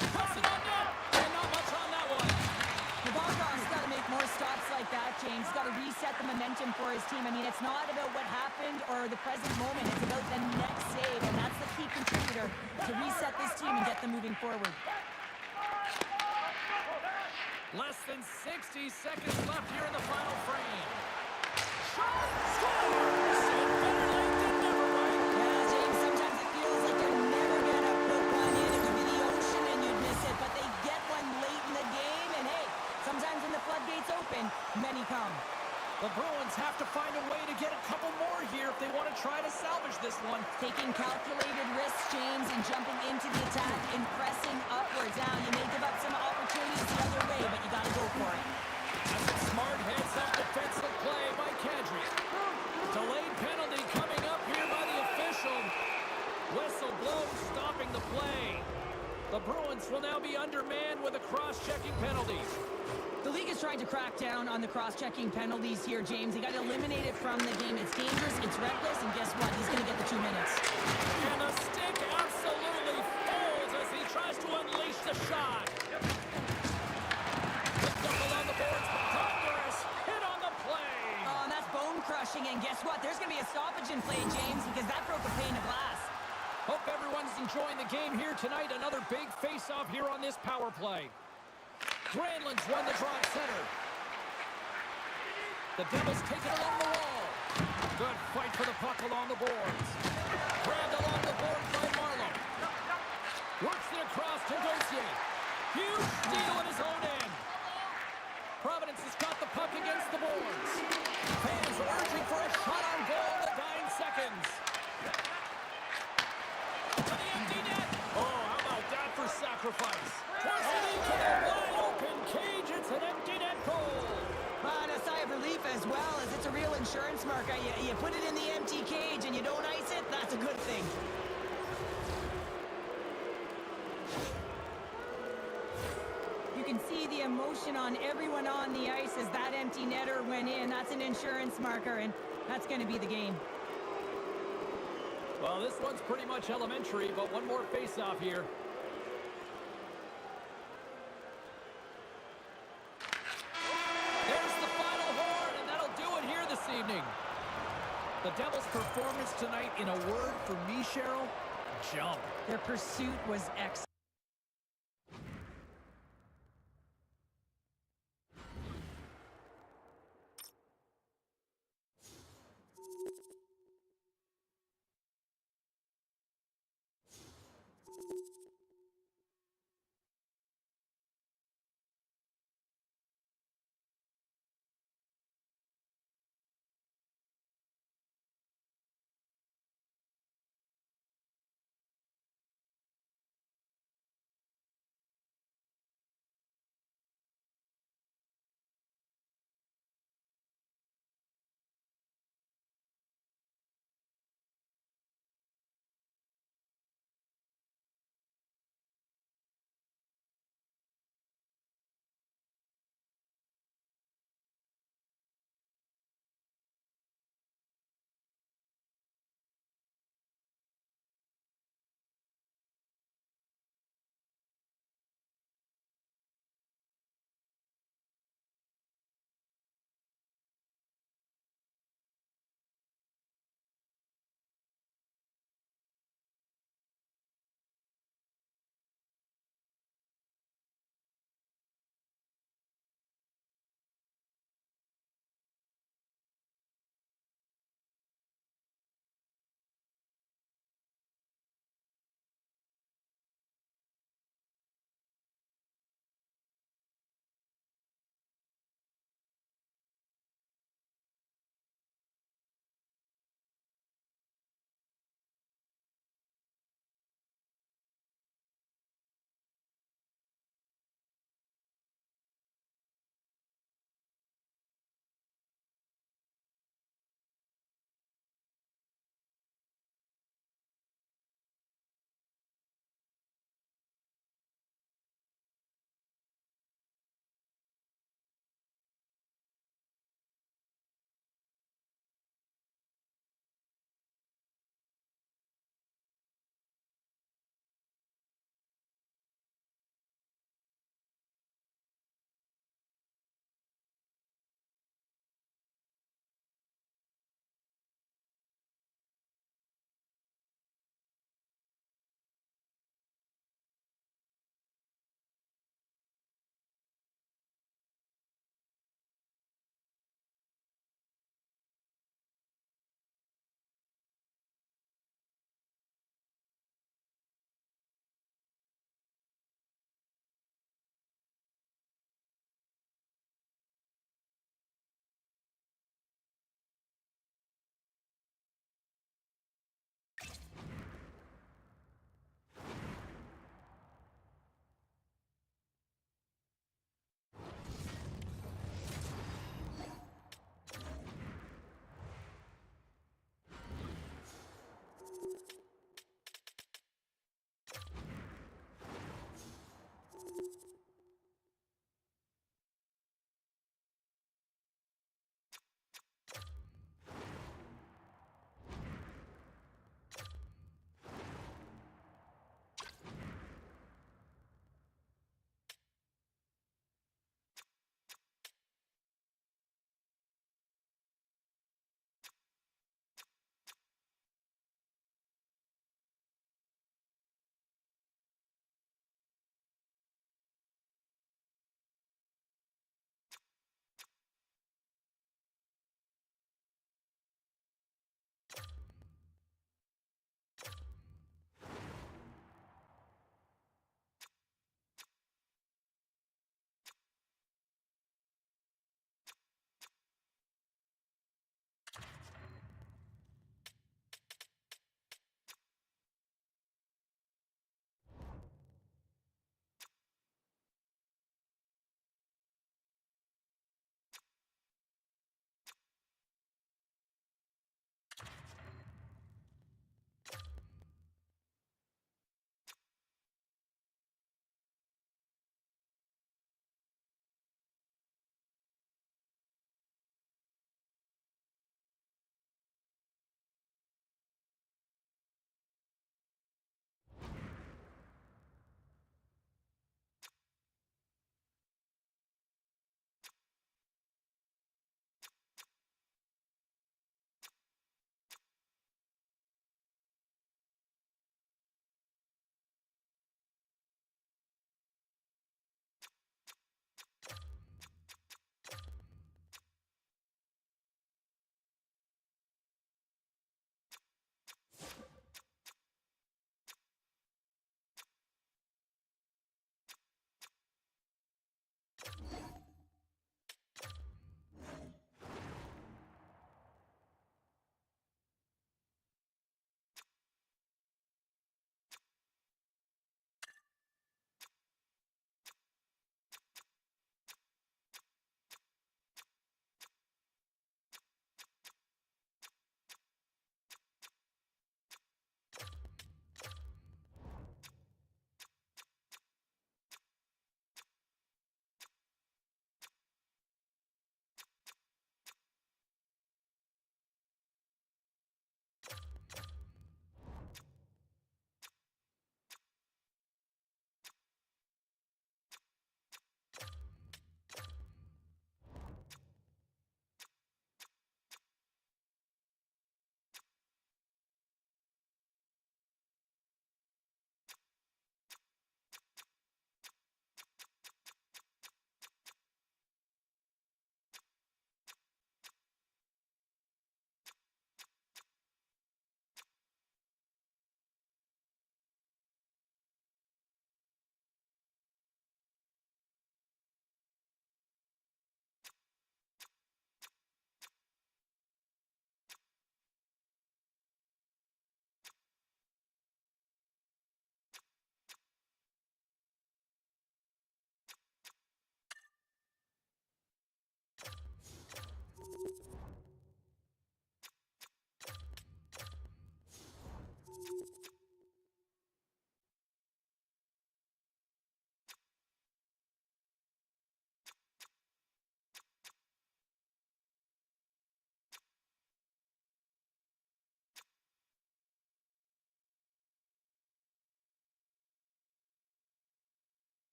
Puts it on net, and not much on that one. Navarro's got to make more stops like that, James. Got to reset the momentum for his team. I mean, it's not about what happened or the present moment. It's about the next save, and that's the key contributor to reset this team and get them moving forward. Less than 60 seconds left here in the final frame. Shot! Scores! And better late than never, right? Yeah, James, sometimes it feels like they're never going to put one in. It would be the ocean and you'd miss it, but they get one late in the game, and hey, sometimes when the floodgates open, many come. The Bruins have to find a way to get a couple more here if they want to try to salvage this one. Taking calculated risks, James, and jumping into the attack and pressing upwards. Now, you may give up some opportunities the other way, but you got to go for it. That's a smart heads-up defensive play by Kadri. Delayed penalty coming up here by the official. Whistle blows, stopping the play. The Bruins will now be undermanned with a cross-checking penalty. The league is trying to crack down on the cross-checking penalties here, James. They got to eliminate it from the game. It's dangerous, it's reckless, and guess what? He's going to get the 2 minutes. And the stick absolutely folds as he tries to unleash the shot. Picked up along the boards, but thunderous hit on the play. Oh, and that's bone-crushing, and guess what? There's going to be a stoppage in play, James, because that broke a pane of glass. Hope everyone's enjoying the game here tonight. Another big face-off here on this power play. Granlund's won the draw at center. The Devils take it along the wall. Good fight for the puck along the boards. Grabbed along the boards by Marlowe. Works it across to Dossier. Huge steal in his own end. Providence has got the puck against the boards. Fans are urging for a shot on goal in the dying seconds. To the empty net. Oh, how about that for sacrifice? Twisted into the wide open cage. It's an empty net goal. And a sigh of relief as well, as it's a real insurance marker. You put it in the empty cage and you don't ice it, that's a good thing. You can see the emotion on everyone on the ice as that empty netter went in. That's an insurance marker, and that's going to be the game. Well, this one's pretty much elementary, but one more face-off here. There's the final horn, and that'll do it here this evening. The Devils' performance tonight, in a word for me, Cheryl, jump. Their pursuit was excellent.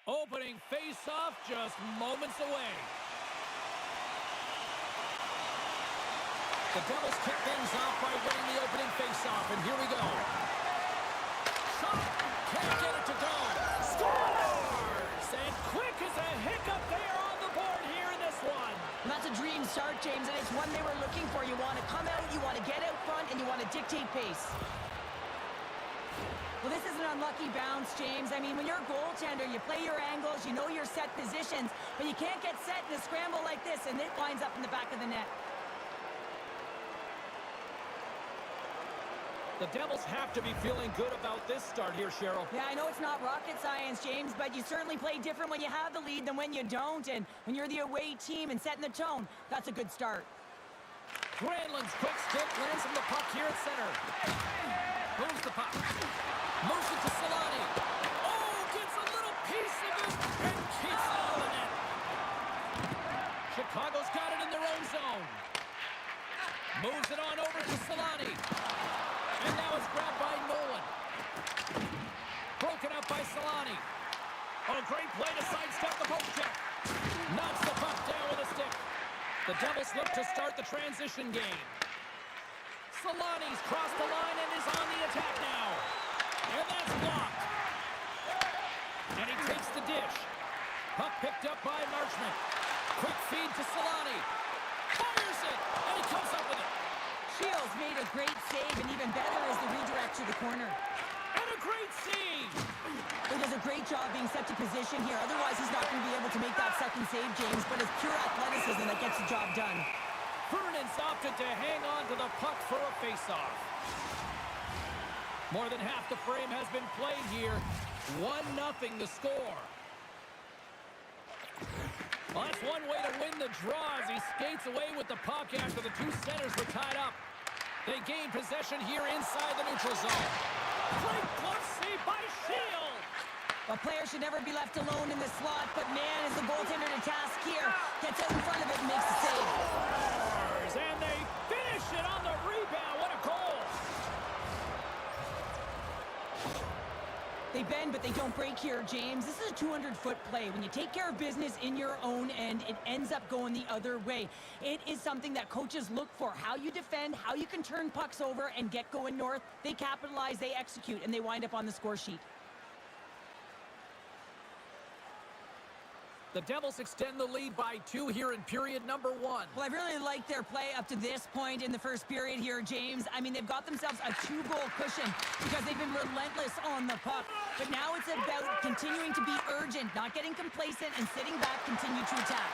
Opening face-off just moments away. The Devils kick things off by winning the opening face-off, and here we go. Shot! Can't get it to go. Scores! And quick as a hiccup, they are on the board here in this one. And that's a dream start, James, and it's one they were looking for. You want to come out, you want to get out front, and you want to dictate pace. Well, this is an unlucky bounce, James. I mean, when you're a goaltender, you play your angles, you know your set positions, but you can't get set in a scramble like this, and it winds up in the back of the net. The Devils have to be feeling good about this start here, Cheryl. Yeah, I know it's not rocket science, James, but you certainly play different when you have the lead than when you don't, and when you're the away team and setting the tone, that's a good start. Granlund's quick stick lands from the puck here at center. Moves the puck. Moves it to Solani. Oh, gets a little piece of it and keeps it out of the net. Chicago's got it in their own zone. Moves it on over to Solani. And now it's grabbed by Nolan. Broken up by Solani. Oh, great play to sidestep the poke check. Knocks the puck down with a stick. The Devils look to start the transition game. Solani's crossed the line and is on the attack now. And that's blocked. And he takes the dish. Puck picked up by Marchment. Quick feed to Solani. Fires it, and he comes up with it. Shields made a great save, and even better is the redirect to the corner. And a great save. He does a great job being set to position here. Otherwise, he's not going to be able to make that second save, James, but it's pure athleticism that gets the job done. Vernon's opted to hang on to the puck for a face-off. More than half the frame has been played here. 1-0 the score. Well, that's one way to win the draw as he skates away with the puck after the two centers were tied up. They gain possession here inside the neutral zone. Great glove save by Shield. A player should never be left alone in the slot, but man, is the goaltender to task here. Gets out in front of it and makes the save. And they finish it on the rebound. What a goal. They bend, but they don't break here, James. This is a 200-foot play. When you take care of business in your own end, it ends up going the other way. It is something that coaches look for. How you defend, how you can turn pucks over and get going north. They capitalize, they execute, and they wind up on the score sheet. The Devils extend the lead by 2 here in period number 1. Well, I really like their play up to this point in the first period here, James. I mean, they've got themselves a 2-goal cushion because they've been relentless on the puck. But now it's about continuing to be urgent, not getting complacent, and sitting back, continue to attack.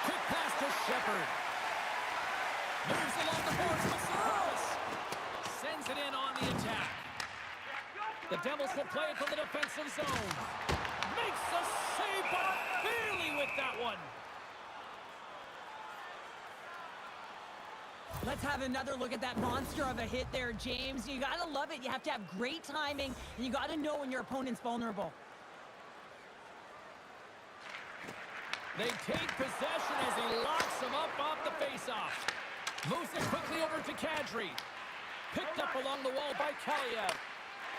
Quick pass to Shepard. Moves along the boards with Saros. Sends it in on the attack. The Devils will play it from the defensive zone. Makes a save, but barely with that one. Let's have another look at that monster of a hit there, James. You gotta love it. You have to have great timing, and you gotta know when your opponent's vulnerable. They take possession as he locks him up off the faceoff. Moves it quickly over to Kadri. Picked up along the wall by Kaliev.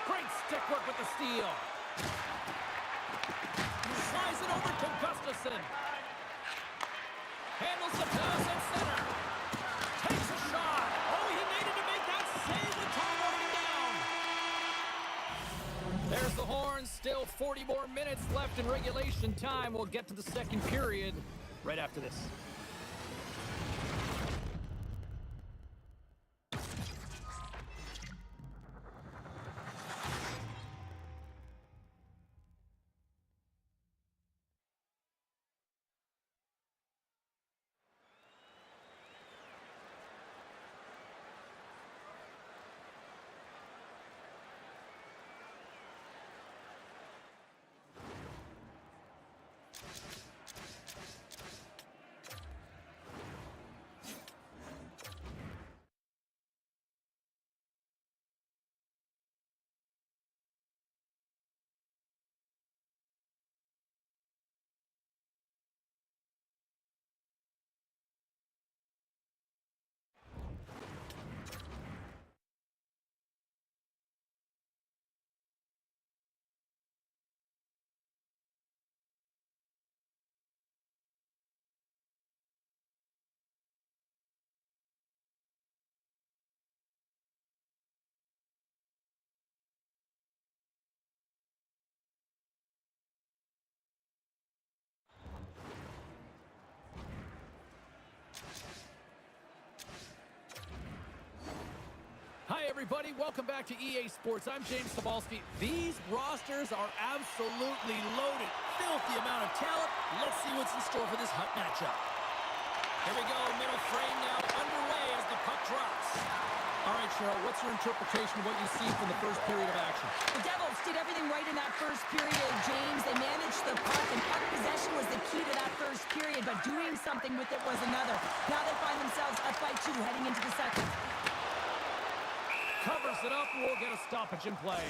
Great stick work with the steal. Slides it over to Gustafsson. Handles the pass at center. Takes a shot. Oh, he needed to make that save with time running down. There's the horn. Still 40 more minutes left in regulation time. We'll get to the second period right after this. everybody. Welcome back to EA Sports. I'm James Cebulski. These rosters are absolutely loaded. Filthy amount of talent. Let's see what's in store for this hot matchup. Here we go. Middle frame now underway as the puck drops. All right, Cheryl, what's your interpretation of what you see from the first period of action? The Devils did everything right in that first period, James. They managed the puck, and puck possession was the key to that first period, but doing something with it was another. Now they find themselves up by 2 heading into the second. Covers it up. We'll get a stoppage in play.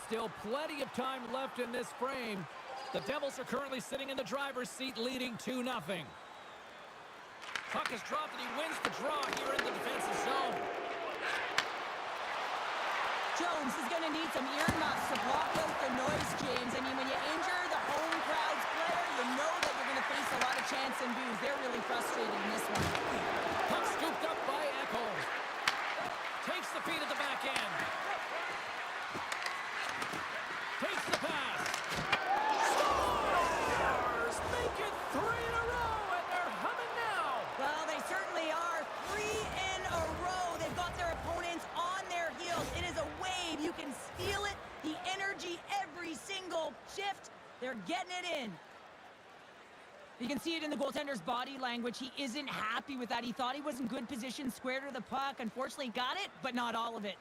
Still plenty of time left in this frame. The Devils are currently sitting in the driver's seat, leading 2-0. Puck is dropped, and he wins the draw here in the defensive zone. Jones is going to need some earmuffs to block out the noise, James. I mean, when you injure the home crowd's player, you know that you're going to face a lot of chance and boos. They're really frustrated in this one. Puck scooped up by Echo. Takes the feed at the back end. Takes the pass. Scores! Make it 3 in a row, and they're humming now. Well, they certainly are. 3 in a row. They've got their opponents on their heels. It is a wave. You can feel it. The energy every single shift. They're getting it in. You can see it in the goaltender's body language. He isn't happy with that. He thought he was in good position, square to the puck. Unfortunately, got it, but not all of it.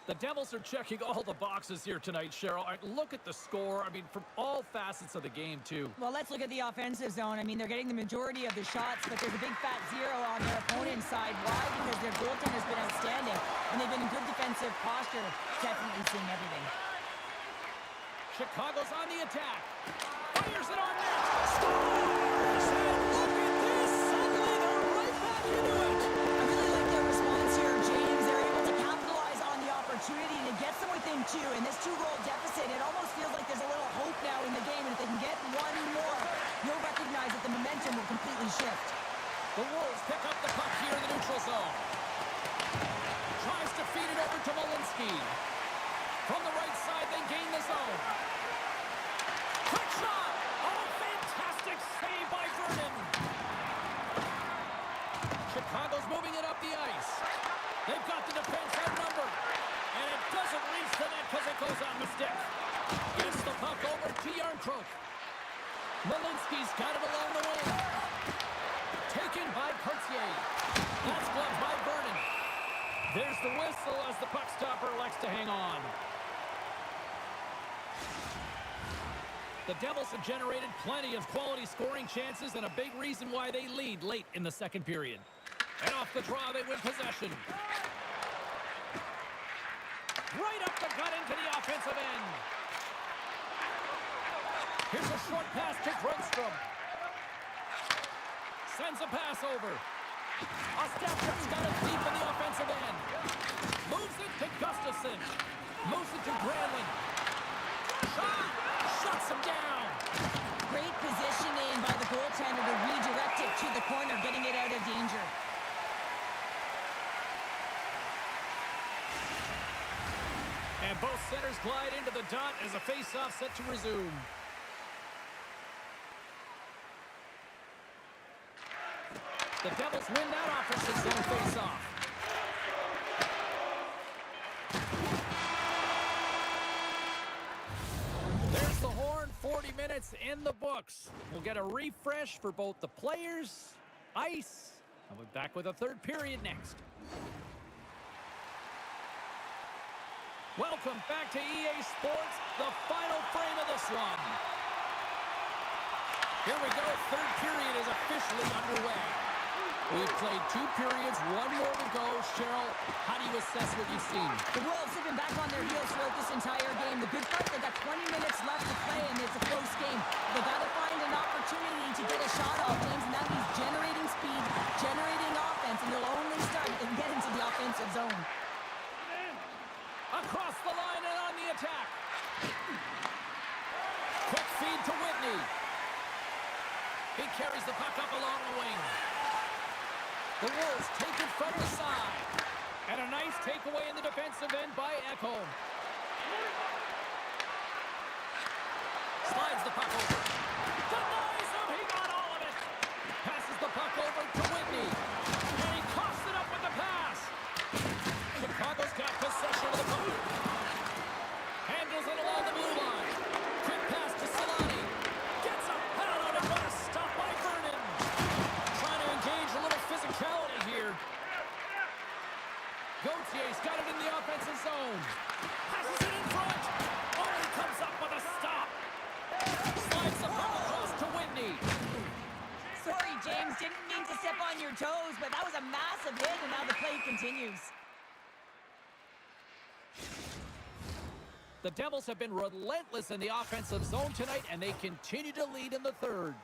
The Devils are checking all the boxes here tonight, Cheryl. Look at the score. I mean, from all facets of the game, too. Well, let's look at the offensive zone. I mean, they're getting the majority of the shots, but there's a big fat 0 on their opponent's side. Why? Because their goaltender's been outstanding, and they've been in good defensive posture. Definitely seeing everything. Chicago's on the attack. Fires it on net. Scores! And look at this. Suddenly they're right back into it. I really like their response here, James. They're able to capitalize on the opportunity to get them within 2. In this 2-goal deficit, it almost feels like there's a little hope now in the game. And if they can get one more, you'll recognize that the momentum will completely shift. The Wolves pick up the puck here in the neutral zone. Tries to feed it over to Malinsky. From the right side, they gain the zone. Quick shot! Oh, fantastic save by Vernon. Chicago's moving it up the ice. They've got the defense outnumbered. And it doesn't reach the net because it goes on the stick. Gets the puck over to Yarncroke. Malinsky's got it along the wing. Taken by Courtier. That's blocked by Vernon. There's the whistle as the puck stopper elects to hang on. The Devils have generated plenty of quality scoring chances and a big reason why they lead late in the second period. And off the draw, they win possession. Right up the gut into the offensive end. Here's a short pass to Grundstrom. Sends a pass over. Ostapchuk's got it deep in the offensive end. Moves it to Gustafsson. Moves it to Granlund. Shot! Shuts him down. Great positioning by the goaltender to redirect it to the corner, getting it out of danger. And both centers glide into the dot as a face-off set to resume. The Devils win that offensive zone face-off. There's the horn. 40 minutes in the books. We'll get a refresh for both the players, ice, and we'll be back with a third period next. Welcome back to EA Sports, the final frame of this one. Here we go. Third period is officially underway. We've played 2 periods, 1 more to go. Cheryl, how do you assess what you've seen? The Wolves have been back on their heels throughout this entire game. The good part, they've got 20 minutes left to play, and it's a close game. They've got to find an opportunity to get a shot off, James, and that means generating speed, generating offense, and you'll only start if they can get into the offensive zone. Across the line and on the attack. Quick feed to Whitney. He carries the puck up along the wing. The Wolves take it from the side. And a nice takeaway in the defensive end by Ekholm. Slides the puck over. Denies him. He got all of it. Passes the puck over to Whitney. And he coughs it up with the pass. Handles it along the blue line. Quick pass to Solani. Gets a foul on it. What a stop by Vernon. Trying to engage a little physicality here. Gautier's got it in the offensive zone. Passes it in front. Oh, he comes up with a stop. Slides the puck across to Whitney. Sorry, James, didn't mean to step on your toes, but that was a massive hit, and now the play continues. The Devils have been relentless in the offensive zone tonight, and they continue to lead in the third.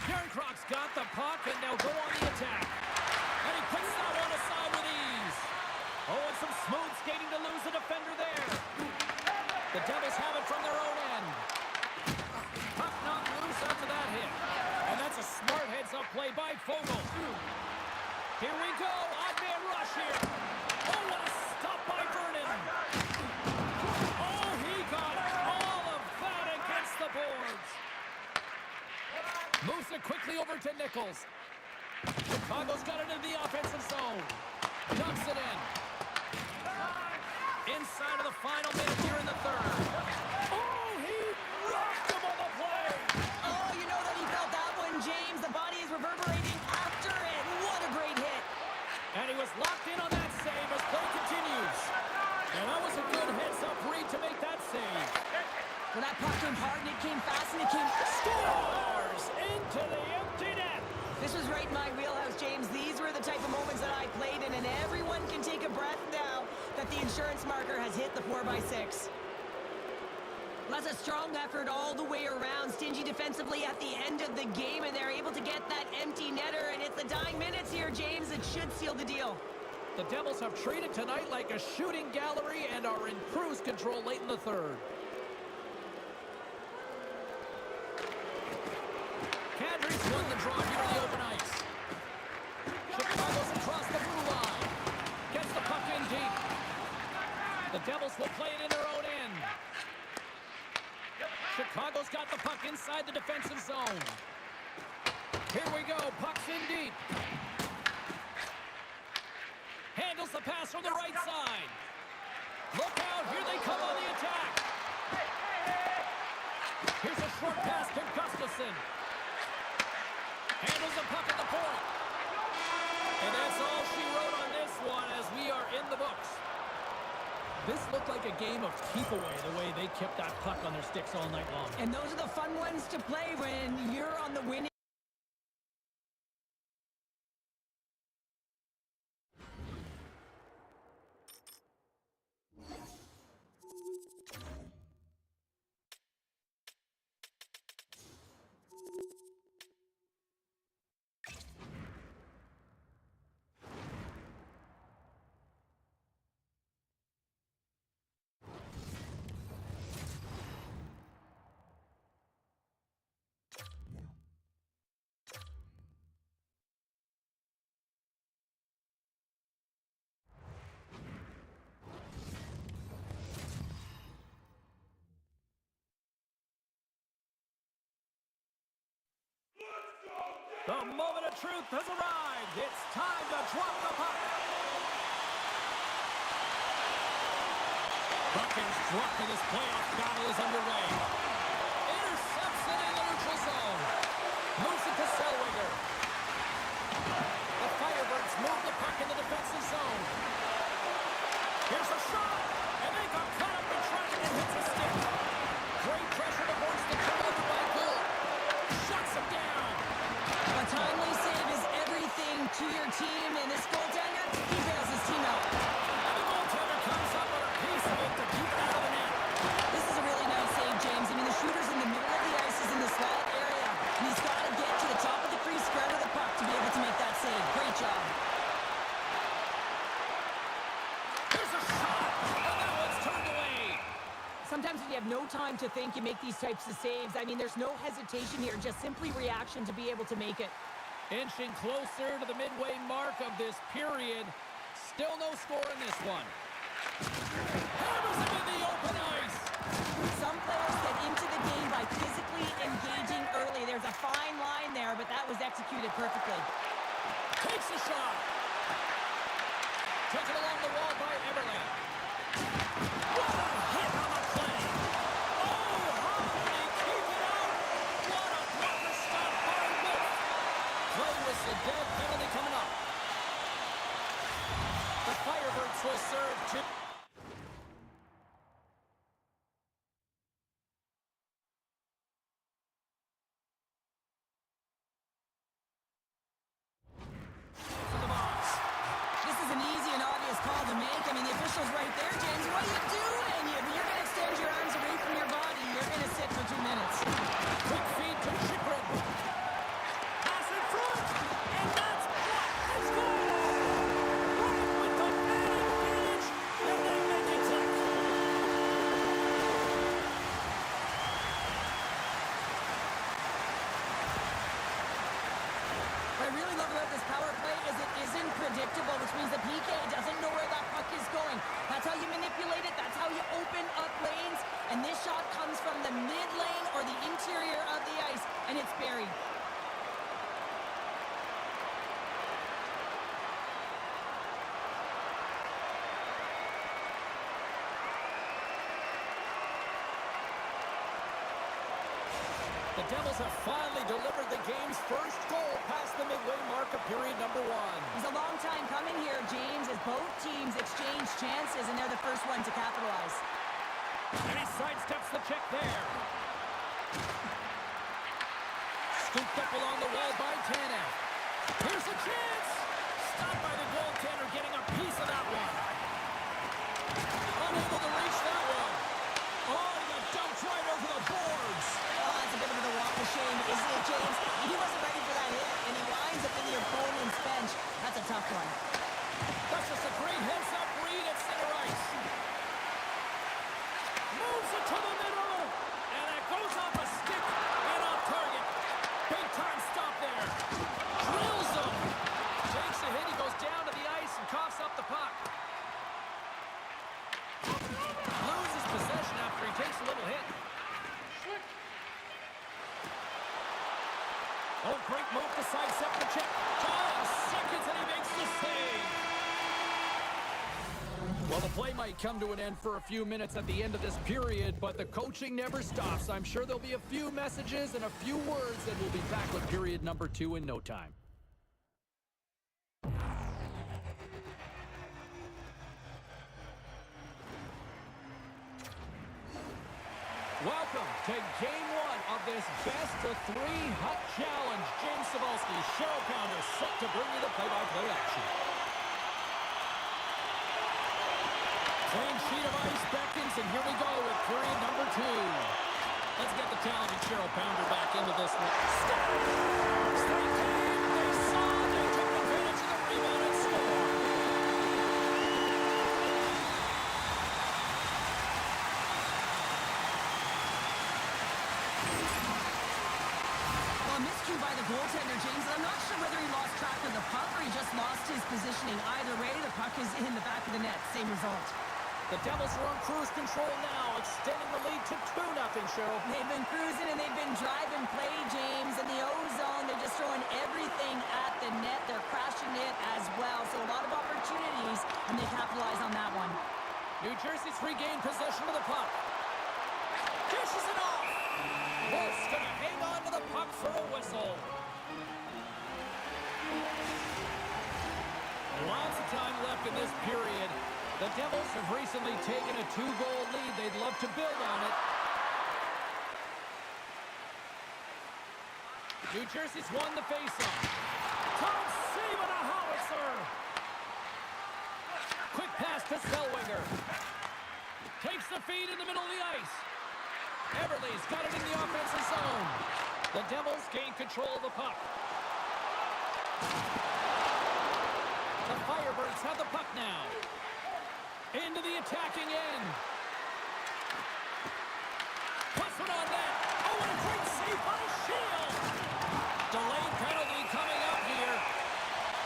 Yarncroft's got the puck, and they'll go on the attack. And he puts that one aside with ease. Oh, and some smooth skating to lose the defender there. The Devils have it from their own end. Puck not loose after that hit. And that's a smart heads-up play by Fogle. Here we go. Odd man rush here. Oh, what a stop by Vernon. Oh, he got all of that against the boards. Moves it quickly over to Nichols. Chicago's got it in the offensive zone. Dumps it in. Inside of the final minute here in the third. Oh, he rocked him on the play. Oh, you know that he felt that one, James. The body is reverberating after it. What a great hit. And he was locked in on that save as play continues. And that was a good heads-up read to make that save. Well, that puck came hard, and it came fast, and it came... Scores into the empty net. This was right in my wheelhouse, James. These were the type of moments that I played in, and everyone can take a breath now that the insurance marker has hit the 4x6. That's a strong effort all the way around. Stingy defensively at the end of the game, and they're able to get that empty netter, and it's the dying minutes here, James. It should seal the deal. The Devils have treated tonight like a shooting gallery and are in cruise control late in the third. Kadri's won the draw here on the open ice. Chicago's across the blue line. Gets the puck in deep. The Devils will play it in their own end. Chicago's got the puck inside the defensive zone. Here we go. Puck's in deep. Handles the pass from the right side. Look out. Here they come on the attack. Here's a short pass to Gustafsson. Handles the puck at the point. And that's all she wrote on this one as we are in the books. This looked like a game of keep away, the way they kept that puck on their sticks all night long. And those are the fun ones to play when you're on the winning. The moment of truth has arrived. It's time to drop the puck. Puck is dropped and this playoff battle is underway. Intercepts it in the neutral zone. Moves it to Zellweger. The Firebirds move the puck in the defensive zone. Here's a shot. And they got caught up in traffic and hits a stick. Great pressure to force the turnover by Gould. Shuts him down. A timely save is everything to your team, and this goaltender, he bails his team out. And the goaltender comes up with a piece of it to keep it out of the net. This is a really nice save, James. I mean, the shooter's in the middle of the ice, is in the slot area, and he's got to get to the top of the crease, square to the puck to be able to make that save. Great job. There's a shot, and that one's turned away. Sometimes when you have no time to think, you make these types of saves. I mean, there's no hesitation here, just simply reaction to be able to make it. Inching closer to the midway mark of this period. Still no score in this one. Hammers him in the open ice. Some players get into the game by physically engaging early. There's a fine line there, but that was executed perfectly. Takes a shot. Taken along the wall by Everly. which means the PK doesn't know where that puck is going. That's how you manipulate it. That's how you open up lanes. And this shot comes from the mid lane or the interior of the ice, and it's buried. The Devils have finally delivered the game's first goal past the midway mark of period number 1. It's a long time coming here, James, as both teams exchange chances, and they're the first one to capitalize. And he sidesteps the check there. Scooped up along the wall by Tanev. Here's a chance. Stopped by the goaltender, getting a piece of that one. Unable to reach that one. Oh, he got dumped right over the boards. Oh, that's a bit of a walk of shame, isn't it, James? He wasn't ready for that hit, and he winds up in the opponent's bench. That's a tough one. That's just a great heads-up read at center ice. Moves it to the middle, and that goes off a stick and off target. Big time stop there. Drills him. Takes a hit, he goes down to the ice and coughs up the puck. Loses possession after he takes a little hit. Oh, great move to sidestep the check. 5 seconds and he makes the save. Well, the play might come to an end for a few minutes at the end of this period, but the coaching never stops. I'm sure there'll be a few messages and a few words, and we'll be back with period number 2 in no time. Welcome to Game 1 of this best-of-3 Hut Challenge. James Cebulski, Cheryl Pounder, set to bring you the play-by-play action. Clean sheet of ice beckons, and here we go with period number 2. Let's get the talented Cheryl Pounder back into this one. Straight team, they saw, they took advantage of the rebound and scored. Well, a miscue by the goaltender, James. I'm not sure whether he lost track of the puck or he just lost his positioning. Either way, the puck is in the back of the net. Same result. The Devils are on cruise control now, extending the lead to 2-0, Cheryl. They've been cruising and they've been driving play, James. In the O-zone, they're just throwing everything at the net. They're crashing it as well. So a lot of opportunities, and they capitalize on that one. New Jersey's regained possession of the puck. Dishes it off. Wolf's going to hang on to the puck for a whistle. Lots of time left in this period. The Devils have recently taken a 2-goal lead. They'd love to build on it. New Jersey's won the faceoff. Tom saving a howitzer. Quick pass to Zellweger. Takes the feed in the middle of the ice. Everly's got it in the offensive zone. The Devils gain control of the puck. The Firebirds have the puck now. Into the attacking end. Puts it on net. Oh, what a great save by Shield. Delayed penalty coming up here.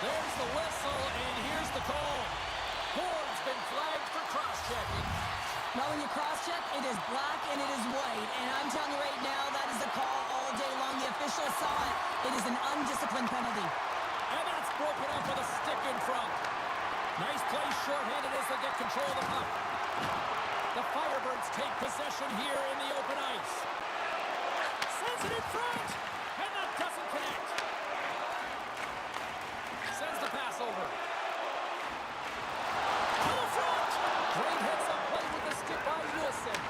There's the whistle, and here's the call. Board's been flagged for cross-checking. Well, when you cross-check, it is black and it is white. And I'm telling you right now, that is a call all day long. The official saw it. It is an undisciplined penalty. And that's broken up with a stick in front. Nice play shorthanded as they get control of the puck. The Firebirds take possession here in the open ice. Sends it in front, and that doesn't connect. Sends the pass over. To the front. Great heads-up play with the stick by Wilson.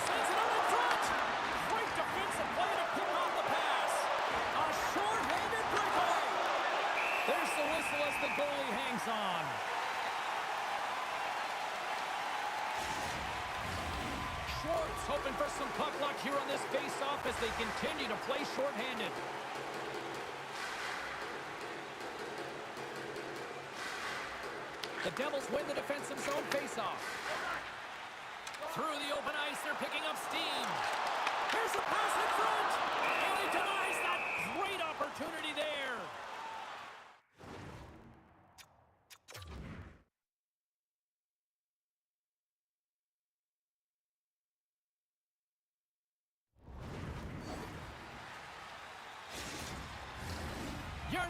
Sends it out in front. Great defensive play to pick off the pass. A shorthanded breakaway. There's the whistle as the goalie hangs on. Schwartz hoping for some puck luck here on this face-off as they continue to play shorthanded. The Devils win the defensive zone face-off. Through the open ice, they're picking up steam. Here's a pass in front, and he denies that great opportunity there.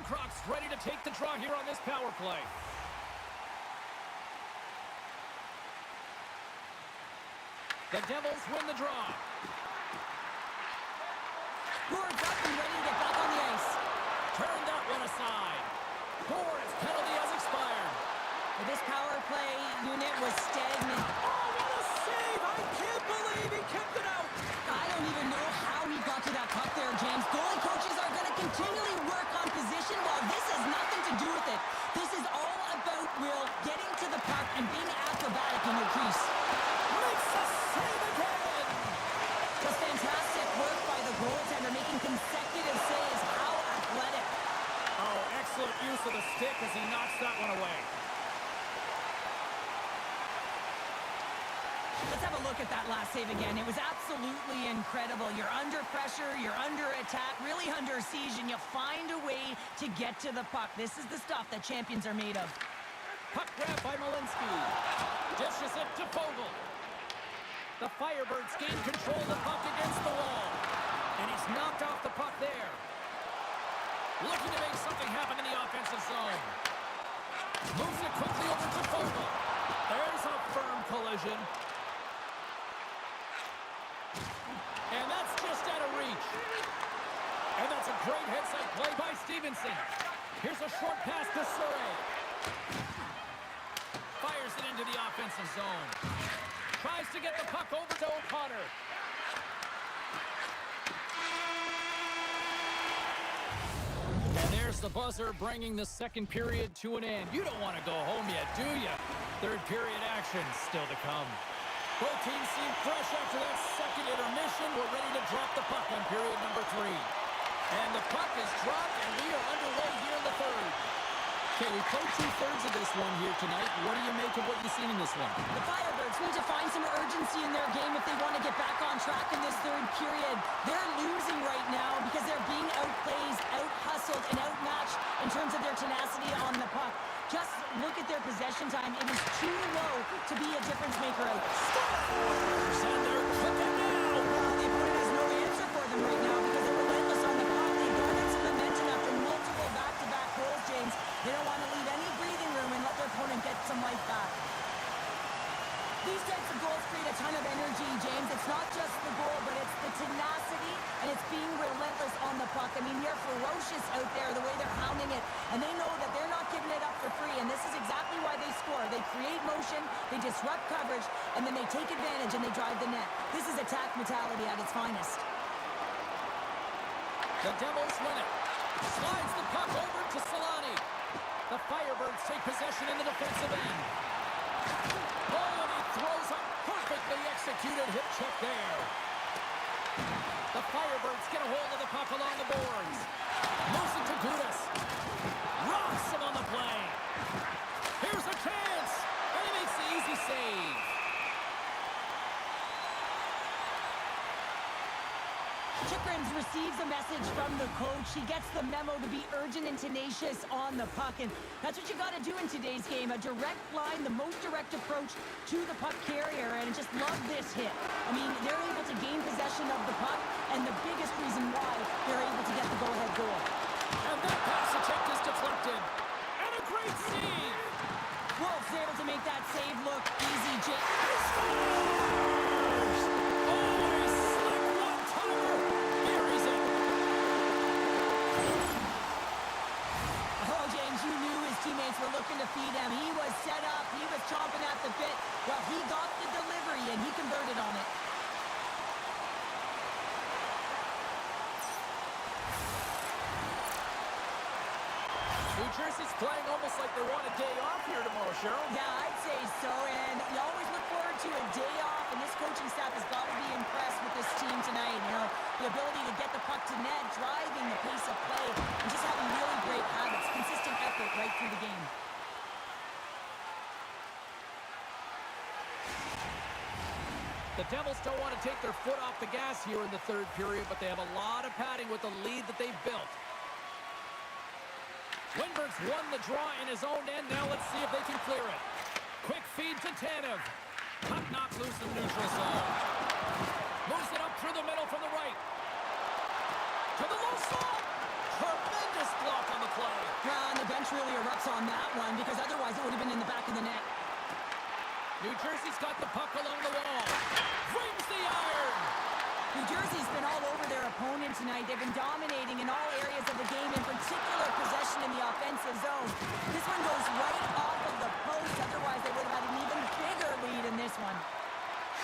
Croc's ready to take the draw here on this power play. The Devils win the draw. Boards up and ready to get back on the ice. Turn that one aside. Boards penalty has expired. Well, this power play unit was stagnant. Oh, what a save! I can't believe he kept it out. I don't even know how he got to that puck there, James. Goalie coaches are going to continually work on position while this has nothing to do with it. This is all about Will getting to the puck and being acrobatic in your crease. Makes the save again. Just fantastic work by the goaltender, making consecutive saves. How athletic. Oh, excellent use of the stick as he knocks that one away. Let's have a look at that last save again. It was absolutely incredible. You're under pressure, you're under attack, really under siege, and you find a way to get to the puck. This is the stuff that champions are made of. Puck grab by Malinsky. Dishes it to Fogle. The Firebirds gain control of the puck against the wall. And he's knocked off the puck there. Looking to make something happen in the offensive zone. Moves it quickly over to Fogle. There's a firm collision. And that's just out of reach. And that's a great hit-side play by Stevenson. Here's a short pass to Surrey. Fires it into the offensive zone. Tries to get the puck over to O'Connor. And there's the buzzer bringing the second period to an end. You don't want to go home yet, do you? Third period action still to come. Both teams seem fresh after that second intermission. We're ready to drop the puck on period number 3. And the puck is dropped, and we are underway here in the third. Okay, we played 2/3 of this one here tonight. What do you make of what you've seen in this one? The Firebirds need to find some urgency in their game if they want to get back on track in this third period. They're losing right now because they're being outplayed, out-hustled, and outmatched in terms of their tenacity on the puck. Just look at their possession time. It is too low to be a difference maker out. And they're cooking now. The opponent has no answer for them right now because they're relentless on the puck. They garnered some momentum after multiple back-to-back goals, James. They don't want to leave any breathing room and let their opponent get some life back. These types of goals create a ton of energy, James. It's not just the goal, but it's the tenacity and it's being relentless on the puck. I mean, they're ferocious out there, the way they're hounding it, and they know that they're not giving it up for free, and this is exactly why they score. They create motion, they disrupt coverage, and then they take advantage and they drive the net. This is attack mentality at its finest. The Devils win it. Slides the puck over to Solani. The Firebirds take possession in the defensive end. Oh, and he throws a perfectly executed hip check there. The Firebirds get a hold of the puck along the boards. Moves it to Gudas. Rocks him on the play. Here's a chance. And he makes the easy save. Chikrin receives a message from the coach. He gets the memo to be urgent and tenacious on the puck, and that's what you got to do in today's game. A direct line, the most direct approach to the puck carrier, and just love this hit. I mean, they're able to gain possession of the puck, and the biggest reason why they're able to get the go-ahead goal. And that pass attempt is deflected. And a great save. Wolf's able to make that save look easy, Jake. Teammates were looking to feed him. He was set up. He was chomping at the bit. Well, he got the delivery, and he converted on it. New Jersey's playing almost like they want a day off here tomorrow, Cheryl. Yeah, I'd say so, and you always look forward to a day off, and this coaching staff has got to be impressed with this team tonight. You know, the ability to get the puck to net, driving the pace of play, and just having really great habits, consistent effort right through the game. The Devils don't want to take their foot off the gas here in the third period, but they have a lot of padding with the lead that they've built. Winberg's won the draw in his own end. Now let's see if they can clear it. Quick feed to Tanev. Puck knocked loose in neutral zone. Moves it up through the middle from the right. To the low slot. Tremendous block on the play. have been dominating in all areas of the game, in particular possession in the offensive zone. This one goes right off of the post, otherwise they would have had an even bigger lead in this one.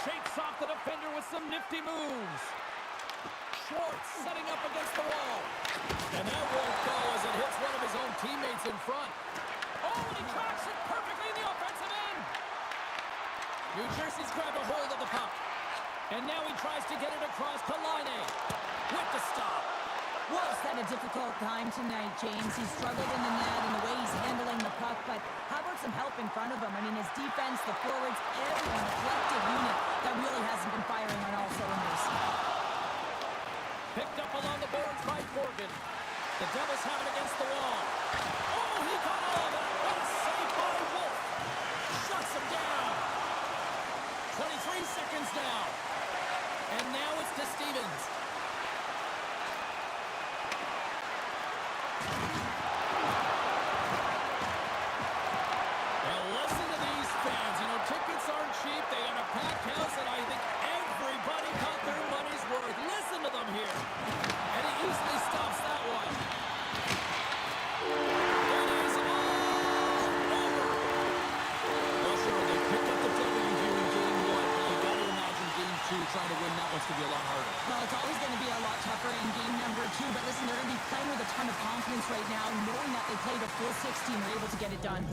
Shakes off the defender with some nifty moves. Schwartz setting up against the wall. And that won't go as it hits one of his own teammates in front. Oh, and he tracks it perfectly in the offensive end. New Jersey's grabbed a hold of the puck. And now he tries to get it across to Line with the stop. Wolf's had a difficult time tonight, James. He's struggled in the net and the way he's handling the puck, but how about some help in front of him? I mean, his defense, the forwards, everyone, the collective unit that really hasn't been firing on all cylinders. Picked up along the boards by Morgan. The Devils have it against the wall. Oh, he got all of that. What a save by Wolf. Shuts him down. 23 seconds now. And now it's to Stevens. Now listen to these fans. You know, tickets aren't cheap. They got a packed house, and I think everybody got their money's worth. Listen to them here. And he easily stops that one. It is all over. Well, sure, they picked up the W here in Game 1. You got to imagine Game 2 trying to win that one's going to be a lot harder. Well, it's always going to be a lot tougher in game number 2, but listen, they're going to be playing with a ton of confidence right now, knowing that they played a full 60 and were able to get it done.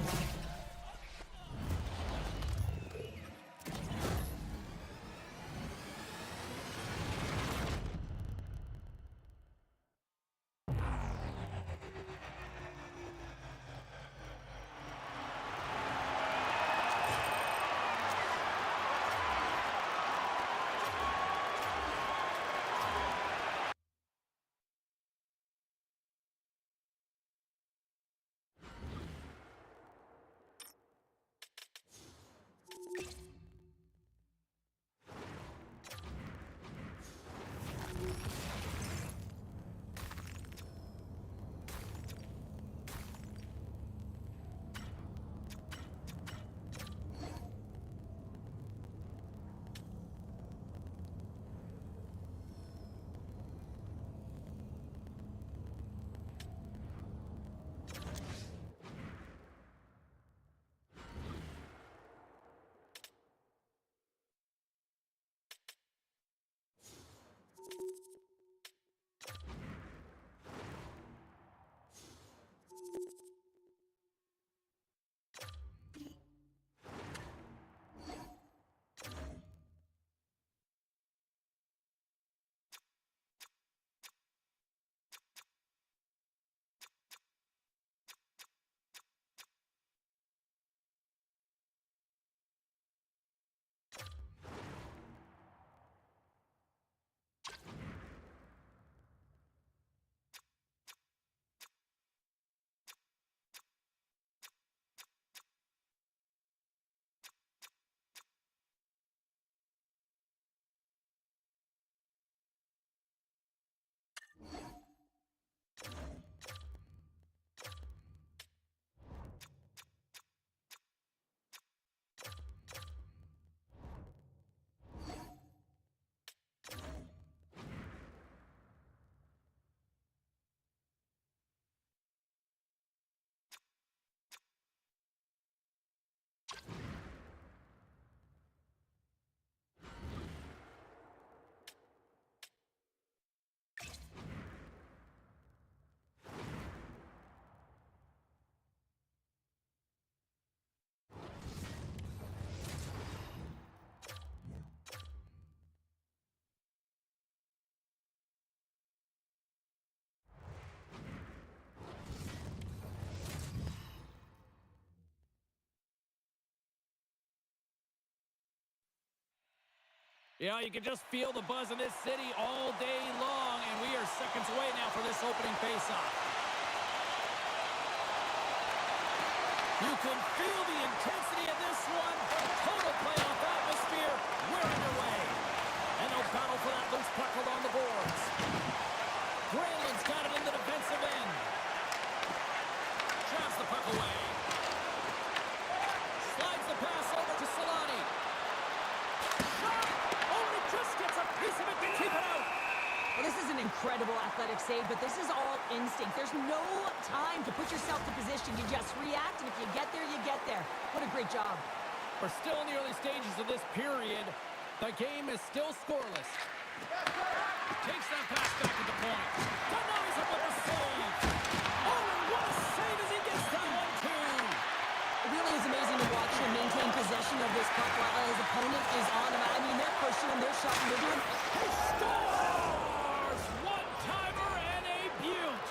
Yeah, you can just feel the buzz in this city all day long, and we are seconds away now for this opening faceoff. You can feel the intensity of this one. Total playoff atmosphere. We're underway. And they'll battle for that loose puck along the boards. Granlund's got it in the defensive end. Drives the puck away. Slides the pass over to Solani. Shot! Oh, and he just gets a piece of it to keep it out. Well, this is an incredible athletic athletic save, but this is all instinct. There's no time to put yourself to position. You just react, and if you get there, you get there. What a great job. We're still in the early stages of this period. The game is still scoreless. Takes that pass back to the point. Denies him with a save. Oh, what a save as he gets that one, too. It really is amazing to watch him maintain possession of this puck while his opponent is on him. I mean, they're pushing him, they're shooting, they're doing... He scores! One-timer and a beaut.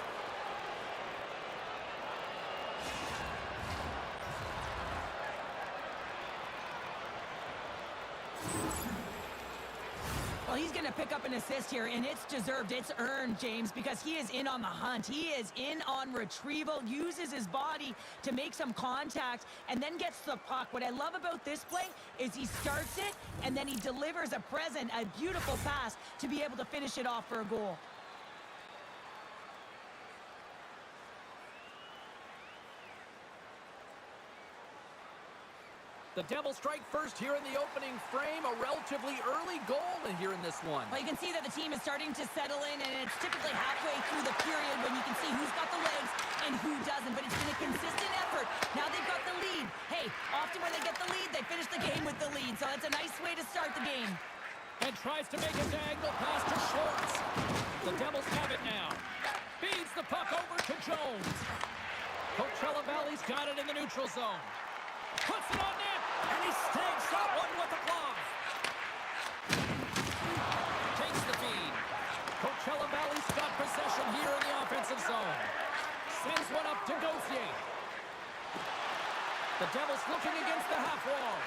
Well, he's going to pick up an assist here, and it's deserved. It's earned, James, because he is in on the hunt. He is in on retrieval, uses his body to make some contact, and then gets the puck. What I love about this play is he starts it, and then he delivers a present, a beautiful pass to be able to finish it off for a goal. The Devils strike first here in the opening frame. A relatively early goal here in this one. Well, you can see that the team is starting to settle in, and it's typically halfway through the period when you can see who's got the legs and who doesn't. But it's been a consistent effort. Now they've got the lead. Hey, often when they get the lead, they finish the game with the lead. So it's a nice way to start the game. And tries to make a diagonal pass to Schwartz. The Devils have it now. Feeds the puck over to Jones. Coachella Valley's got it in the neutral zone. Puts it on net, and he stakes that one with the glove. Takes the feed. Coachella Valley's got possession here in the offensive zone. Sends one up to Gauthier. The Devils looking against the half wall.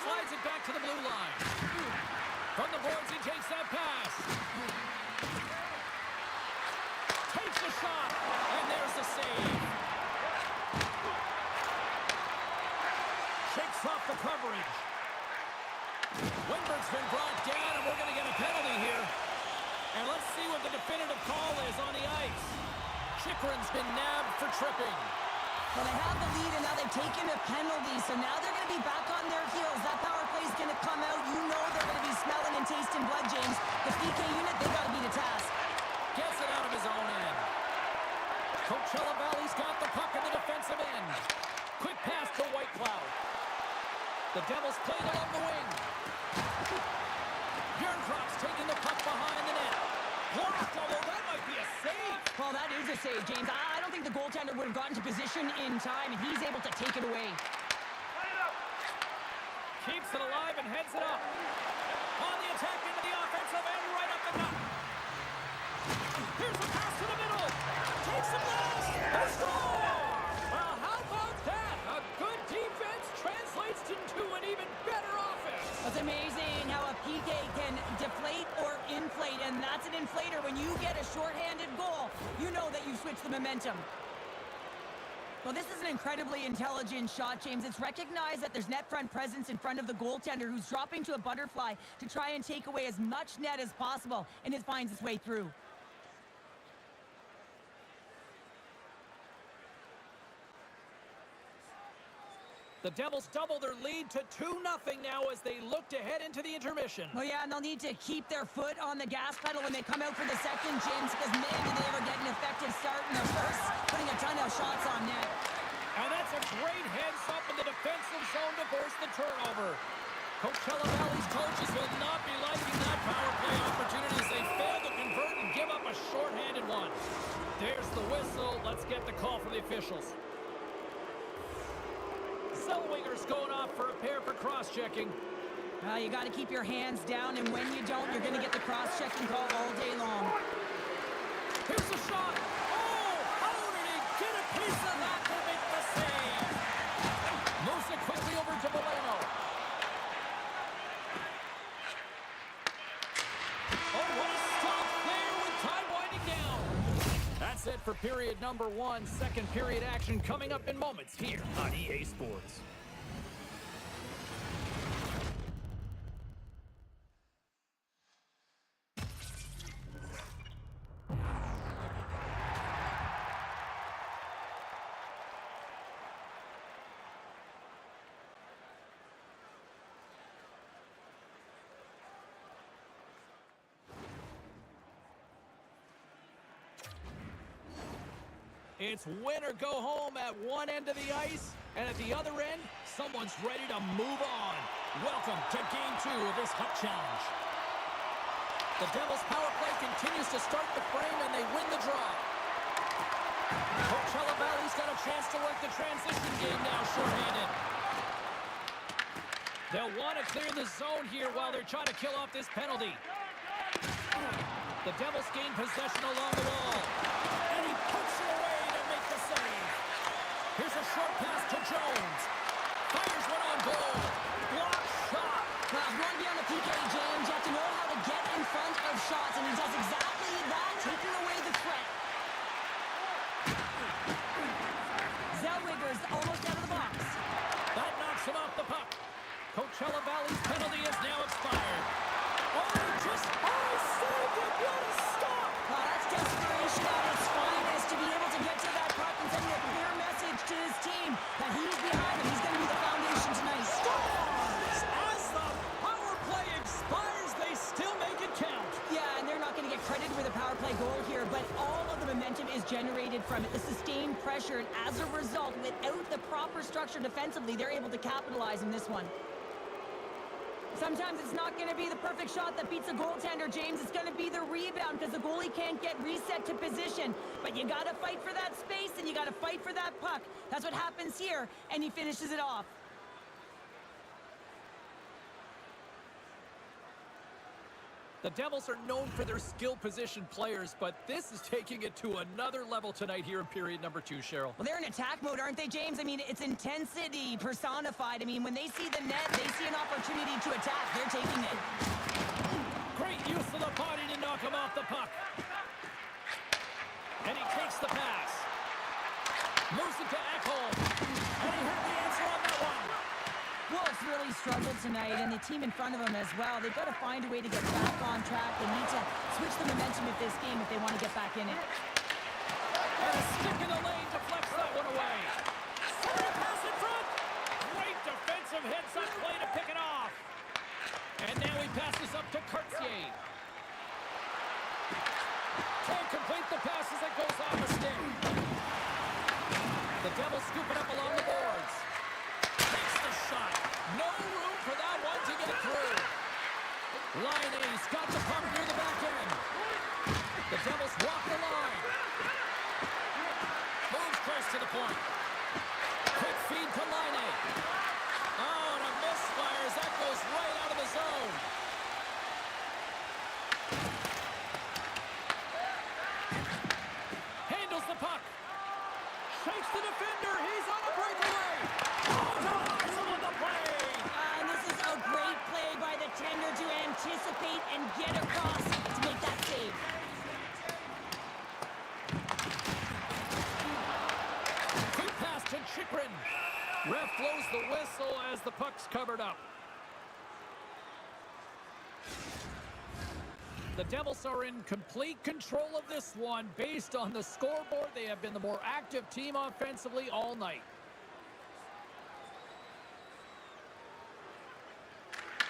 Slides it back to the blue line. From the boards, he takes that pass. Takes the shot, and there's the save. Shakes off the coverage. Windberg's been brought down, and we're going to get a penalty here. And let's see what the definitive call is on the ice. Chychrun's been nabbed for tripping. Well, they have the lead, and now they've taken a penalty, so now they're going to be back on their heels. That power play is going to come out. You know they're going to be smelling and tasting blood, James. The PK unit, they've got to be the task. Gets it out of his own end. Coachella Valley's got the puck in the defensive end. Quick pass to White Cloud. The Devils play it along the wing. Bjornkrop's taking the puck behind the net. Blocked, although that might be a save. Well, that is a save, James. I don't think the goaltender would have gotten to position in time, and he's able to take it away. Keeps it alive and heads it up. On the attack into the offensive end, right up the gut. Here's the pass to the middle. Takes the blast. And score! Well, how about that? A good defense translates into an even better offense. It's amazing how a PK can deflate or inflate, and that's an inflator. When you get a shorthanded goal, you know that you switch the momentum. Well, this is an incredibly intelligent shot, James. It's recognized that there's net front presence in front of the goaltender, who's dropping to a butterfly to try and take away as much net as possible, and it finds its way through. The Devils double their lead to 2-0 now as they look to head into the intermission. Well, yeah, and they'll need to keep their foot on the gas pedal when they come out for the second, James, because, man, did they ever get an effective start in the first, putting a ton of shots on net. And that's a great heads-up in the defensive zone to force the turnover. Coachella Valley's coaches will not be liking that power play opportunity as they fail to convert and give up a shorthanded one. There's the whistle. Let's get the call from the officials. Zellweger's going off for a pair for cross-checking. Well, you got to keep your hands down, and when you don't, you're going to get the cross-checking call all day long. Here's the shot. Oh, how did he get a piece of that to make the save? Moves it quickly over to Boleno. Oh, what a stop there with time winding down. That's it for period number 1. Second period action coming up in moments here on EA Sports. It's win or go home at one end of the ice, and at the other end, someone's ready to move on. Welcome to Game 2 of this Hut Challenge. The Devils' power play continues to start the frame, and they win the draw. Coachella Valley's got a chance to work the transition game now, shorthanded. They'll want to clear the zone here while they're trying to kill off this penalty. The Devils gain possession along the wall. And he puts it away to make the save. Here's a short pass to Jones. Fires one on goal. Block shot. Well, if you want to be on the PK, James, you have to know how to get in front of shots, and he does exactly that, taking away the threat. Zellweger's almost out of the box. That knocks him off the puck. Coachella Valley's penalty is now expired. Oh, saved it. What a stop. Well, that's desperation at its finest to be able to get to that puck and send a clear message to his team that he's behind him. He's going to be the foundation tonight. Scores! As the power play expires, they still make it count. Yeah, and they're not going to get credit for the power play goal here, but all of the momentum is generated from it. The sustained pressure, and as a result, without the proper structure defensively, they're able to capitalize in this one. Sometimes it's not going to be the perfect shot that beats a goaltender, James. It's going to be the rebound because the goalie can't get reset to position. But you got to fight for that space and you got to fight for that puck. That's what happens here, and he finishes it off. The Devils are known for their skill position players, but this is taking it to another level tonight here in period number 2, Cheryl. Well, they're in attack mode, aren't they, James? I mean, it's intensity personified. I mean, when they see the net, they see an opportunity to attack. They're taking it. Great use of the body to knock him off the puck. And he takes the pass. Moves it to Ekholm. And he had the answer on that one. Wolves really struggled tonight, and the team in front of them as well. They've got to find a way to get back on track. They need to switch the momentum of this game if they want to get back in it. And a stick in the lane deflects that one away. Center pass in front. Great defensive heads-up play to pick it off. And now he passes up to Cartier. Can't complete the pass as it goes off a stick. The Devils scoop it up along the boards. Takes the shot. No room for that one to get through. Line A's got the puck near the back end. The Devils walk the line. Moves close to the point. Quick feed to Line A. Oh, and a misfire as that goes right out of the zone. Handles the puck. Shakes the defender. He's on a breakaway. On the play. And this is a great play by the tender to anticipate and get across to make that save. Quick pass to Chychrun. Ref blows the whistle as the puck's covered up. The Devils are in complete control of this one. Based on the scoreboard, they have been the more active team offensively all night.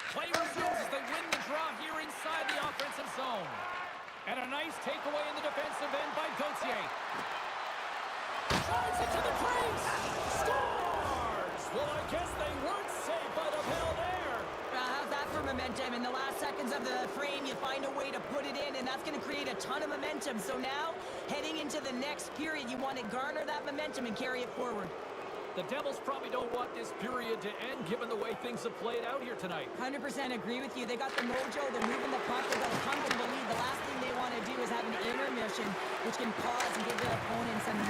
Play resumes as they win the draw here inside the offensive zone. And a nice takeaway in the defensive end by Gauthier. Drives it to the crease. Scores! Well, I guess they weren't safe by the bell there. How's that for momentum? In the last seconds of the frame, you find a way to put it in, and that's going to create a ton of momentum. So now, heading into the next period, you want to garner that momentum and carry it forward. The Devils probably don't want this period to end, given the way things have played out here tonight. 100% agree with you. They got the mojo. They're moving the puck. They've got a comfortable lead. The last thing they want to do is have an intermission, which can pause and give their opponents some need.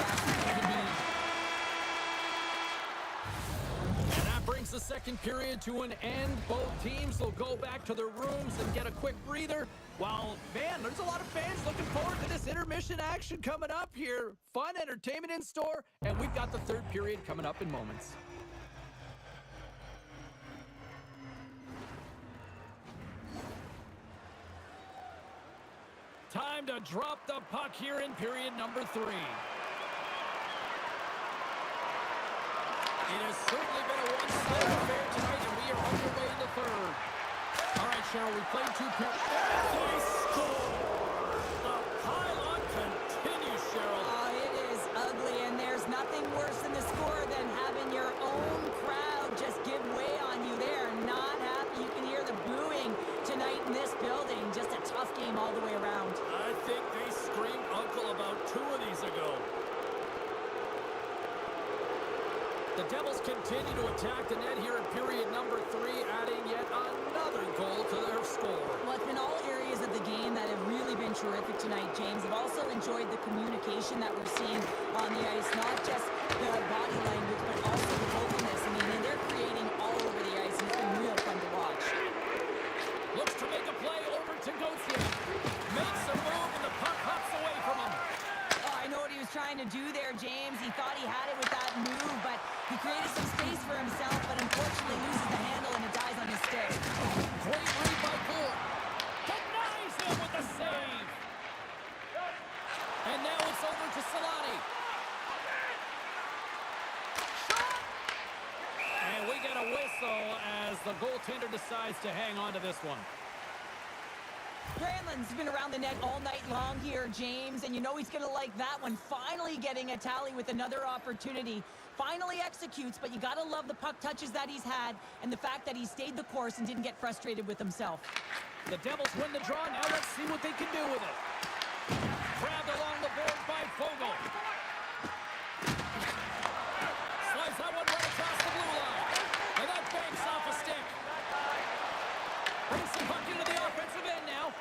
And that brings the second period to an end. Both teams will go back to their rooms and get a quick breather. While, man, there's a lot of fans looking forward to this intermission action coming up here. Fun entertainment in store, and we've got the third period coming up in moments. Time to drop the puck here in period number 3. It has certainly been a one-sided affair tonight, and we are underway in the third. All right, Cheryl, we played 2 periods. They score! The pylon continues, Cheryl. Oh, it is ugly The Devils continue to attack the net here in period number 3, adding yet another goal to their score. Well, it's been all areas of the game that have really been terrific tonight, James. I've also enjoyed the communication that we're seeing on the ice, not just the body language, but also the vocalness. I mean, they're creating all over the ice, and it's been real fun to watch. Looks to make a play over to Gauthier. Makes a move, and the puck hops away from him. Oh, I know what he was trying to do there, James. He thought he had it with that move, but he created some space for himself, but unfortunately loses the handle and it dies on his stick. Great read by Gould. Denies him with the save. And now it's over to Solani. And we get a whistle as the goaltender decides to hang on to this one. Granlund's been around the net all night long here, James, and you know he's going to like that one. Finally getting a tally with another opportunity. Finally executes, but you got to love the puck touches that he's had and the fact that he stayed the course and didn't get frustrated with himself. The Devils win the draw. Now let's see what they can do with it. Grabbed along the board by Fogle. Slides that one right across the blue line. And that banks off a stick. Brings the puck into the offensive end now.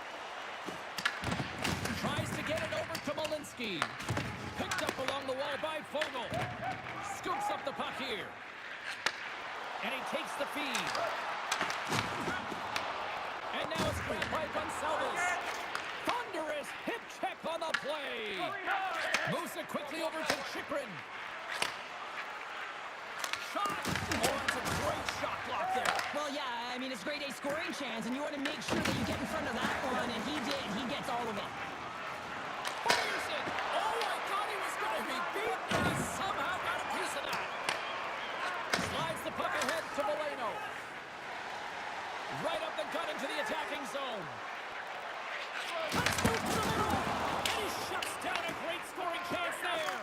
Tries to get it over to Malinsky. Picked up along the wall by Fogle. Scoops up the puck here. And he takes the feed. And now it's grabbed by Gonçalves. Thunderous hip check on the play. Moves it quickly over to Chychrun. Shot. Oh, it's a great shot block there. Well, yeah, I mean, it's grade A scoring chance, and you want to make sure that you get in front of that one, and he did. He gets all of it. Fires it. Oh, I thought he was going to be beat, and he somehow got a piece of that. Slides the puck ahead to Valeno. Right up the gut into the attacking zone. Let's move to the middle. And he shuts down a great scoring chance there.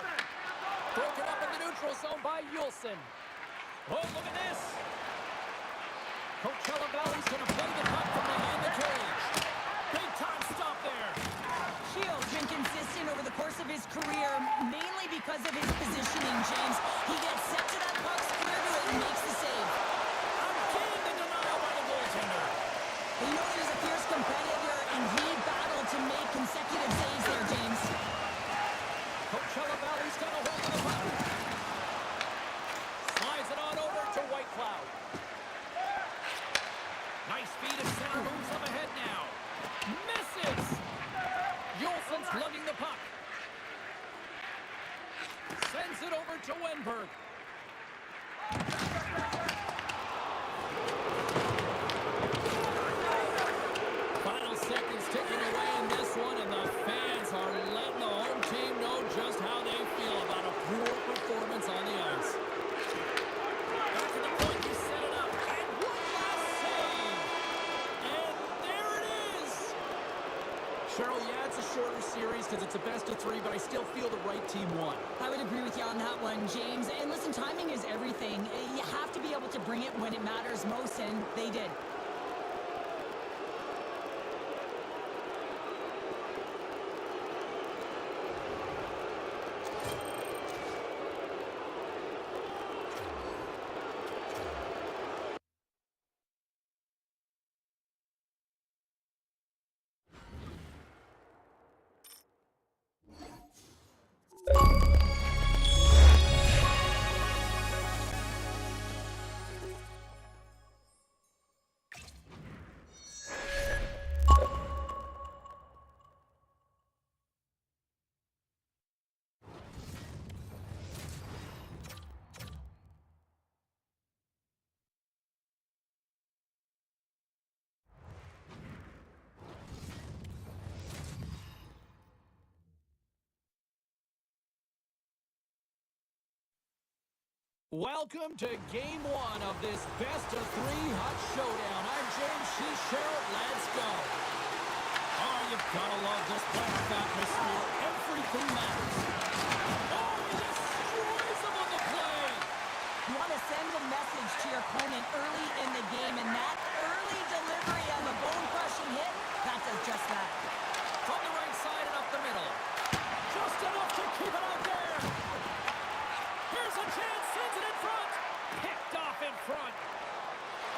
Broken up in the neutral zone by Yulson. Oh, look at this. Coachella Valley's going to play the puck from behind the cage. Big time stop there. Shields been consistent over the course of his career, mainly because of his positioning, James. He gets set to that puck, square to it, and makes the save. Again, the denial by the goaltender. You know he's a fierce competitor, and he battled to make consecutive saves there, James. Coachella Valley's got a hold of the puck. Slides it on over to White Cloud. Nice feed of center, moves up ahead now. Misses! Yolson's lugging the puck. Sends it over to Wenberg. Final seconds ticking away in this one, and the fans are letting the home team know just how they feel about a poor performance on the ice. Got to the point, he set it up, and one last save! And there it is! Cheryl, yeah, it's a shorter series because it's a best of 3, but I still feel the right team won. I would agree with you on that one, James. And listen, timing is everything. You have to be able to bring it when it matters most, and they did. Welcome to Game 1 of this best-of-3 hot showdown. I'm James. She's Cheryl. Let's go. Oh, you've got to love this playoff atmosphere. Everything matters. Oh, he destroys them on the play. You want to send a message to your opponent early in the game, and that early delivery on the bone-crushing hit, that does just that. From the right side and up the middle. Just enough to keep it out there. Here's a chance. Sends it in front.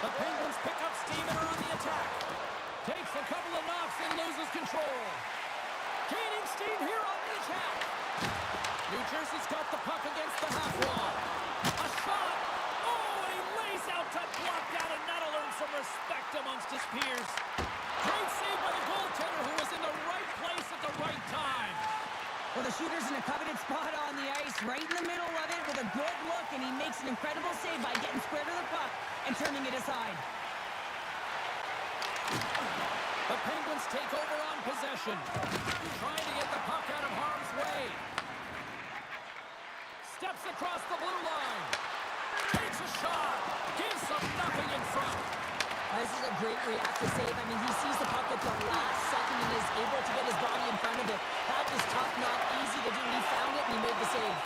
The Penguins pick up steam and are on the attack. Takes a couple of knocks and loses control. Gaining steam here on the attack. New Jersey's got the puck against the half wall. A shot. Oh, and he lays out to block down, and that'll earn some respect amongst his peers. Great save by the goaltender, who was in the right place at the right time. Well, the shooter's in a coveted spot on the ice, right in the middle of it with a good look, and he makes an incredible save by getting square to the puck and turning it aside. The Penguins take over on possession, trying to get the puck out of harm's way. Steps across the blue line. Takes a shot. Gives them nothing in front. This is a great reactive save. I mean, he sees the puck at the last second and is able to get his body in front of it. That was tough, not easy to do. He found it and he made the save.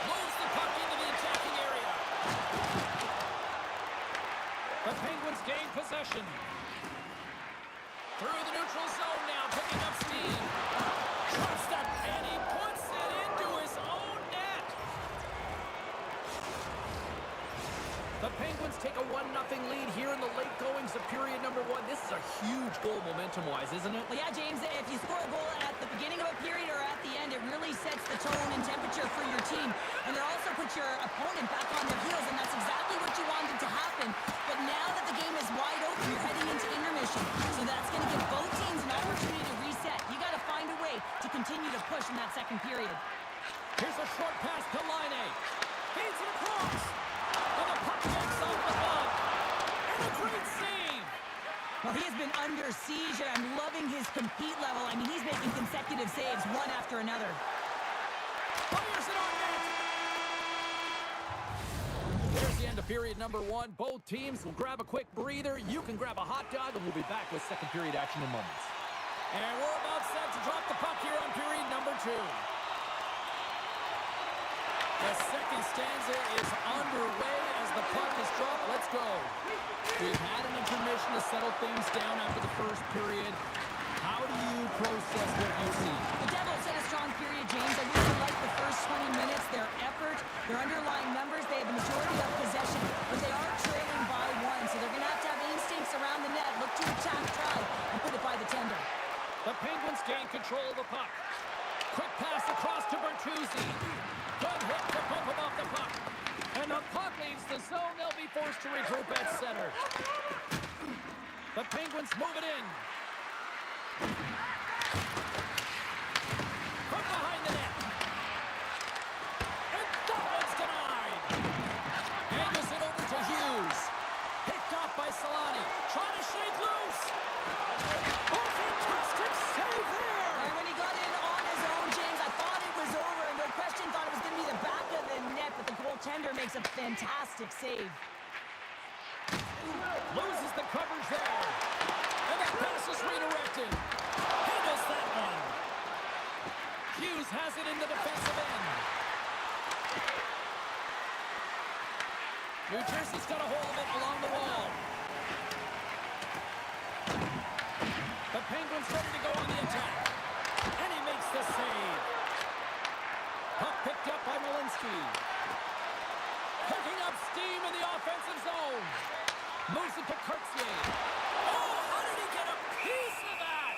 Moves the puck into the attacking area. The Penguins gain possession. Through the neutral zone now, picking up steam. Drops that, and he puts it into his own net. The Penguins take a 1-0 lead here in the late goings of period number 1. This is a huge goal momentum-wise, isn't it? Well, yeah, James, if you score a goal at the beginning of a period or at the end, it really sets the tone and temperature for your team. And it also puts your opponent back on their heels, and that's exactly what you wanted to happen. But now that the game is wide open, you're heading into intermission. So that's going to give both teams an opportunity to reset. You got to find a way to continue to push in that second period. Here's a short pass to Laine. Feeds it across. And the puck gets off the glove. And a great save. Well, he has been under siege, and I'm loving his compete level. I mean, he's making consecutive saves one after another. Fires it on net. There's the end of period number 1. Both teams will grab a quick breather. You can grab a hot dog, and we'll be back with second period action in moments. And we're about set to drop the puck here on period number 2. The second stanza is underway as the puck is dropped. Let's go. We've had an intermission to settle things down after the first period. How do you process what you see? The Devils had a strong period, James. I really like the first 20 minutes, their effort, their underlying numbers. They have the majority of possession, but they are trailing by 1, so they're going to have instincts around the net, look to attack, try, and put it by the tender. The Penguins gain control of the puck. Quick pass across to Bertuzzi. Good hit to pump him off the puck. And the puck leaves the zone. They'll be forced to regroup at center. The Penguins move it in. From behind the net. And that one's denied. Angles it over to Hughes. Picked off by Solani. Trying to shake loose. Oh, fantastic save there. And when he got in on his own, James, I thought it was over, and no question thought it was going to be the back of the net, but the goaltender makes a fantastic save. Loses the coverage there. And the pass is redirected. Handles that one. Hughes has it in the defensive end. New Jersey's got a hold of it along the wall. The Penguins ready to go on the attack. And he makes the save. Puck picked up by Malinsky. Picking up steam in the offensive zone. Moves it to Kurtzier. Oh, how did he get a piece of that?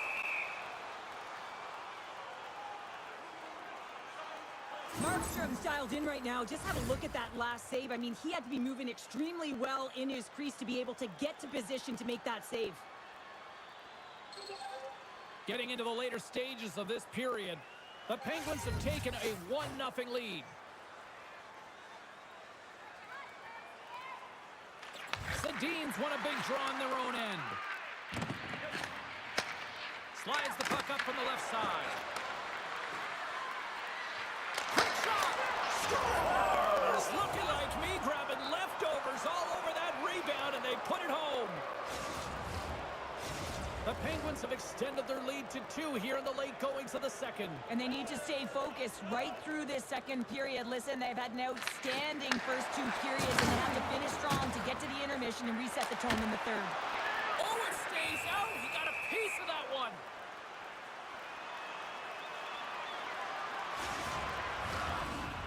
Markstrom's dialed in right now. Just have a look at that last save. I mean, he had to be moving extremely well in his crease to be able to get to position to make that save. Getting into the later stages of this period, the Penguins have taken a 1-0 lead. Sedin's won a big draw on their own end. Slides the puck up from the left side. Quick shot! Scores! Looking like me, grabbing leftovers all over that rebound, and they put it home. The Penguins have extended their lead to 2 here in the late goings of the second. And they need to stay focused right through this second period. Listen, they've had an outstanding first 2 periods, and they have to finish strong to get to the intermission and reset the tone in the third. Oh, it stays out. He got a piece of that one.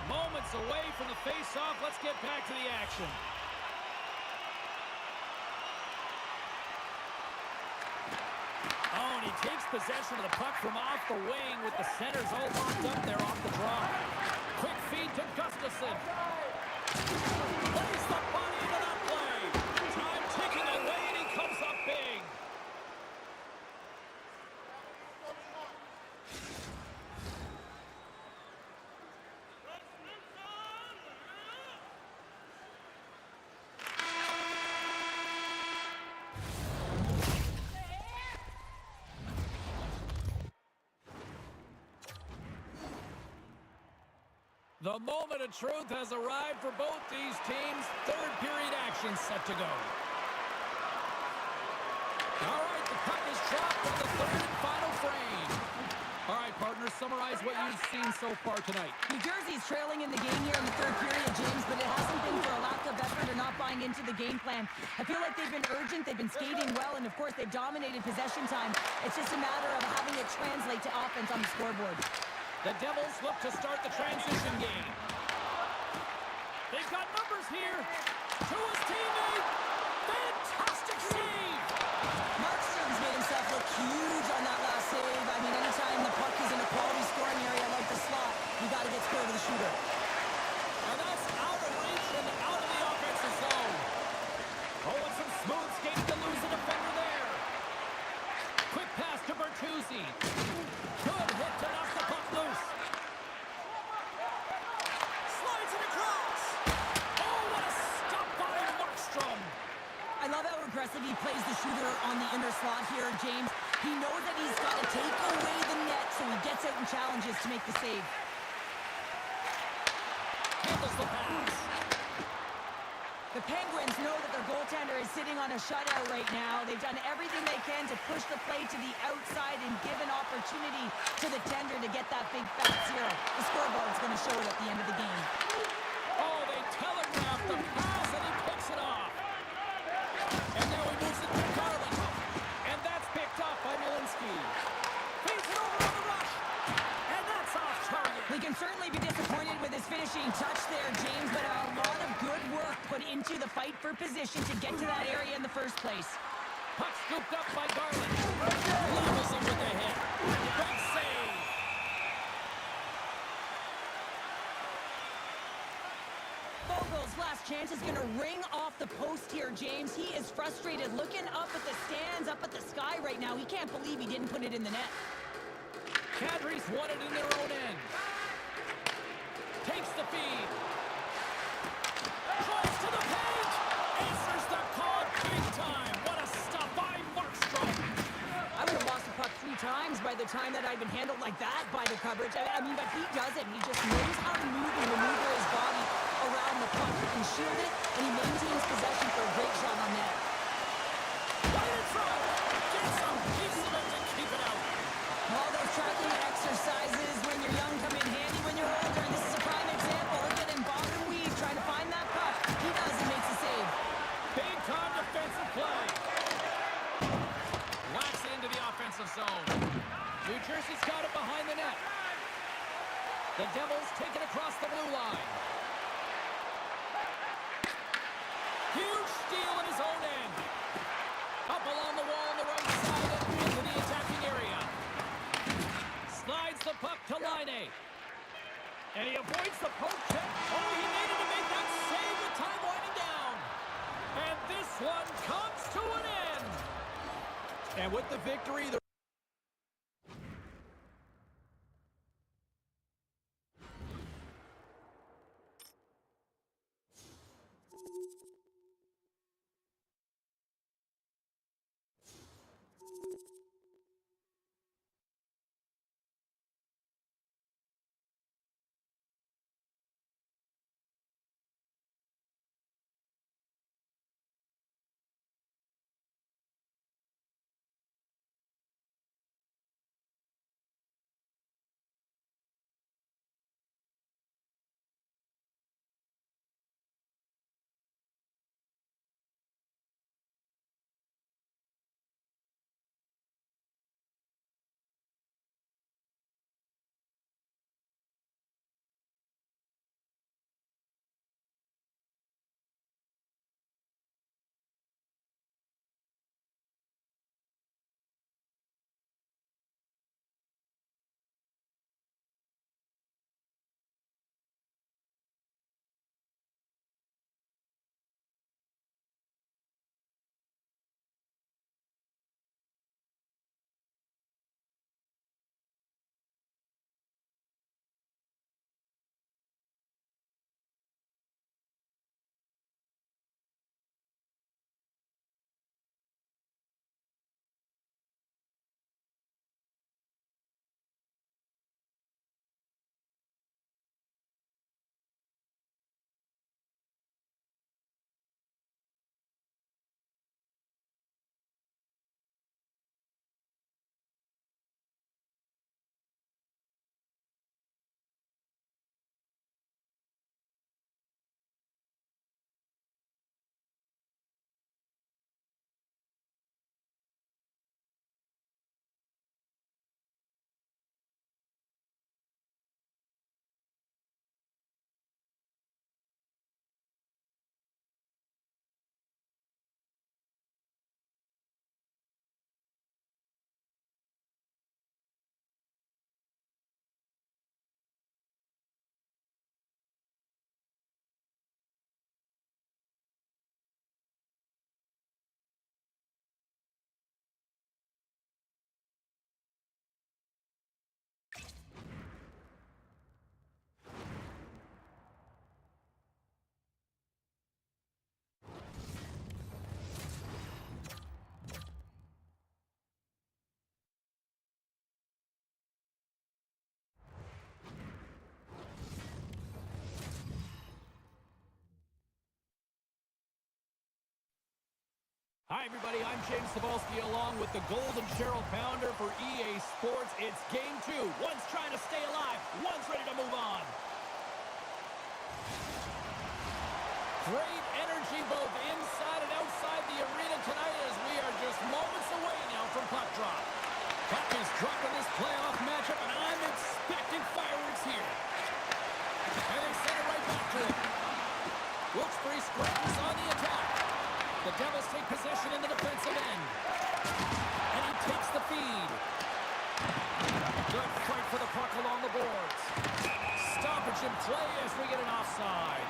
Moments away from the face-off. Let's get back to the action. and he takes possession of the puck from off the wing with the centers all locked up there off the draw. Quick feed to Gustafsson. Plays the body into that play. Time ticking away, and he comes up big. The moment of truth has arrived for both these teams. Third period action set to go. All right, the puck is dropped on the third and final frame. All right, partners, summarize what you've seen so far tonight. New Jersey's trailing in the game here in the third period, James, but it hasn't been for a lack of effort or not buying into the game plan. I feel like they've been urgent, they've been skating well, and of course they've dominated possession time. It's just a matter of having it translate to offense on the scoreboard. The Devils look to start the transition game. They've got numbers here. To his teammate. Fantastic save. Markstrom's made himself look huge on that last save. I mean, anytime the puck is in a quality scoring area like the slot, you got to get square to the shooter. And that's out of reach and out of the offensive zone. Oh, and some smooth skating to lose a defender there. Quick pass to Bertuzzi. Good hit to knock the puck loose. Slides it across. Oh, what a stop by Markstrom. I love how aggressive he plays the shooter on the inner slot here, James. He knows that he's got to take away the net, so he gets out and challenges to make the save. Handles the pass. The Penguins know that their goaltender is sitting on a shutout right now. They've done everything they can to push the play to the outside and give an opportunity to the tender to get that big fat zero. The scoreboard's going to show it at the end of the game. Oh, they telegraph the pass, and he picks it off. And now he moves it to Garland. And that's picked off by Malinsky. Feeds it over on the rush. And that's off target. We can certainly be disappointed with his finishing touch there, James, but a lot of good work put into the fight for position to get to that area in the first place. Puck scooped up by Garland. Levels him with a hit. Big save. Vogel's last chance is going to ring off the post here, James. He is frustrated, looking up at the stands, up at the sky right now. He can't believe he didn't put it in the net. Cadres won it in their own end. Takes the feed. Tries to the page. Answers the call big time. What a stop by Markstrom. I would have lost the puck 3 times by the time that I'd been handled like that by the coverage. I mean, but he doesn't. He just knows how to move and maneuver his body around the puck. He can shield it, and he maintains possession for a great shot on net. Right in front. Gets a piece of it to keep it out. All those tracking exercises when you're young come in handy when you're older, and this is a prime example. Look at him bob and weave, trying to find that puck. He does and makes a save. Big time defensive play. Whacks it into the offensive zone. New Jersey's got it behind the net. The Devils take it across the blue line. Huge steal in his own end. Up along the wall on the right side and into the attacking area. Slides the puck to Laine. And he avoids the poke check. Oh, he needed to make that save with time winding down. And this one comes to an end. And with the victory, the Hi, everybody. I'm James Cebulski along with the Golden Cheryl Pounder for EA Sports. It's game two. One's trying to stay alive. One's ready to move on. Great energy both inside and outside the arena tonight as we are just moments away now from puck drop. Puck is dropped in this playoff matchup, and I'm expecting fireworks here. And they send it right back to him. Wilkes-Barre scrambles on the attack. The Devils take possession in the defensive end. And he takes the feed. Good fight for the puck along the boards. Stoppage in play as we get an offside.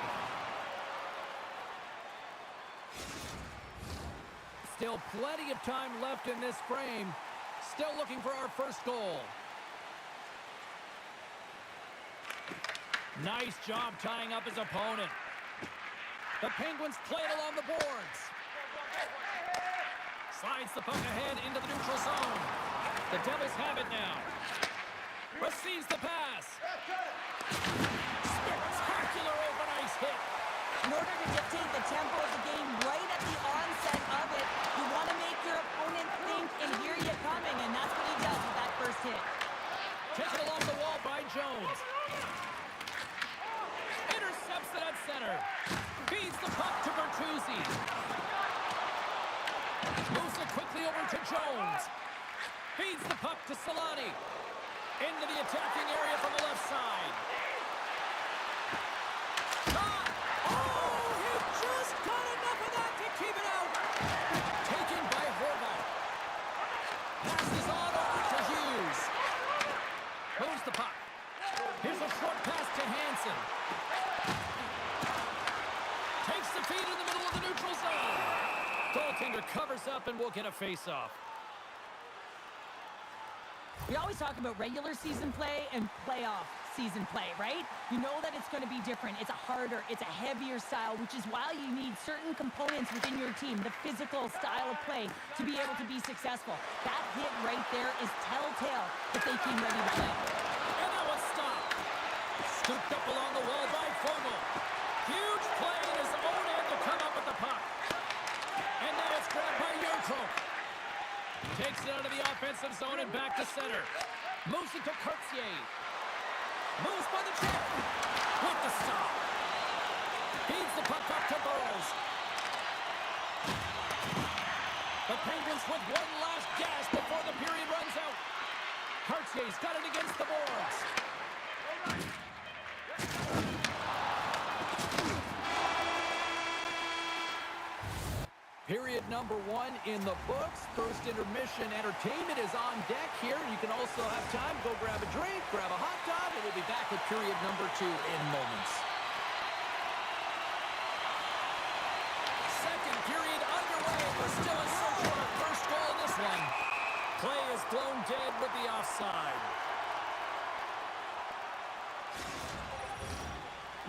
Still plenty of time left in this frame. Still looking for our first goal. Nice job tying up his opponent. The Penguins play it along the boards. Slides the puck ahead into the neutral zone. The Devils have it now. Receives the pass. Spectacular open ice hit. In order to dictate the tempo of the game right at the onset of it, you want to make your opponent think and hear you coming, and that's what he does with that first hit. Taken along the wall by Jones. Intercepts it at center. Feeds the puck to Bertuzzi. Moves it quickly over to Jones. Feeds the puck to Solani. Into the attacking area from the left side. Shot! Oh, he just got enough of that to keep it out. Taken by Horvat. Passes on over to Hughes. Moves the puck. Here's a short pass to Hansen. Takes the feed in the middle of the neutral zone. Goaltender covers up and we'll get a face-off. We always talk about regular season play and playoff season play, right? You know that it's going to be different. It's a harder, it's a heavier style, which is why you need certain components within your team, the physical style of play, to be able to be successful. That hit right there is telltale that they came ready to play. And that was stopped. Scooped up along the wall by Fogle. Huge play in his own end to come up with the puck. And now it's grabbed by Yurko. Takes it out of the offensive zone and back to center. Moves it to Cartier. Moves by the check. With the stop. Feeds the puck up to Burrows. The Penguins with one last gasp before the period runs out. Cartier's got it against the boards. Period number one in the books. First intermission entertainment is on deck here. You can also have time to go grab a drink, grab a hot dog, and we'll be back with period number two in moments. Second period underway. We're still in search for our first goal in this one. Play is blown dead with the offside.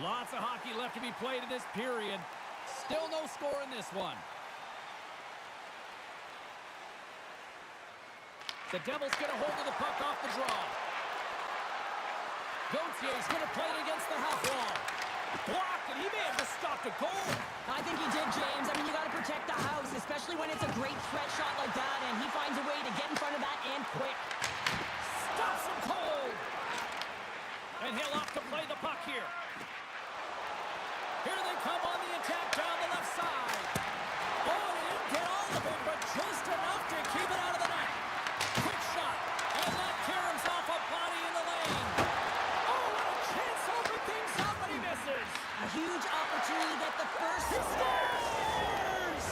Lots of hockey left to be played in this period. Still no score in this one. The Devils get a hold of the puck off the draw. Gautier's going to play it against the half wall. Blocked, and he may have just stopped a goal. I think he did, James. I mean, you got to protect the house, especially when it's a great threat shot like that, and he finds a way to get in front of that and quick. Stops him cold. And he'll opt to play the puck here. Here they come on the attack down the left side. Oh, they didn't get all of it, but just enough to keep it out of the net. Quick shot, and that caroms off a body in the lane. Oh, what a chance to open things up, but he misses. A huge opportunity to get the first. He scores!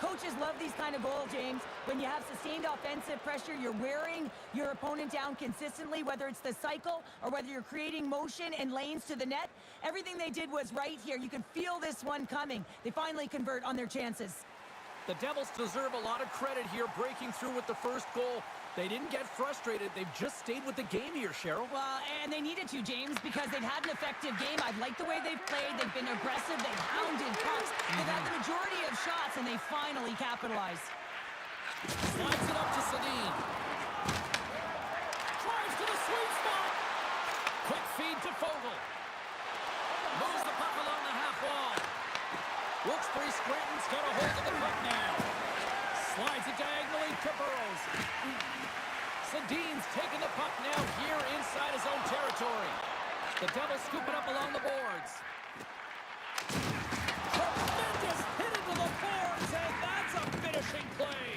Coaches love these kind of goals, James. When you have sustained offensive pressure, you're wearing your opponent down consistently, whether it's the cycle or whether you're creating motion and lanes to the net. Everything they did was right here. You can feel this one coming. They finally convert on their chances. The Devils deserve a lot of credit here, breaking through with the first goal. They didn't get frustrated. They've just stayed with the game here, Cheryl. Well, and they needed to, James, because they've had an effective game. I like the way they've played. They've been aggressive. They've hounded pucks. They've had the majority of shots, and they finally capitalized. Slides it up to Sedin. Tries Sedin's taking the puck now here inside his own territory. The Devils scoop it up along the boards. Tremendous hit into the boards, and that's a finishing play.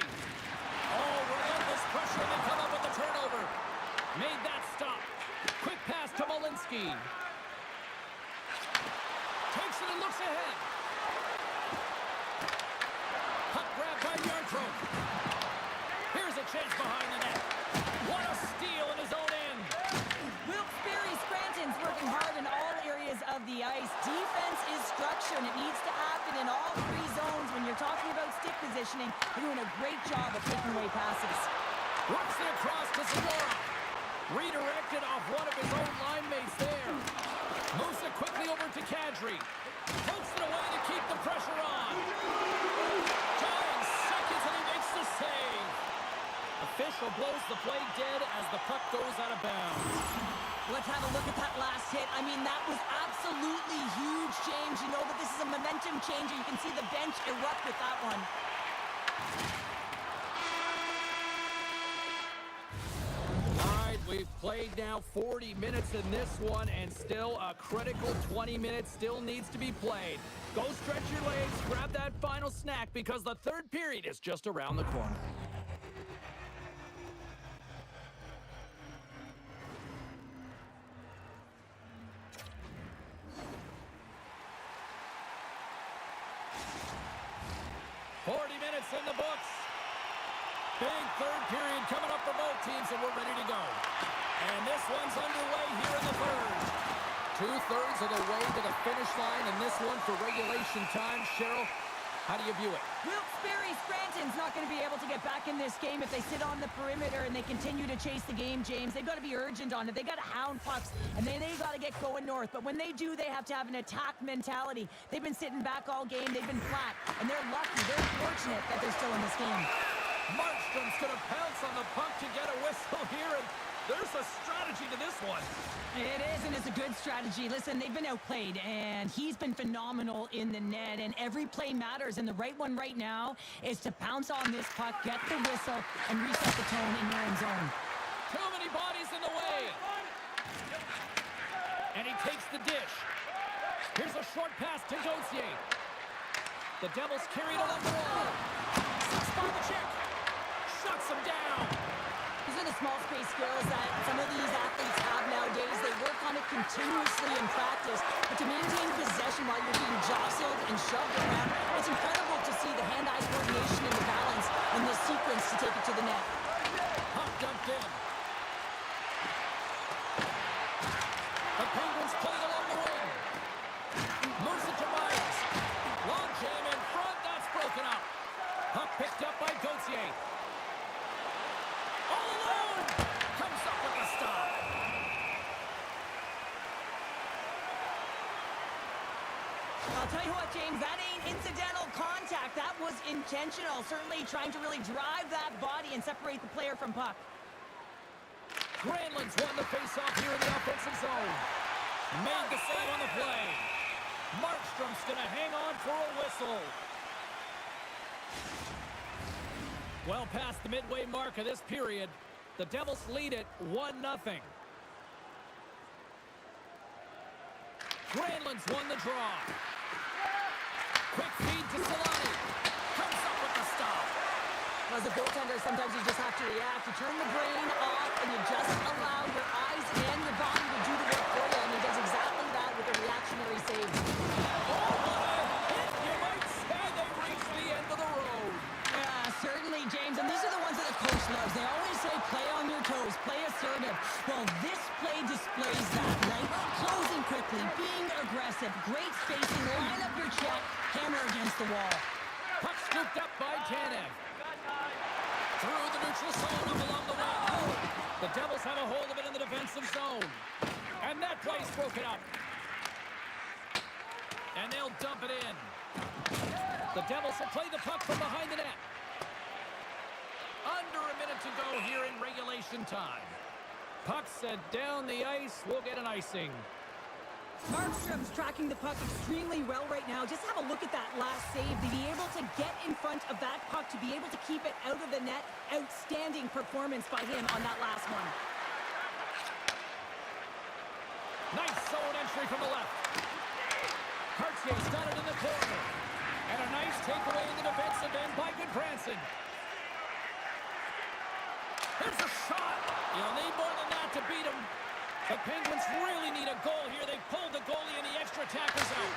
Oh, relentless pressure, and they come up with the turnover. Made that stop. Quick pass to Malinsky. Takes it and looks ahead. Puck grab by Yarncroke. Here's a chance behind the net. What a steal in his own end. Wilkes-Barre Scranton's working hard in all areas of the ice. Defense is structure, and it needs to happen in all three zones. When you're talking about stick positioning, they're doing a great job of taking away passes. Works it across to Zamora. Redirected off one of his own line mates there. Moves it quickly over to Kadri. Pokes it away to keep the pressure on. 9 seconds and he makes the save. Official blows the play dead as the puck goes out of bounds. Let's have a look at that last hit. I mean, that was absolutely huge, James. You know that this is a momentum changer. You can see the bench erupt with that one. We've played now 40 minutes in this one, and still a critical 20 minutes still needs to be played. Go stretch your legs, grab that final snack, because the third period is just around the corner. Minutes in the books. Big third period coming up for both teams, and we're ready to go. And this one's underway here in the third. 2/3 of the way to the finish line, and this one for regulation time. Cheryl, how do you view it? Wilkes-Barre Scranton's not going to be able to get back in this game if they sit on the perimeter and they continue to chase the game, James. They've got to be urgent on it. They got to hound pucks, and they got to get going north. But when they do, they have to have an attack mentality. They've been sitting back all game. They've been flat, and they're lucky. They're fortunate that they're still in this game. Markstrom's going to pounce on the puck to get a whistle here, and there's a strategy to this one. It is, and it's a good strategy. Listen, they've been outplayed, and he's been phenomenal in the net, and every play matters, and the right one right now is to pounce on this puck, get the whistle, and reset the tone in your own zone. Too many bodies in the way. And he takes the dish. Here's a short pass to Gauthier. The Devils carry it along the wall. 6 by the check. Shuts him down. These are the small space skills that some of these athletes have nowadays. They work on it continuously in practice. But to maintain possession while you're being jostled and shoved around, it's incredible to see the hand-eye coordination and the balance in this sequence to take it to the net. Puck dumped in. The Penguins play it along the wing. Moves it to Myers. Long jam in front. That's broken up. Puck picked up by Gauthier. All alone. Comes up with the stop. I'll tell you what, James, that ain't incidental contact. That was intentional. Certainly trying to really drive that body and separate the player from puck. Granlund's won the faceoff here in the offensive zone. Made the save on the play. Markstrom's going to hang on for a whistle. Well past the midway mark of this period, the Devils lead it 1-0. Granlund's won the draw. Quick feed to Solani. Comes up with the stop. As a goaltender, sometimes you just have to react. You turn the brain off and you just allow your eyes and your body to do the work for you. And he does exactly that with a reactionary save. Oh, what a hit! You might say they reached the end of the road. Yeah, certainly, James. And these are the ones that the coach loves. They always say, play on your toes, play assertive. Well, this play displays that, right? Closing quickly, being aggressive, great spacing, line up your check, hammer against the wall. Puck scooped up by Tanev. Through the neutral zone up along the wing. The Devils have a hold of it in the defensive zone. And that play's broken up. And they'll dump it in. The Devils will play the puck from behind the net. Under a minute to go here in regulation time. Puck set down the ice. We'll get an icing. Markstrom's tracking the puck extremely well right now. Just have a look at that last save. To be able to get in front of that puck, to be able to keep it out of the net. Outstanding performance by him on that last one. Nice zone entry from the left. Cartier's got it in the corner. And a nice takeaway in the defensive end by Goodbranson. Here's a shot. You'll need more than that to beat him. The Penguins really need a goal here. They pulled the goalie and the extra attackers out.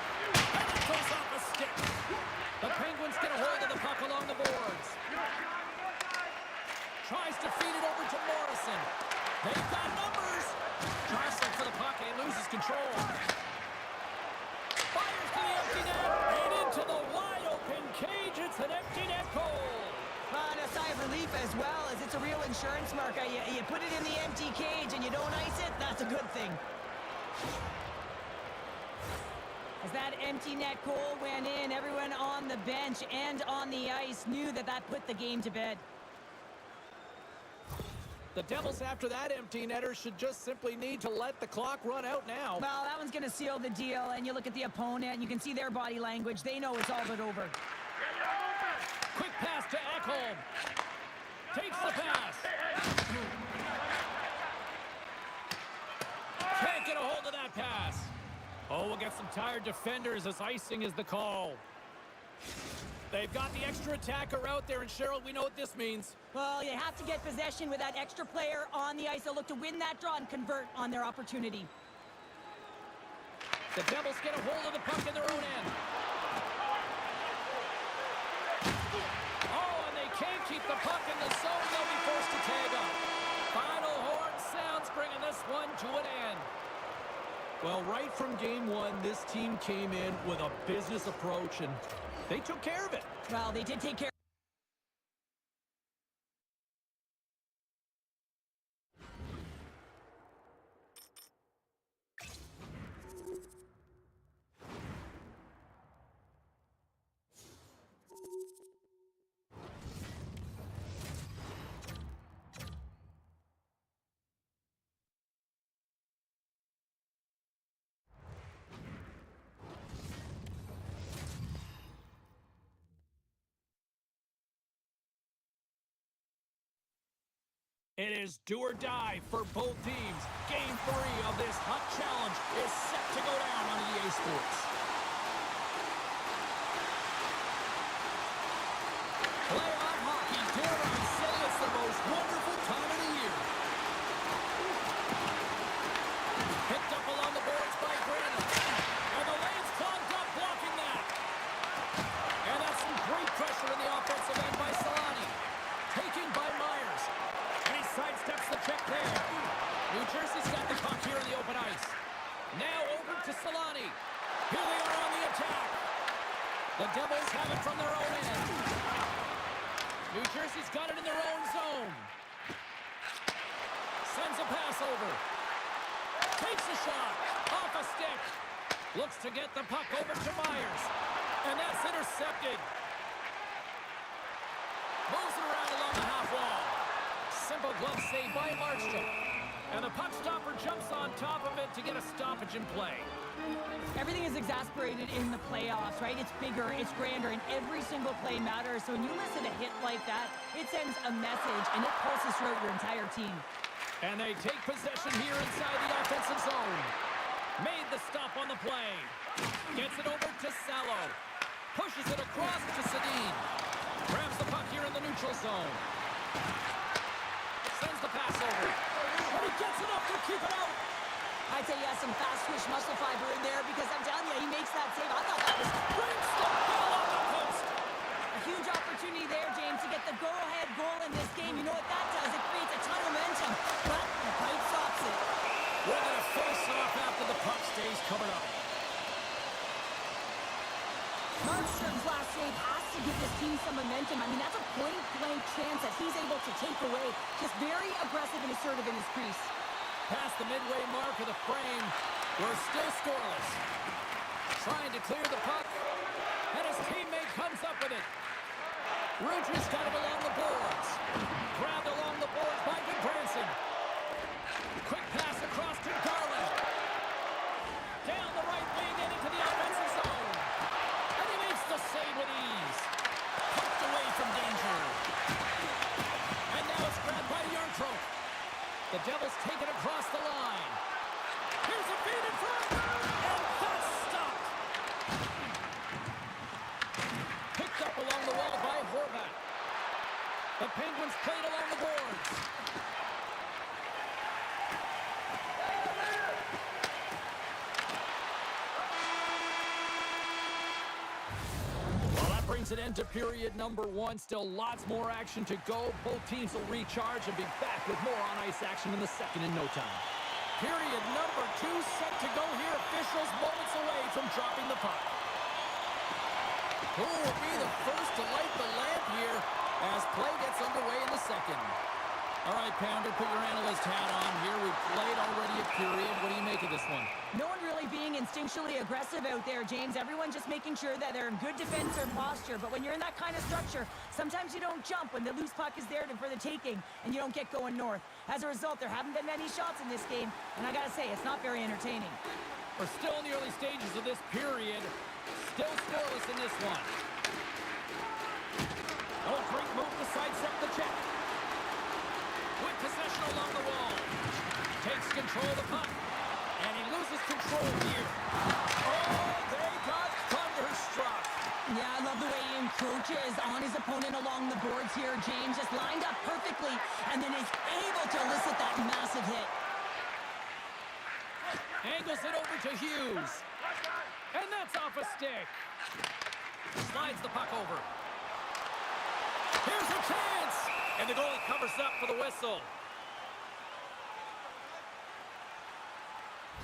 And it goes off a stick. The Penguins get a hold of the puck along the boards. Tries to feed it over to Morrison. They've got numbers. Jostling for the puck and loses control. Fires to the empty net. And into the wide open cage. It's an empty net goal. And a sigh of relief as well, as it's a real insurance marker. You put it in the empty cage and you don't ice it, that's a good thing. As that empty net goal went in, everyone on the bench and on the ice knew that that put the game to bed. The Devils, after that empty netter, should just simply need to let the clock run out now. Well, that one's going to seal the deal, and you look at the opponent, and you can see their body language. They know it's all but over. Quick pass to Ekholm. Takes the pass. Can't get a hold of that pass. Oh, we'll get some tired defenders as icing is the call. They've got the extra attacker out there, and Cheryl, we know what this means. Well, you have to get possession with that extra player on the ice. They'll look to win that draw and convert on their opportunity. The Devils get a hold of the puck in their own end. Oh, and they can't keep the puck in the zone. They'll be forced to tag up. Final horn sounds, bringing this one to an end. Well, right from game one, this team came in with a business approach, and they took care of it. Well, they did take care. It is do or die for both teams. Game 3 of this hot challenge is set to go down on EA Sports. Playoff hockey, dare I say it's the most wonderful time of the year. Picked up along the boards by Granite. And the lane's clogged up, blocking that. And that's some great pressure in the offensive end by Solani. Taken by Myers. Sidesteps the check there. New Jersey's got the puck here in the open ice. Now over to Solani. Here they are on the attack. The Devils have it from their own end. New Jersey's got it in their own zone. Sends a pass over. Takes a shot. Off a stick. Looks to get the puck over to Myers. And that's intercepted. Moves it around along the half wall. Simple glove save by Markstrom. And the puck stopper jumps on top of it to get a stoppage in play. Everything is exasperated in the playoffs, right? It's bigger, it's grander, and every single play matters. So when you listen to a hit like that, it sends a message, and it pulses throughout your entire team. And they take possession here inside the offensive zone. Made the stop on the play. Gets it over to Salo. Pushes it across to Sedin. Grabs the puck here in the neutral zone. Sends the pass over. And he gets enough to keep it out. I'd say he has some fast twitch muscle fiber in there, because I'm telling you, he makes that save. I thought that was Great stop ball on the post. a huge opportunity there, James, to get the go-ahead goal in this game. You know what that does? It creates a ton of momentum. But the pipe stops it. We're going to face off after the puck stays covered up. Markstrom's last save has to give this team some momentum. I mean, that's a point-blank chance that he's able to take away. Just very aggressive and assertive in his crease. Past the midway mark of the frame, we're still scoreless. Trying to clear the puck, and his teammate comes up with it. Rogers got it along the boards. Grabbed along the boards by Goodbranson. Quick pass across to Garland. Down the The Devils take it across the line. Here's a feed in front. And that's stopped. Picked up along the wall by Horvat. The Penguins played along the boards. Well, that brings an end to period number one. Still lots more action to go. Both teams will recharge and be back with more on-ice action in the second in no time. Period number two set to go here. Officials moments away from dropping the puck. Who will be the first to light the lamp here as play gets underway in the second? All right, Pounder, put your analyst hat on here. We've played already a period. What do you make of this one? No one really being instinctually aggressive out there, James. Everyone just making sure that they're in good defensive posture. But when you're in that kind of structure, sometimes you don't jump when the loose puck is there for the taking and you don't get going north. As a result, there haven't been many shots in this game, and I gotta say, it's not very entertaining. We're still in the early stages of this period. Still scoreless in this one. Oh, great move to sidestep the check. With possession along the wall. Takes control of the puck. And he loses control here. Oh, they got thunderstruck. Yeah, I love the way he encroaches on his opponent along the boards here. James just lined up perfectly and then is able to elicit that massive hit. Angles it over to Hughes. And that's off a stick. Slides the puck over. Here's a chance. And the goalie covers up for the whistle.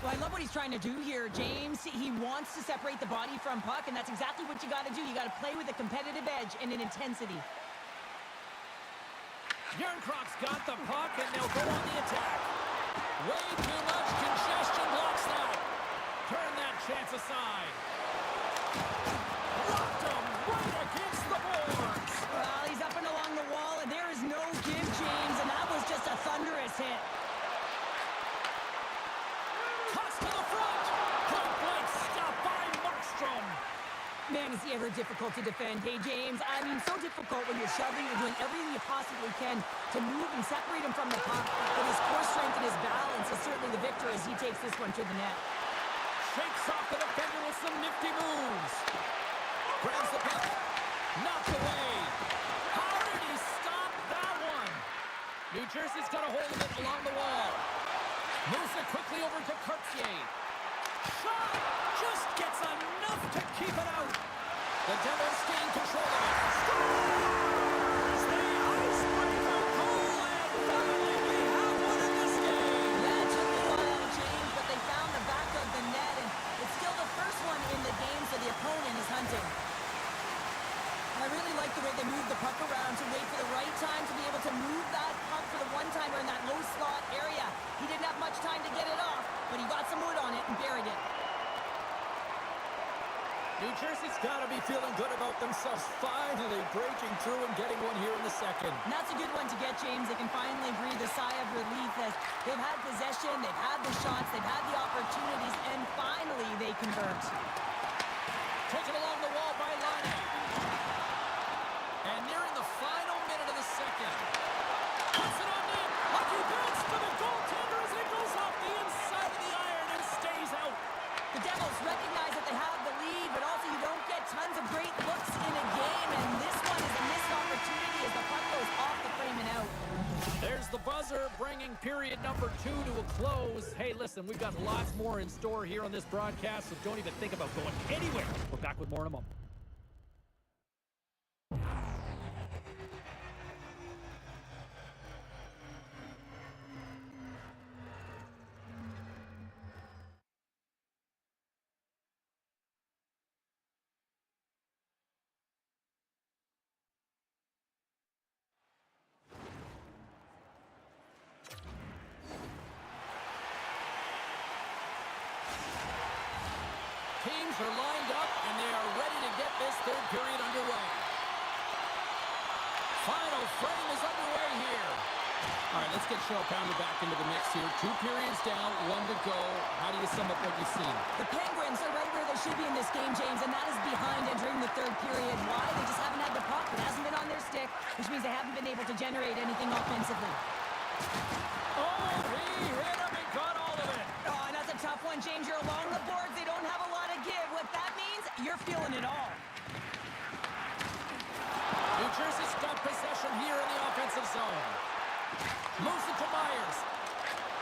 Well, I love what he's trying to do here, James. He wants to separate the body from puck, and that's exactly what you got to do. You got to play with a competitive edge and an intensity. Yarncroft's got the puck, and they'll go on the attack. Way too much congestion blocks that. Turn that chance aside. Rocked him right against the boards. Well, he's up and along the wall, and there is no give, James, and that was just a thunderous hit. Toss to the front. Point blank stop by Markstrom. Man, is he ever difficult to defend. Hey, James, I mean, so difficult when you're shoving, you're doing everything you possibly can to move and separate him from the puck, but his core strength and his balance is certainly the victor as he takes this one to the net. Shakes off the defender with some nifty moves. Grabs the puck. Knocked away. How did he stop that one? New Jersey's got a hold of it along the wall. Moves it quickly over to Cartier. Shot! Just gets enough to keep it out. The Devils gain control of it. Scores! The icebreaker goal, and finally we have one in this game. Yeah, it took a while, James, but they found the back of the net, and it's still the first one in the game, so the opponent is hunting. I really like the way they moved the puck around to wait for the right time to be able to move that puck for the one-timer in that low slot area. He didn't have much time to get it off, but he got some wood on it and buried it. New Jersey's got to be feeling good about themselves, finally breaking through and getting one here in the second. And that's a good one to get, James. They can finally breathe a sigh of relief as they've had possession, they've had the shots, they've had the opportunities, and finally they convert. Taken along the wall by Laine. And nearing the final minute of the second. Puts it on net. Hockey bounce to the goaltender as it goes off the inside of the iron and stays out. The Devils recognize that they have the lead, but also you don't get tons of great looks in a game, and this one is a missed opportunity as the puck goes off the frame and out. There's the buzzer, bringing period number 2 to a close. Hey, listen, we've got lots more in store here on this broadcast, so don't even think about going anywhere. We're back with more in a moment. Teams are lined up, and they are ready to get this third period underway. Final frame is underway here. All right, let's get Cheryl Pounder back into the mix here. 2 periods down, 1 to go. How do you sum up what you've seen? The Penguins are right where they should be in this game, James, and that is behind entering the third period. Why? They just haven't had the puck. It hasn't been on their stick, which means they haven't been able to generate anything offensively. Oh,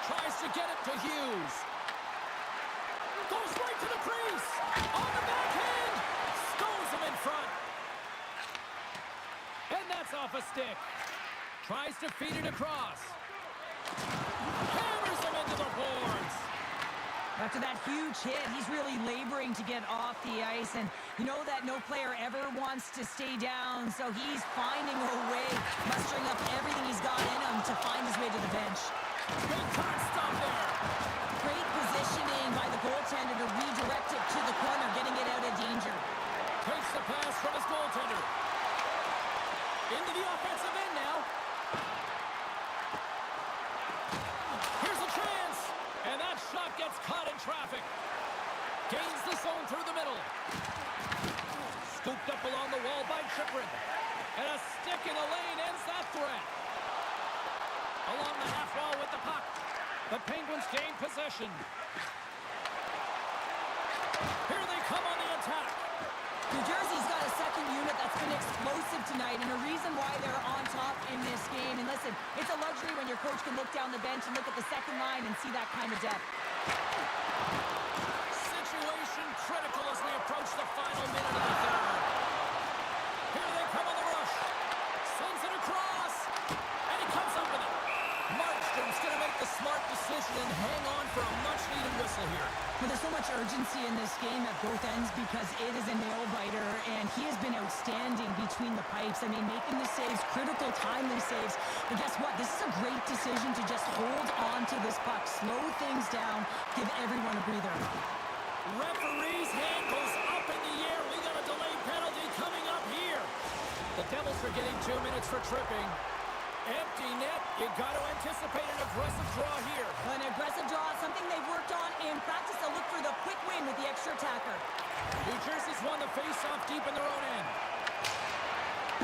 Tries to get it to Hughes. Goes right to the crease. On the backhand. Stones him in front. And that's off a stick. Tries to feed it across. Hammers him into the boards. After that huge hit, he's really laboring to get off the ice, and you know that no player ever wants to stay down, so he's finding a way, mustering up everything he's got in him to find his way to the bench. Big time stop there. Great positioning by the goaltender to redirect it to the corner, getting it out of danger. Takes the pass from his goaltender. Into the offensive end now. Here's a chance. And that shot gets caught in traffic. Gains the zone through the middle. Scooped up along the wall by Chyprin. And a stick in the lane ends that threat. Along the half wall with the puck. The Penguins gain possession. Here they come on the attack. New Jersey's got a second unit that's been explosive tonight, and a reason why they're on top in this game. And listen, it's a luxury when your coach can look down the bench and look at the second line and see that kind of depth. Situation critical as we approach the final minute of the third. Here they come on the rush. Sends it across. And he comes up with it. Markstrom's going to make the smart decision and hang on for a much-needed whistle here. Well, there's so much urgency in this game at both ends because it is a nail-biter, and he has been outstanding between the pipes. I mean, making the saves, critical, timely saves. But guess what? This is a great decision to just hold on to this puck, slow things down, give everyone a breather. Referee's hand goes up in the air. We got a delayed penalty coming up here. The Devils are getting 2 minutes for tripping. Empty net. You got to anticipate an aggressive draw here. An aggressive draw, something they've worked on in practice. They'll look for the quick win with the extra attacker. New Jersey's won the face-off deep in their own end.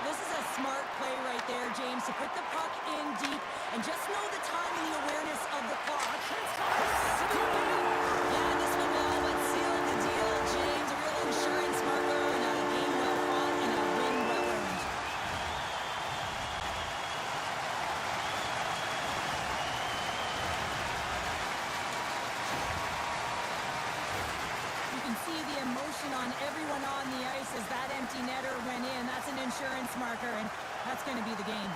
This is a smart play right there, James, to put the puck in deep and just know the time and the awareness of the clock. Yeah, this one will all but seal the deal, James. A real insurance marker and a game well fought and a win well earned. You can see the emotion on everyone on the ice as that empty netter went in. That's an insurance marker, and that's going to be the game.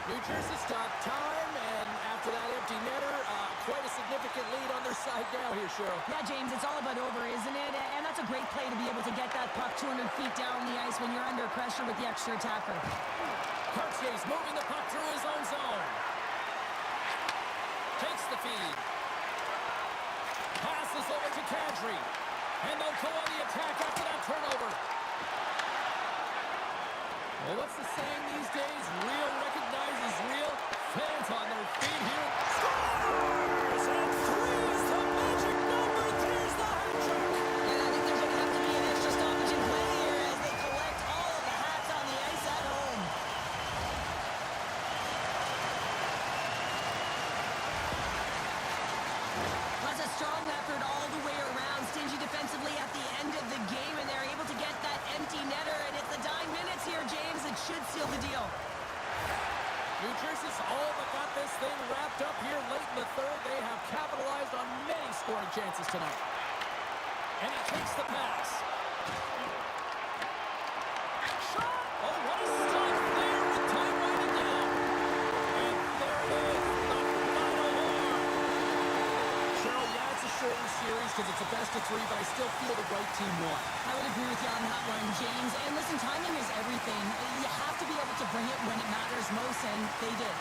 New Jersey stopped time, and after that empty netter, quite a significant lead on their side now here, Cheryl. Yeah, James, it's all about over, isn't it? And that's a great play to be able to get that puck 200 feet down the ice when you're under pressure with the extra attacker. Cartier's moving the puck through his own zone. Takes the feed. Passes over to Kadri. And they'll go on the attack after that turnover. Well, what's the saying these days? Real recognizes real. Fans on their feet here. Scores! And three is the magic number. There's the hat trick. And I think there's going to have to be an extra stoppage in play here as they collect all of the hats on the ice at home. That's a strong effort all the way around. Stingy defensively at the end of the game, and they're able to get that empty netter. And it's the dying minutes here, James. It should seal the deal. New Jersey's all but got this thing wrapped up here late in the third. They have capitalized on many scoring chances tonight. And he takes the pass. Shot! Oh, what a stop there with time winding down. And there it is, the final horn. Cheryl, yeah, it's a shorter series because it's a best of three, but I still feel the right team won. I would agree with you on that one, James. And listen, timing is everything. You have to be able to bring it when it matters most, and they did.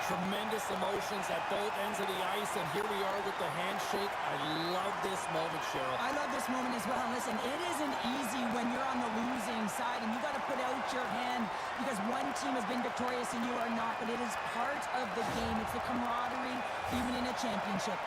Tremendous emotions at both ends of the ice, and here we are with the handshake. I love this moment, Cheryl. I love this moment as well. Listen, it isn't easy when you're on the losing side and you got to put out shake your hand because one team has been victorious and you are not, but it is part of the game. It's the camaraderie, even in a championship.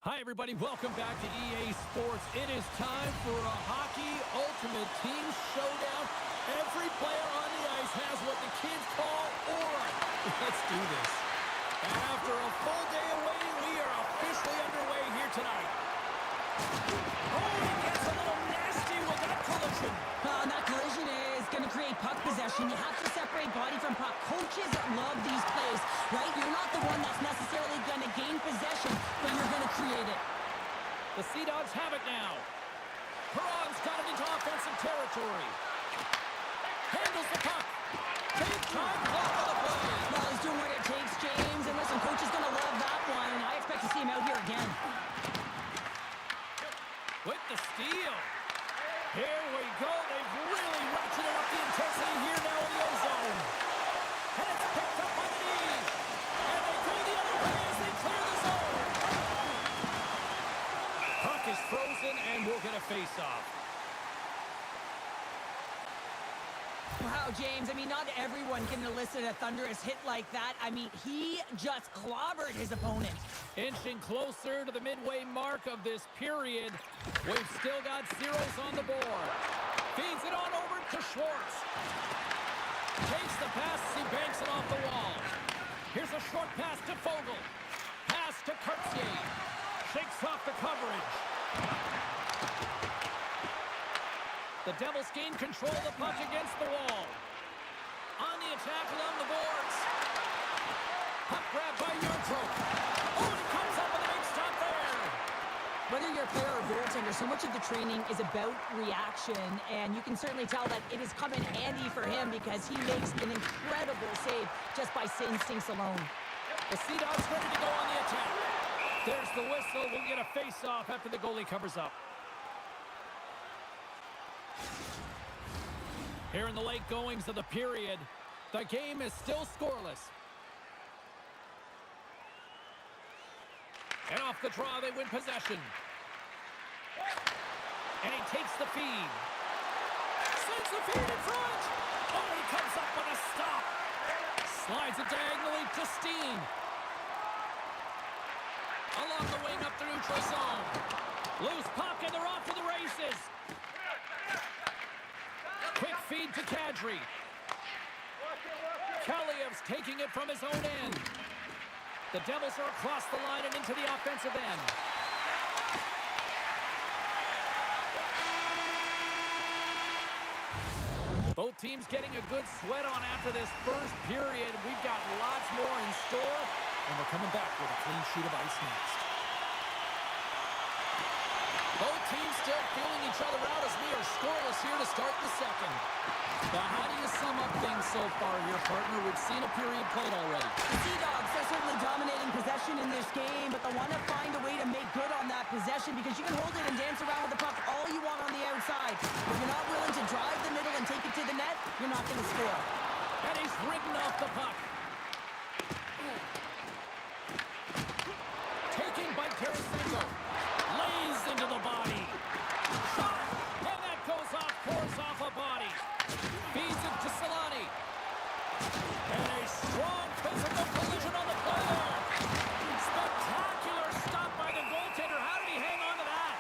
Hi, everybody. Welcome back to EA Sports. It is time for a Hockey Ultimate Team Showdown. Every player on the ice has what the kids call aura. Let's do this. And after a full day of waiting, we are officially underway here tonight. Oh, he gets a little nasty with that collision. That collision is going to create puck possession. You have to separate body from puck. Coaches love these plays, right? You're not the one that's necessarily going to gain possession, but you're going to create it. The Sea Dogs have it now. Perron's got it into offensive territory. Handles the puck. Big time block on the play. Well, he's doing what it takes, James. And listen, coach is going to love that one. I expect to see him out here again. With the steal. Here we go. They've really ratcheted up the intensity here now in the ozone. And it's picked up by the knee. And they go the other way as they clear the zone. Puck is frozen and we'll get a face-off. Wow, James, I mean, not everyone can elicit a thunderous hit like that. I mean, he just clobbered his opponent. Inching closer to the midway mark of this period. We've still got zeros on the board. Feeds it on over to Schwartz. Takes the pass as he banks it off the wall. Here's a short pass to Fogle. Pass to Kurtzier. Shakes off the coverage. The Devils gain control of the puck against the wall. On the attack along the boards. Puck grab by Yurtro. Oh, he comes up with a big stop there. Whether you're a player or goaltender, so much of the training is about reaction, and you can certainly tell that it has come in handy for him because he makes an incredible save just by instincts alone. The Sea Dogs ready to go on the attack. There's the whistle. We'll get a face-off after the goalie covers up. Here in the late goings of the period, the game is still scoreless. And off the draw, they win possession. And he takes the feed. Sends the feed in front. Oh, he comes up with a stop. Slides it diagonally to Steen. Along the wing up the neutral zone. Loose puck and they're off to the races. Quick feed to Kadri. Kaliev's taking it from his own end. The Devils are across the line and into the offensive end. Both teams getting a good sweat on after this first period. We've got lots more in store, and we're coming back with a clean sheet of ice next. Both teams still feeling each other out as we are scoreless here to start the second. Now, how do you sum up things so far here, partner? We've seen a period played already. The Sea Dogs are certainly dominating possession in this game, but they want to find a way to make good on that possession because you can hold it and dance around with the puck all you want on the outside. If you're not willing to drive the middle and take it to the net, you're not going to score. And he's ridden off the puck. Taken by Tarasenko. Lays into the body. Shot! And that goes off, pours off a body. Feeds it to Solani. And a strong physical collision on the play there. Spectacular stop by the goaltender. How did he hang on to that?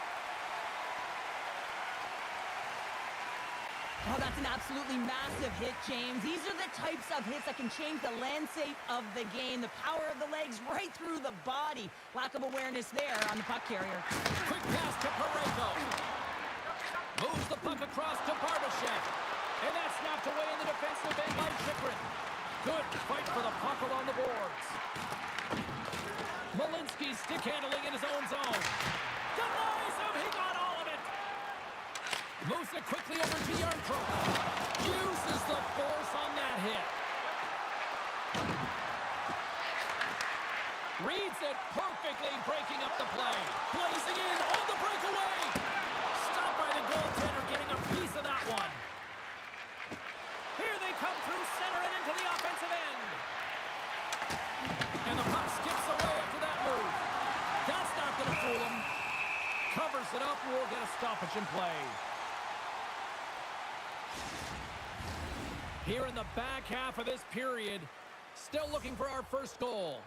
Oh, that's an absolutely massive hit, James. These are the types of hits that can change the landscape of the game. The power of the legs right through the body. Lack of awareness there on the puck carrier. Quick pass to Pareko. Moves the puck across to Barbashev. And that's snapped away in the defensive end by Chychrun. Good fight for the puck along the boards. Malinsky stick handling in his own zone. Denies him. He got all of it. Moves it quickly over to Yarncroke. Uses the force on that hit. Reads it perfectly, breaking up the play. Blazing in on the breakaway. Stopped by the goaltender, getting a piece of that one. Here they come through center and into the offensive end. And the puck skips away after that move. That's not going to fool him. Covers it up. We'll get a stoppage in play. Here in the back half of this period, still looking for our first goal.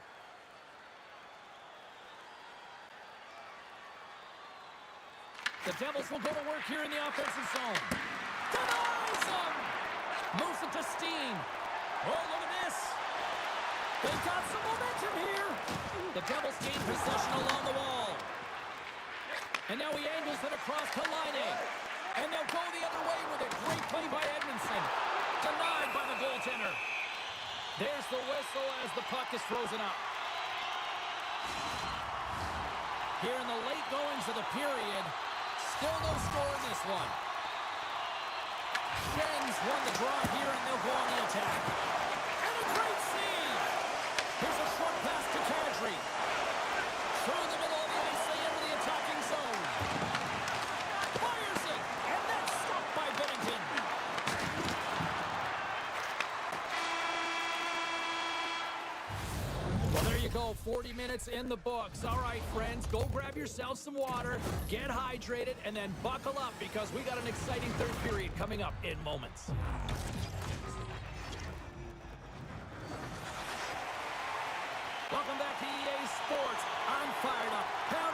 The Devils will go to work here in the offensive zone. Denies him! Moves it to Steen. Oh, look at this. They've got some momentum here. The Devils gain possession along the wall. And now he angles it across to Laine. And they'll go the other way with a great play by Edmondson. Denied by the goaltender. There's the whistle as the puck is frozen up. Here in the late goings of the period, still no score in this one. Schenns won the draw here, and they'll go on the attack. And a great save! Here's a short pass to Kadri. Through the middle of the ice, they enter the attacking zone. Fires it, and that's stopped by Binnington. Well, there you go, 40 minutes in the books. All right, friends, go grab yourself some water, get hydrated, and then buckle up because we got an exciting third period coming up in moments. Welcome back to EA Sports. I'm fired up. Pound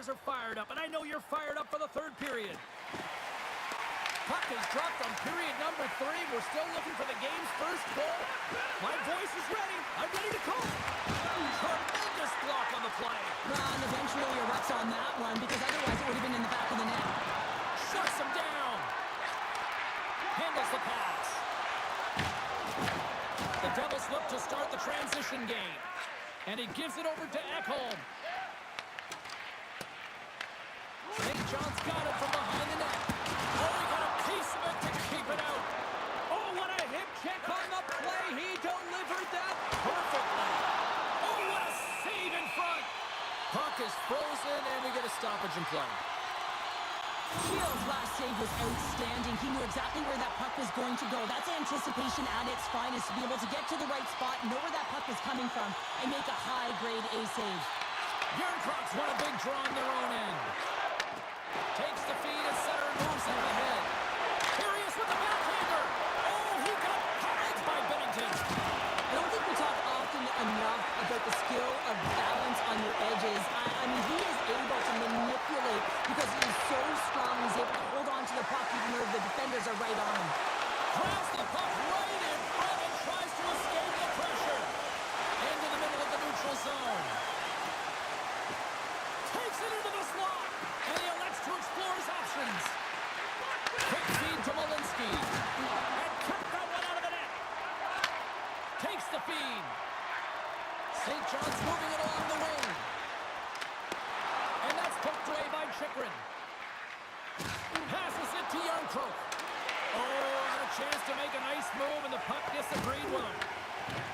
players are fired up, and I know you're fired up for the third period. Puck is dropped on period number 3. We're still looking for the game's first goal. My voice is ready. I'm ready to call. Tremendous block on the play. Well, and eventually a ruts on that one, because otherwise it would have been in the back of the net. Shuts him down. Handles the pass. The Devils look to start the transition game. And he gives it over to Ekholm. St. John's got it from behind the net. Oh, he got a piece of it to keep it out. Oh, what a hip check on the play. He delivered that perfectly. Oh, what a save in front. Puck is frozen, and we get a stoppage in play. Shields' last save was outstanding. He knew exactly where that puck was going to go. That's anticipation at its finest, to be able to get to the right spot, know where that puck is coming from, and make a high-grade A save. Yarncrocs won a big draw on their own end. Takes the feed and center moves it ahead. Here he is with the backhander. Oh, he got pummeled by Bennington. I don't think we talk often enough about the skill of balance on your edges. I mean, he is able to manipulate because he is so strong. He's able to hold on to the puck even though the defenders are right on him. Grabs the puck right in front and tries to escape the pressure. Into the middle of the neutral zone. Takes it into the slot. And he elects to explore his options. Quick feed to Malinsky. And kept that one out of the net. Takes the feed. St. John's moving it along the wing. And that's poked away by Chychrun. Passes it to Yarncroc. Oh, had a chance to make a nice move, and the puck disagreed with him.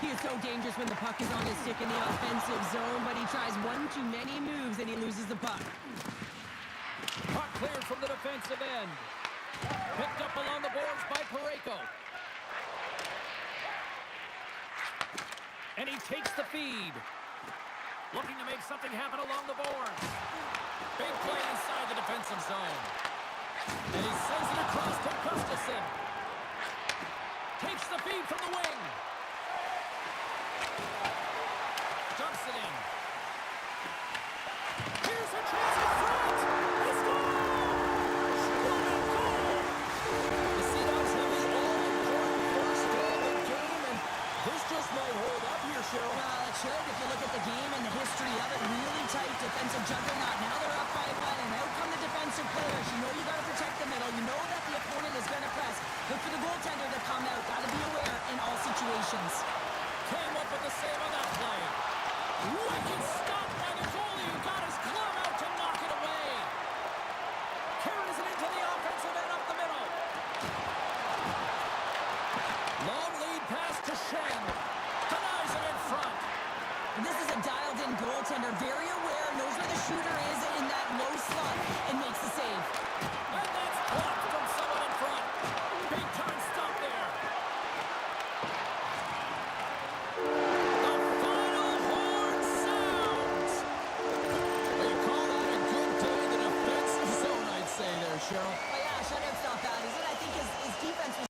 He is so dangerous when the puck is on his stick in the offensive zone, but he tries one too many moves and he loses the puck. Puck cleared from the defensive end. Picked up along the boards by Parayko. And he takes the feed. Looking to make something happen along the boards. Big play inside the defensive zone. And he sends it across to Gustafsson. Takes the feed from the wing. Dumps it in. Here's a chance in front. He scores! What a goal! The Seahawks have the all-important first goal of the game, and this just might hold up here, Cheryl. Well, it should. If you look at the game and the history of it, really tight defensive juggernaut. Now they're up by 1, and out come the defensive players. You know you got to protect the middle. You know that the opponent is going to press. Look for the goaltender to come out. Got to be aware in all situations. Came up with the save on that play. Wicked stop by the goalie who got his glove out to knock it away. Carries it into the offensive end up the middle. Long lead pass to Shen. Denies it in front. And this is a dialed-in goaltender. Very aware, knows where the shooter is in that low slot, and makes the save. And that's blocked from someone in front. Big time stop there. The final horn sounds. Well, you call that a good day in the defensive zone, I'd say there, Cheryl. Oh yeah, shutout stop that, is it? I think his defense was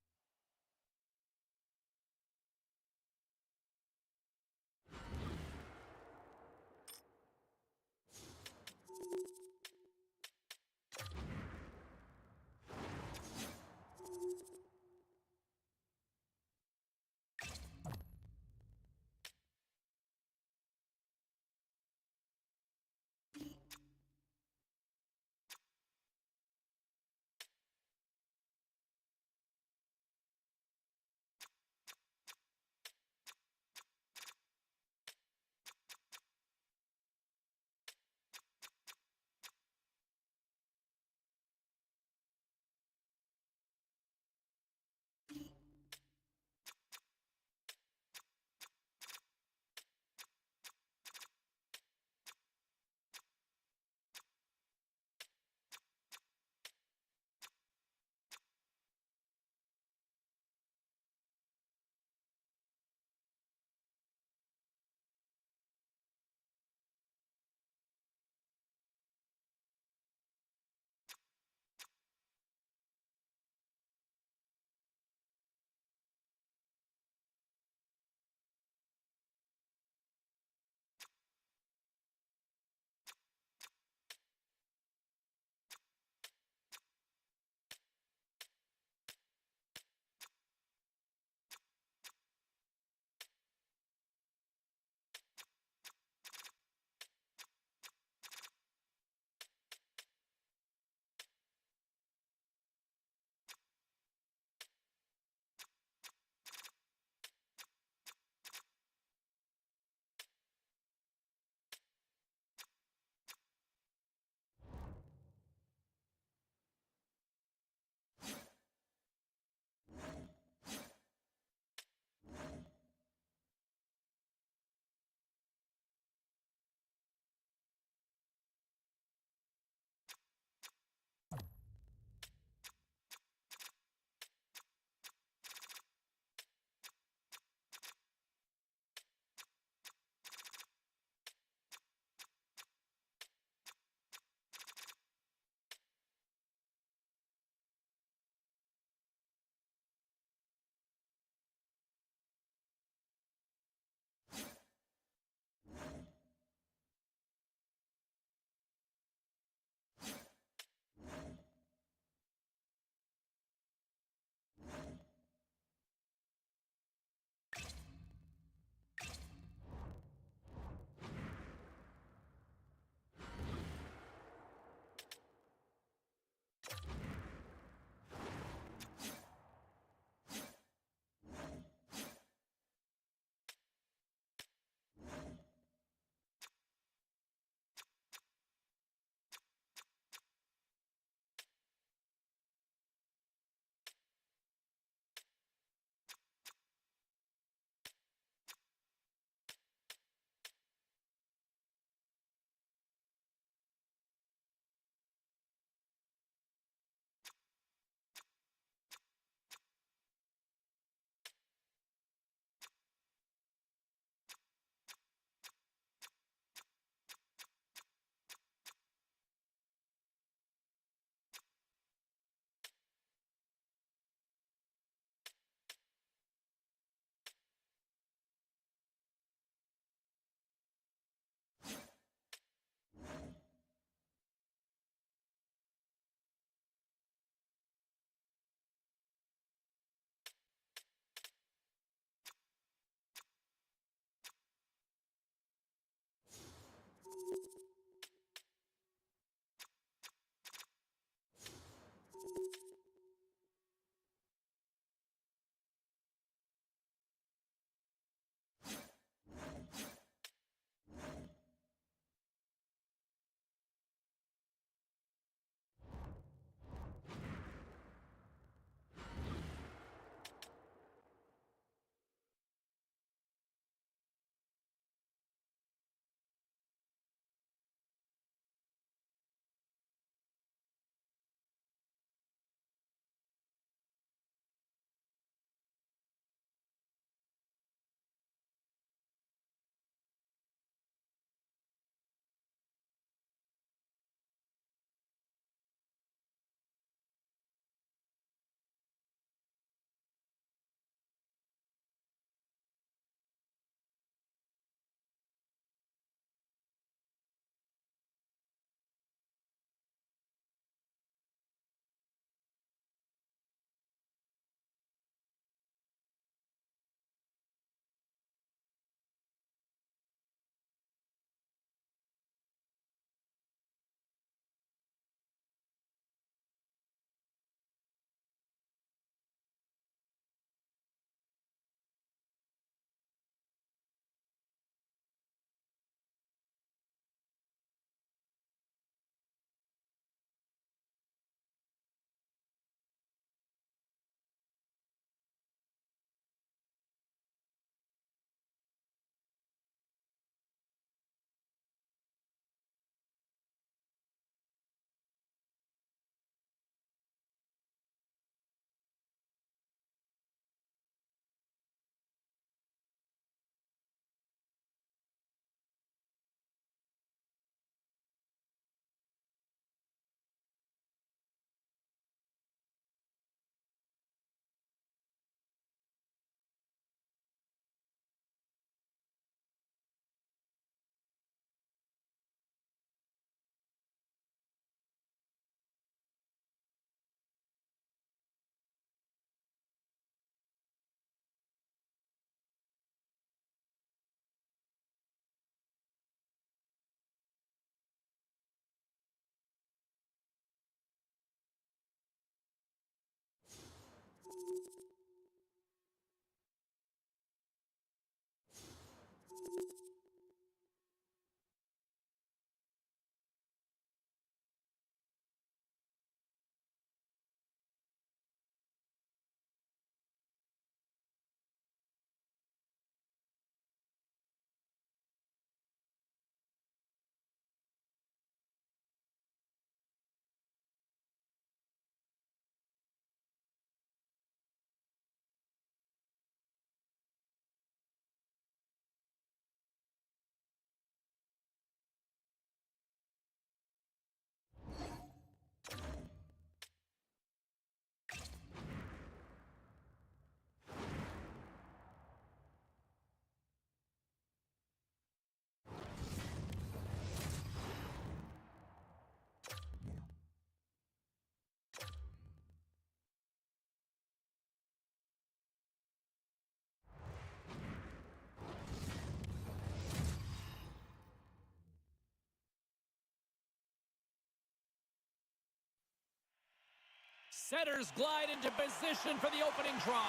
Setters glide into position for the opening draw.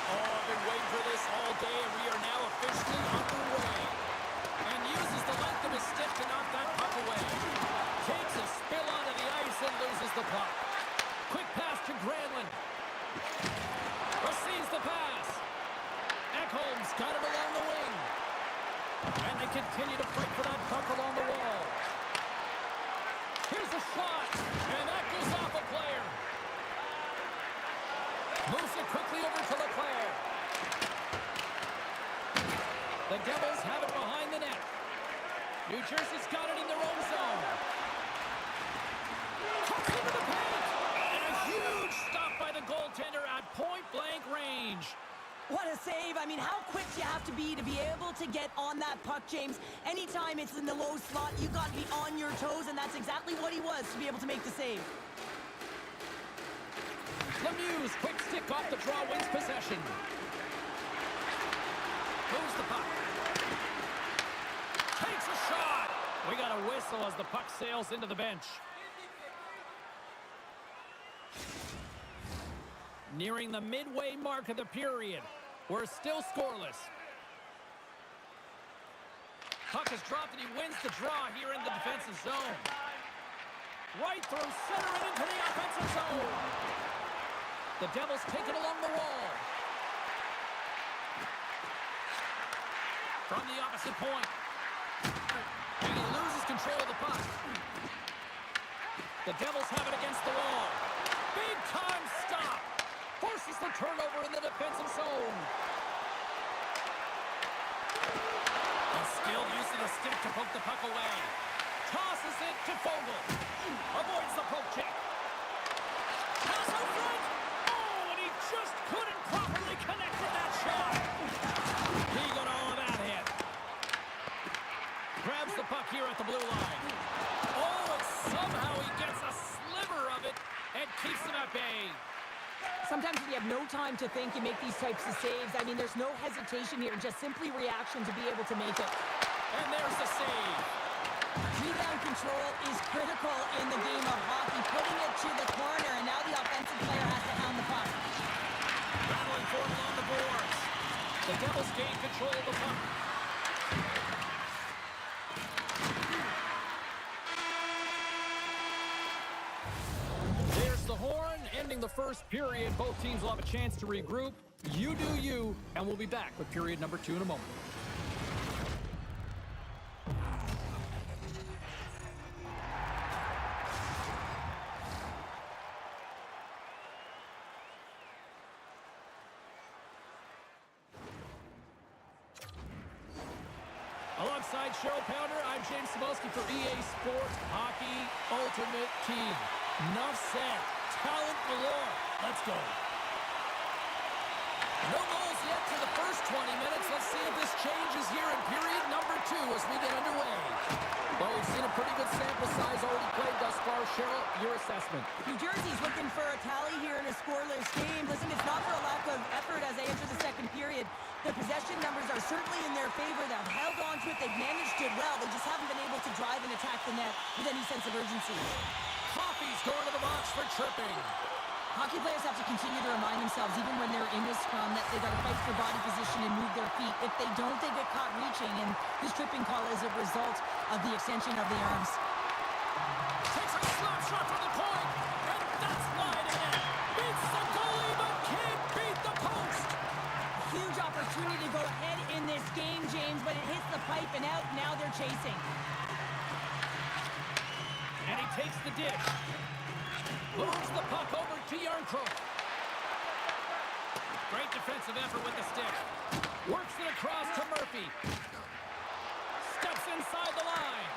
Oh, I've been waiting for this all day, and we are now officially underway. And uses the length of his stick to knock that puck away. Takes a spill onto the ice and loses the puck. Quick pass to Granlund. Receives the pass. Ekholm's got it along the wing. And they continue to fight for that puck along the wall. Here's a shot, and that goes off a player. Moves it quickly over to Leclerc. The Devils have it behind the net. New Jersey's got it in their own zone. Tucks into the paint. And a huge stop by the goaltender at point-blank range. What a save. I mean, how quick do you have to be able to get on that puck, James? Anytime it's in the low slot, you got to be on your toes, and that's exactly what he was to be able to make the save. Lemieux, quick stick off the draw, wins possession. Moves the puck. Takes a shot. We got a whistle as the puck sails into the bench. Nearing the midway mark of the period. We're still scoreless. Puck is dropped and he wins the draw here in the defensive zone. Right through center and into the offensive zone. The Devils take it along the wall. From the opposite point. And he loses control of the puck. The Devils have it against the wall. Big time stop. Forces the turnover in the defensive zone. A skilled use of the stick to poke the puck away. Tosses it to Fogle. Avoids the poke check. Pass out front. Oh, and he just couldn't properly connect with that shot. He got all of that hit. Grabs the puck here at the blue line. Oh, and somehow he gets a sliver of it and keeps him at bay. Sometimes when you have no time to think, you make these types of saves. I mean, there's no hesitation here, just simply reaction to be able to make it. And there's the save. Rebound control is critical in the game of hockey, putting it to the corner, and now the offensive player has to hound the puck. Battling for it on the boards. The Devils gain control of the puck. There's the horn, ending the first period. Both teams will have a chance to regroup. You do you, and we'll be back with period number 2 in a moment. Alongside Cheryl Pounder, I'm James Cebulski for EA Sports Hockey Ultimate Team. Enough said. Talent galore. Let's go. No goals yet to the first 20 minutes. Let's see if this changes here in period number 2 as we get underway. Well, we've seen a pretty good sample size already played thus far. Cheryl, your assessment. New Jersey's looking for a tally here in a scoreless game. Listen, it's not for a lack of effort as they enter the second period. The possession numbers are certainly in their favor. They've held on to it. They've managed it well. They just haven't been able to drive and attack the net with any sense of urgency. Coffey's going to the box for tripping. Hockey players have to continue to remind themselves, even when they're in this scrum, that they got to fight for body position and move their feet. If they don't, they get caught reaching, and this tripping call is a result of the extension of the arms. Takes a slap shot from the point, and that's wide in. Beats the goalie, but can't beat the post. Huge opportunity to go ahead in this game, James, but it hits the pipe and out. Now they're chasing. And he takes the dish. Moves the puck over to Yarncroke. Great defensive effort with the stick. Works it across to Murphy. Steps inside the line.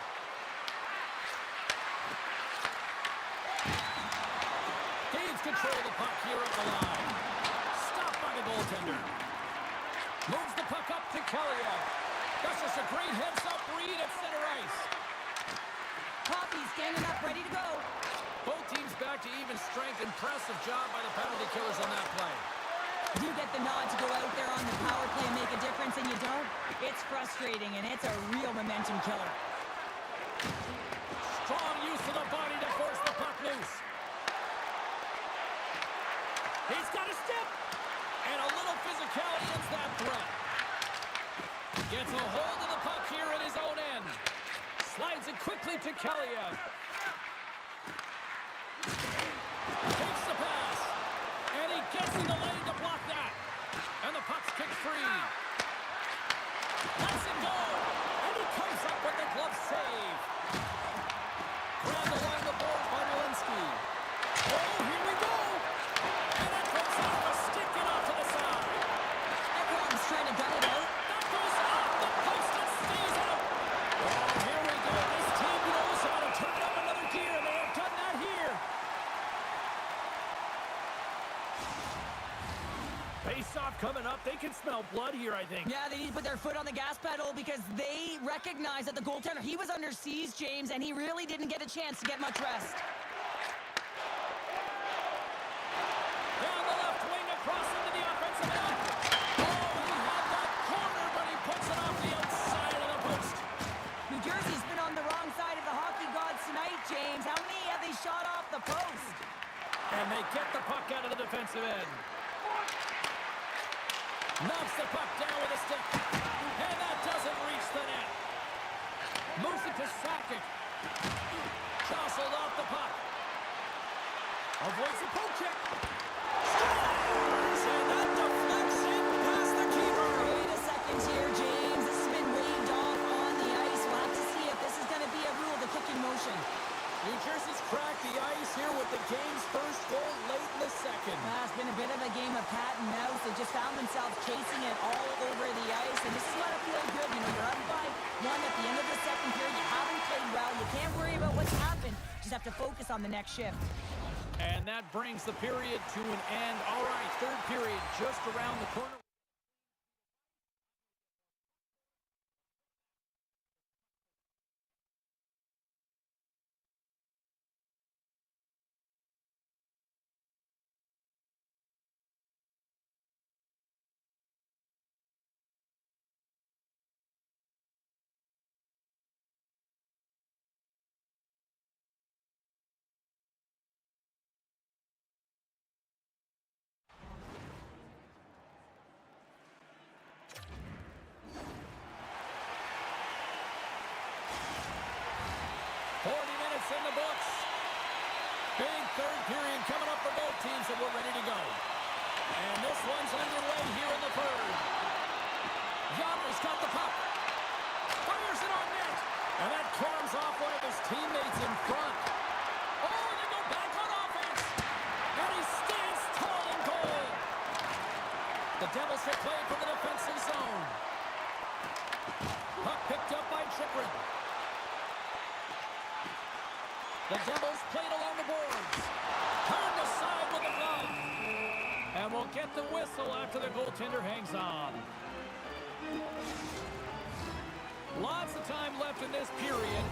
Gains control of the puck here at the line. Stopped by the goaltender. Moves the puck up to Kellya. That's just a great heads-up read at center ice. Coffey standing up, ready to go. Both teams back to even strength. Impressive job by the penalty killers on that play. You get the nod to go out there on the power play and make a difference, and you don't. It's frustrating, and it's a real momentum killer. Strong use of the body to force the puck loose. He's got a step. And a little physicality ends that threat. Gets a hold of the puck here at his own end. Slides it quickly to Kellya. Takes the pass. And he gets in the lane to block that. And the puck's kicked free. Lets him go. And he comes up with the glove save. Grabbed along the board by Walensky. Oh, here we go. And that goes off the stick and off to the side. Everyone's trying to gun it out. That goes off the post and stays out. Oh, here we go. This team knows how to turn up another gear, and they have done that here. Face-off coming up. They can smell blood here, I think. Yeah, they need to put their foot on the gas pedal because they recognize that the goaltender, he was under siege, James, and he really didn't get a chance to get much rest. Down the left wing across into the offensive end. Oh, he had that corner, but he Avoids the poke check. Scores! And that deflects it past the keeper. Wait a second here, James. This has been waved off on the ice. We'll have to see if this is going to be a rule, the kicking motion. New Jersey's cracked the ice here with the game's first goal late in the second. It's been a bit of a game of cat and mouse. They just found themselves chasing it all over the ice, and this is going to feel good. You know, you're up by one at the end of the second period. You haven't played well. You can't worry about what's happened. Just have to focus on the next shift. And that brings the period to an end. All right, third period just around the corner. In the books. Big third period coming up for both teams, and we're ready to go. And this one's underway here in the third. Yama's got the puck. Fires it on net. And that caroms off one of his teammates in front. Oh, and they go back on offense. And he stands tall in goal. The Devils have played from the defensive zone. Puck picked up by Chikrin. The Devils played along the boards. Turned aside with a glove. And we'll get the whistle after the goaltender hangs on. Lots of time left in this period.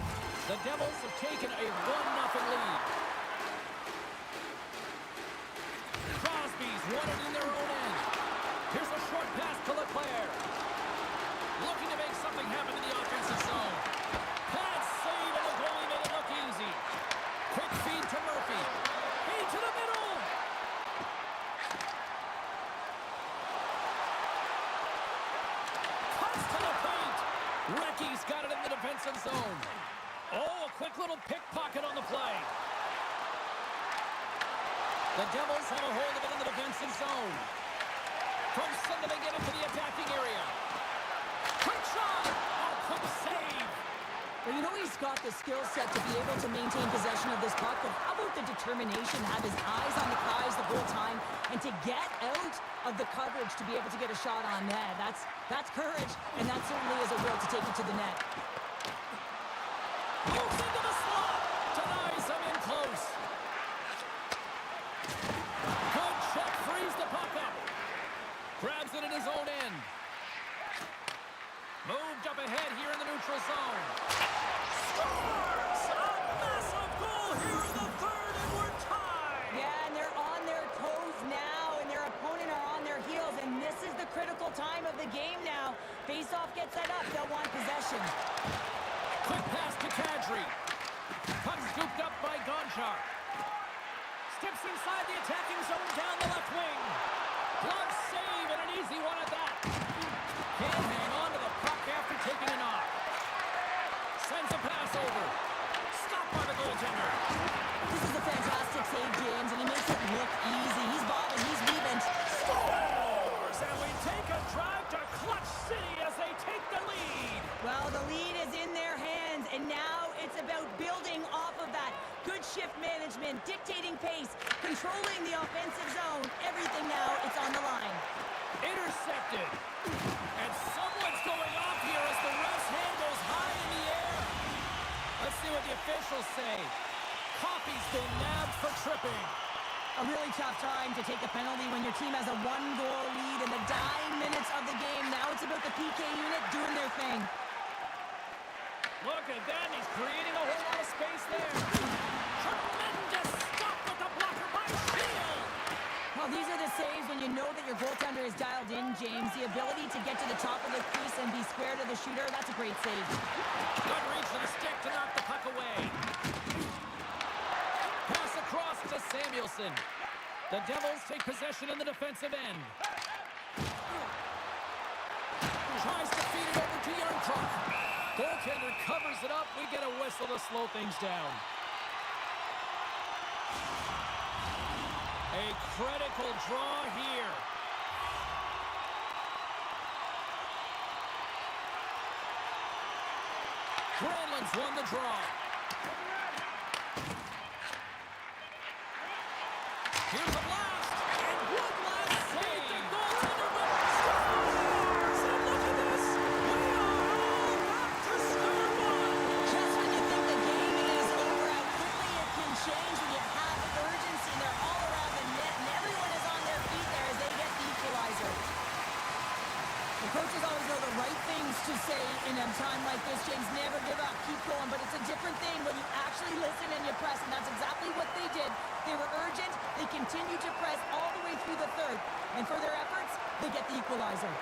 The Devils have taken a 1-0 lead. Crosby's won it in their own end. Here's a short pass to Leclerc. Looking to make something happen in the offensive zone. Pass save, and the goalie made it look easy. Quick feed to Murphy. Feed to the middle. Cuts to the paint. Recky's got it in the defensive zone. Oh, a quick little pickpocket on the play. The Devils have a hold of it in the defensive zone. From center, they get into the attacking area. Quick shot. Oh, quick save. Well, you know he's got the skill set to be able to maintain possession of this puck, but how about the determination, have his eyes on the prize the whole time, and to get out of the coverage to be able to get a shot on net. That's courage, and that certainly is a will to take it to the net. Moves into the slot. Denies him in close. Good check, frees the puck up. Grabs it in his own end. Moved up ahead here in the neutral zone. Scores! A massive goal here in the third, and we're tied! Yeah, and they're on their toes now, and their opponent are on their heels, and this is the critical time of the game now. Face-off gets set up, they'll want possession. Quick pass to Kadri. Puck scooped up by Gonchar. Steps inside the attacking zone down the left wing. Glove save, and an easy one at that. Can't hang on to the puck after taking a knock. Sends a pass over. Stopped by the goaltender. This is a fantastic save, James, and he makes it look easy. He's bobbing, he's weaving. Scores! And we take a drive to Clutch City as they take the lead. Well, the lead is in their hands, and now it's about building off of that. Good shift management, dictating pace, controlling the offensive zone. Everything now, it's on the line. Intercepted. And someone's going off here as the ref's hand goes high in the air. Let's see what the officials say. Coffey's been nabbed for tripping. A really tough time to take a penalty when your team has a 1-goal lead in the dying minutes of the game. Now it's about the PK unit doing their thing. Look at that. He's creating a whole lot of space there. Tremendous stop with the blocker by Shield. Well, these are the saves when you know that your goaltender is dialed in, James. The ability to get to the top of the crease and be square to the shooter, that's a great save. Good reach for the stick to knock the puck away. Pass across to Samuelson. The Devils take possession in the defensive end. Tries to feed it over to Yarncroc. Goaltender covers it up. We get a whistle to slow things down. A critical draw here. Granlund's won the draw. Here's a blast. And one last save. The goaltender, but scores! And look at this. We are all back to square one. Just when you think the game is over, how quickly it can change when you have urgency. They're all around the net, and everyone is on their feet there as they get the equalizer. The coaches always know the right things to say in a time like this, James. Never give up, keep going. But it's a different thing when you actually listen and you press, and that's exactly what they did. They were urgent. They continued to press all the way through the third. And for their efforts, they get the equalizer.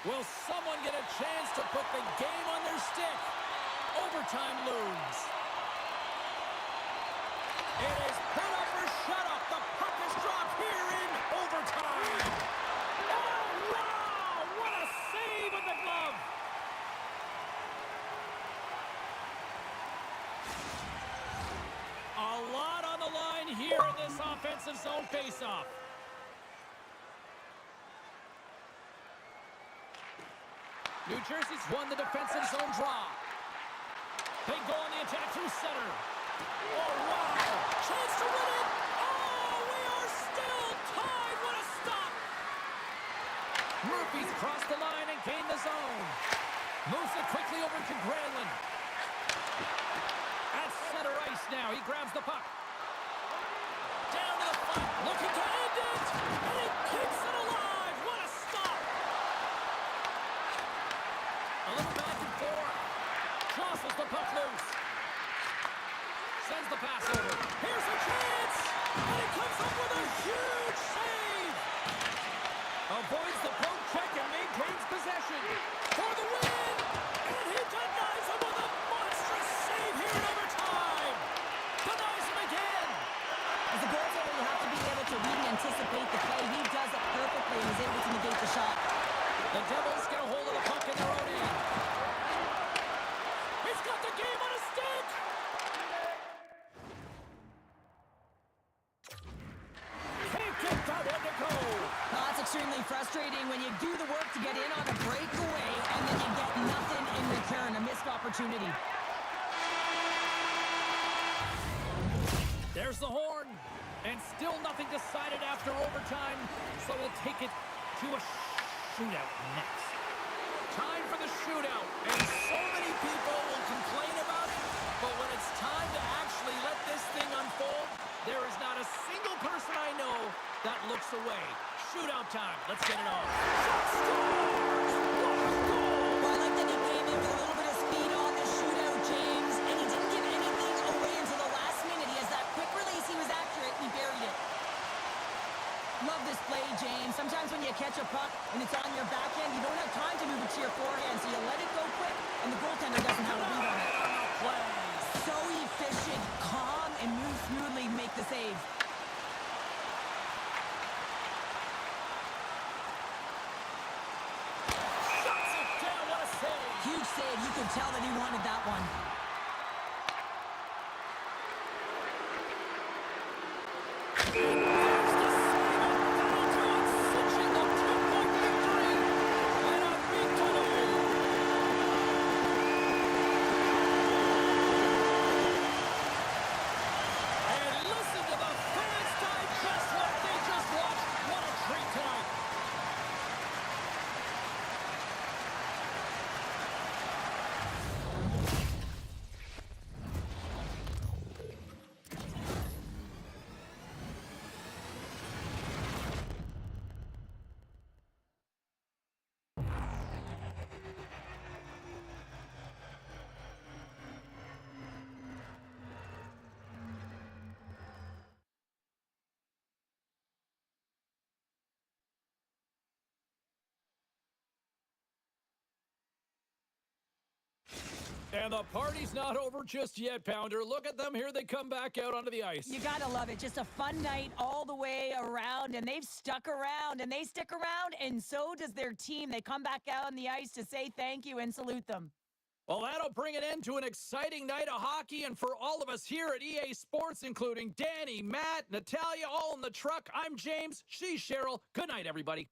Will someone get a chance to put the game on their stick? Overtime looms. It is put up or shut up. The puck is dropped here in overtime. Oh, wow! What a save with the glove. A lot on the line here in this offensive zone faceoff. New Jersey's won the defensive zone draw. They go on the attack through center. Oh, wow. Chance to win it. Oh, we are still tied. What a stop. Murphy's crossed the line and gained the zone. Moves it quickly over to Granlund. At center ice now. He grabs the puck. Down to the front. Looking to end it. And he kicks it alive. What a stop. A little back and forth. Tosses the puck loose. Sends the pass over. Here's a chance. And he comes up with a huge save. Avoids the poke check and maintains possession. For the win. And he denies him with a monstrous save here in overtime. Denies him again. As a goaltender, you have to be able to read and anticipate the play. He does it perfectly and is able to negate the shot. The Devils get a hold of the puck in their own end. He's got the game on a stick. Can't get that one to go. Now, that's extremely frustrating when you do the work to get in on a breakaway and then you get nothing in return, a missed opportunity. There's the horn. And still nothing decided after overtime. So we'll take it to a shootout next. Time for the shootout. And so many people will complain about it. But when it's time to actually let this thing unfold, there is not a single person I know that looks away. Shootout time. Let's get it on. Shot scores! What a goal! Well, I like that he came in with a little bit of speed on the shootout, James, and he didn't give anything away until the last minute. He has that quick release. He was accurate. He buried it. Love this play, James. Sometimes when you catch a puck and it's on your backhand, you don't have time to move it to your forehand, so you let it go quick, and the goaltender doesn't have a read on it. So efficient, calm, and move smoothly to make the save. Shuts it down. What a save. Huge save. You could tell that he wanted that one. There's the save. That'll do it. Cinching the 2-point victory. And a victory. And the party's not over just yet, Pounder. Look at them. Here they come back out onto the ice. You gotta love it. Just a fun night all the way around, and they've stuck around, and they stick around, and so does their team. They come back out on the ice to say thank you and salute them. Well, that'll bring an end to an exciting night of hockey, and for all of us here at EA Sports, including Danny, Matt, Natalia, all in the truck, I'm James, she's Cheryl. Good night, everybody.